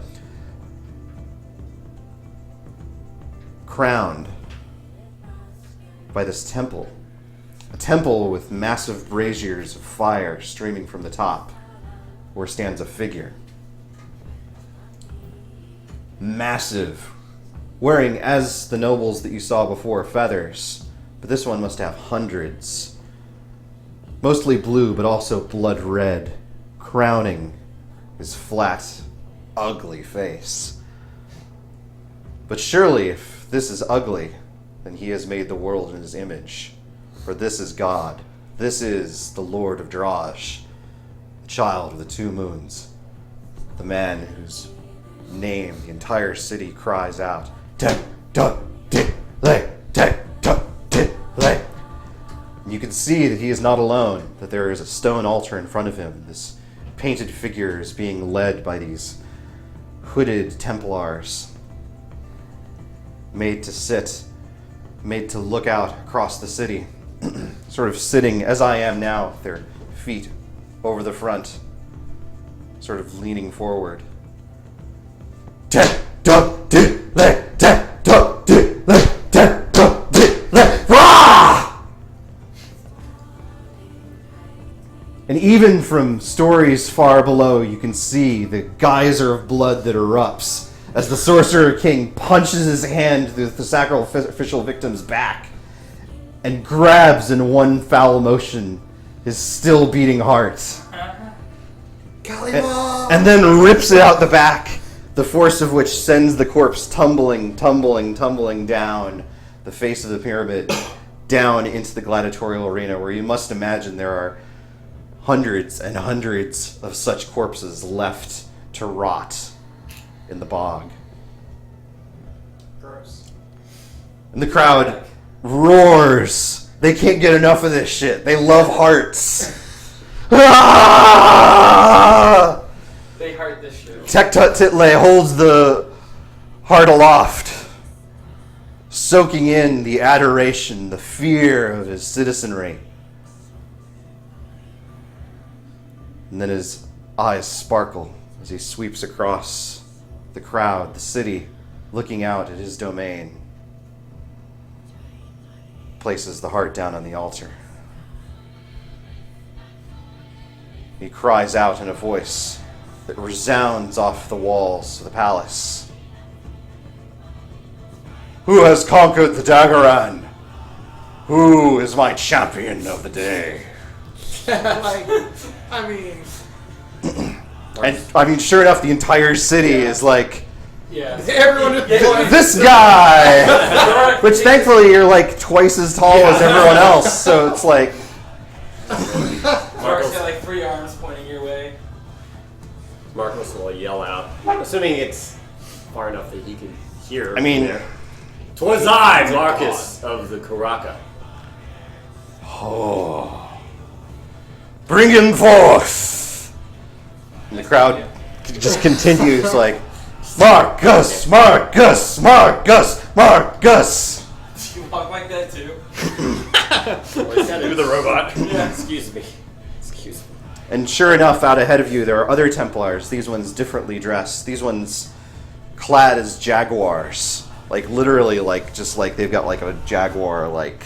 crowned by this temple. A temple with massive braziers of fire streaming from the top, where stands a figure. Massive, wearing, as the nobles that you saw before, feathers, but this one must have hundreds. Mostly blue, but also blood red, crowning his flat, ugly face. But surely, if this is ugly, then he has made the world in his image. For this is God. This is the Lord of Draj, the child of the two moons, the man whose name the entire city cries out. And you can see that he is not alone, that there is a stone altar in front of him. This painted figure is being led by these hooded Templars, made to sit, made to look out across the city, sort of sitting as I am now, with their feet over the front, sort of leaning forward. And even from stories far below, you can see the geyser of blood that erupts as the Sorcerer King punches his hand through the sacrificial victim's back and grabs in one foul motion his still beating heart. And then rips it out the back, the force of which sends the corpse tumbling down the face of the pyramid, down into the gladiatorial arena, where you must imagine there are hundreds and hundreds of such corpses left to rot in the bog. Gross. And the crowd roars. They can't get enough of this shit. They love hearts. They heart this shit. Tektut Title holds the heart aloft, soaking in the adoration, the fear of his citizenry. And then his eyes sparkle as he sweeps across the crowd, the city, looking out at his domain. Places the heart down on the altar. He cries out in a voice that resounds off the walls of the palace. Who has conquered the Dagorran? Who is my champion of the day? And I mean, sure enough, the entire city is like, Yeah. Everyone just this guy! Which thankfully you're like twice as tall as everyone else, so it's like, Mark's got like 3 arms pointing your way. Marcos will yell out, assuming it's far enough that he can hear. I mean, there. 'Twas I, Marcus of the Karaka. oh, bring him forth! And the crowd just continues like, Marcus, Marcus, Marcus, Marcus. Do you walk like that too? Do the robot. Yeah. Excuse me. Excuse me. And sure enough, out ahead of you, there are other Templars. These ones differently dressed. These ones clad as jaguars. Like, literally, like, just like they've got like a jaguar, like,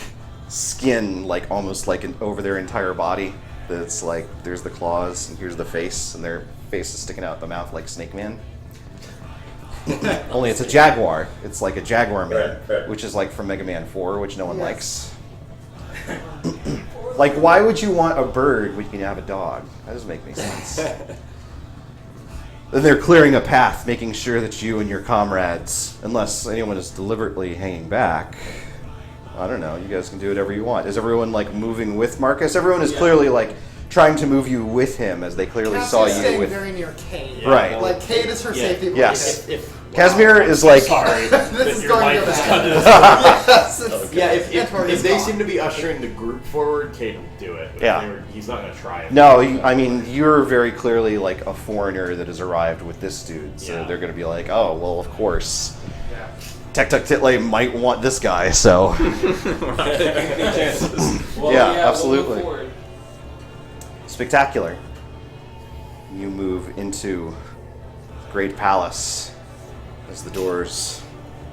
skin, like, almost like over their entire body. That's like, there's the claws, and here's the face, and their face is sticking out the mouth like Snake Man. Only it's a jaguar. It's like a Jaguar Man, Right. which is like from Mega Man 4, which no one likes. Like, why would you want a bird when you can have a dog? That doesn't make any sense. Then they're clearing a path, making sure that you and your comrades, unless anyone is deliberately hanging back, I don't know, you guys can do whatever you want. Is everyone, like, moving with Marcus? Everyone is clearly, like, trying to move you with him, as they clearly saw Cassie's you staying with... very near Cade. Right. Like, Cade is her safety Yes. blanket. Casimir is like... Sorry. This is your going life to is bad. cut to this. Yes, it's- Yeah, if Antorius they gone. seem to be ushering the group forward, Cade will do it. But Yeah. he's not going to try it. No, I mean, you're very clearly, like, a foreigner that has arrived with this dude, so Yeah. they're going to be like, oh, well, of course. Tek Tek Title might want this guy, so... Well, Yeah, we'll absolutely. move forward. Spectacular. You move into the Great Palace as the doors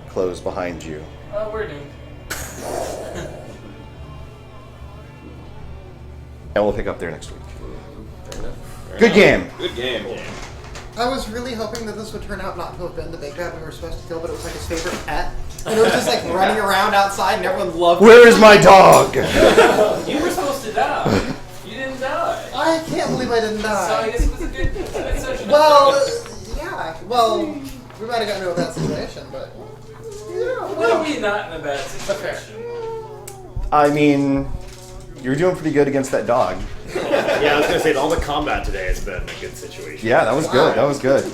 close behind you. Oh, we're doomed. And we'll pick up there next week. Good game. Good game. I was really hoping that this would turn out not to have been the big bad we were supposed to kill, but it was like his favorite pet. And it was just like running around outside and everyone loved it. Where is my dog? You were supposed to die. You didn't die. I can't believe I didn't So I die. guess it was a good session. Well, yeah. Well, we might have gotten into a bad situation, but... Yeah, Well, we not in a bad situation. I mean, you're doing pretty good against that dog. Yeah, I was going to say, all the combat today has been a good situation. Yeah, that was good. That was good.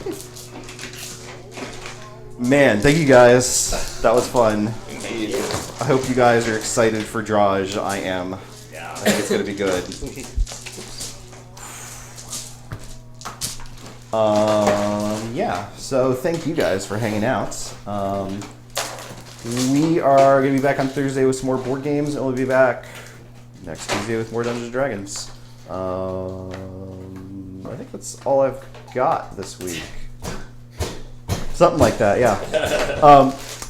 Man, thank you guys. That was fun. I hope you guys are excited for Draj. I am. Yeah. I think it's going to be good. Yeah, so thank you guys for hanging out. We are going to be back on Thursday with some more board games, and we'll be back next Tuesday with more Dungeons & Dragons. I think that's all I've got this week. Something like that, yeah.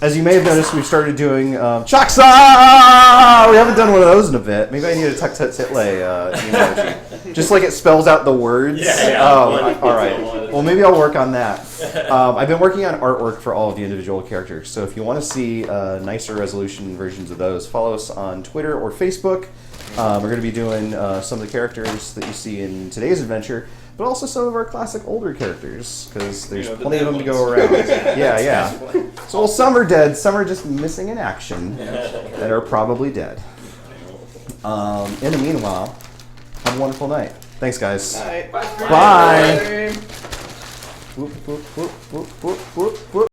As you may have noticed, we've started doing Chaksa! We haven't done one of those in a bit. Maybe I need a Tek Tek Title emoji. Just like it spells out the words. Yeah. Oh, all right. Well, maybe I'll work on that. I've been working on artwork for all of the individual characters. So if you want to see nicer resolution versions of those, follow us on Twitter or Facebook. We're going to be doing some of the characters that you see in today's adventure, but also some of our classic older characters, because there's plenty of them to go around. Yeah. So well, some are dead, some are just missing in action, that are probably dead. In the meanwhile, have a wonderful night. Thanks, guys. Bye. Bye. Whoop, whoop, whoop, whoop, whoop, whoop, whoop.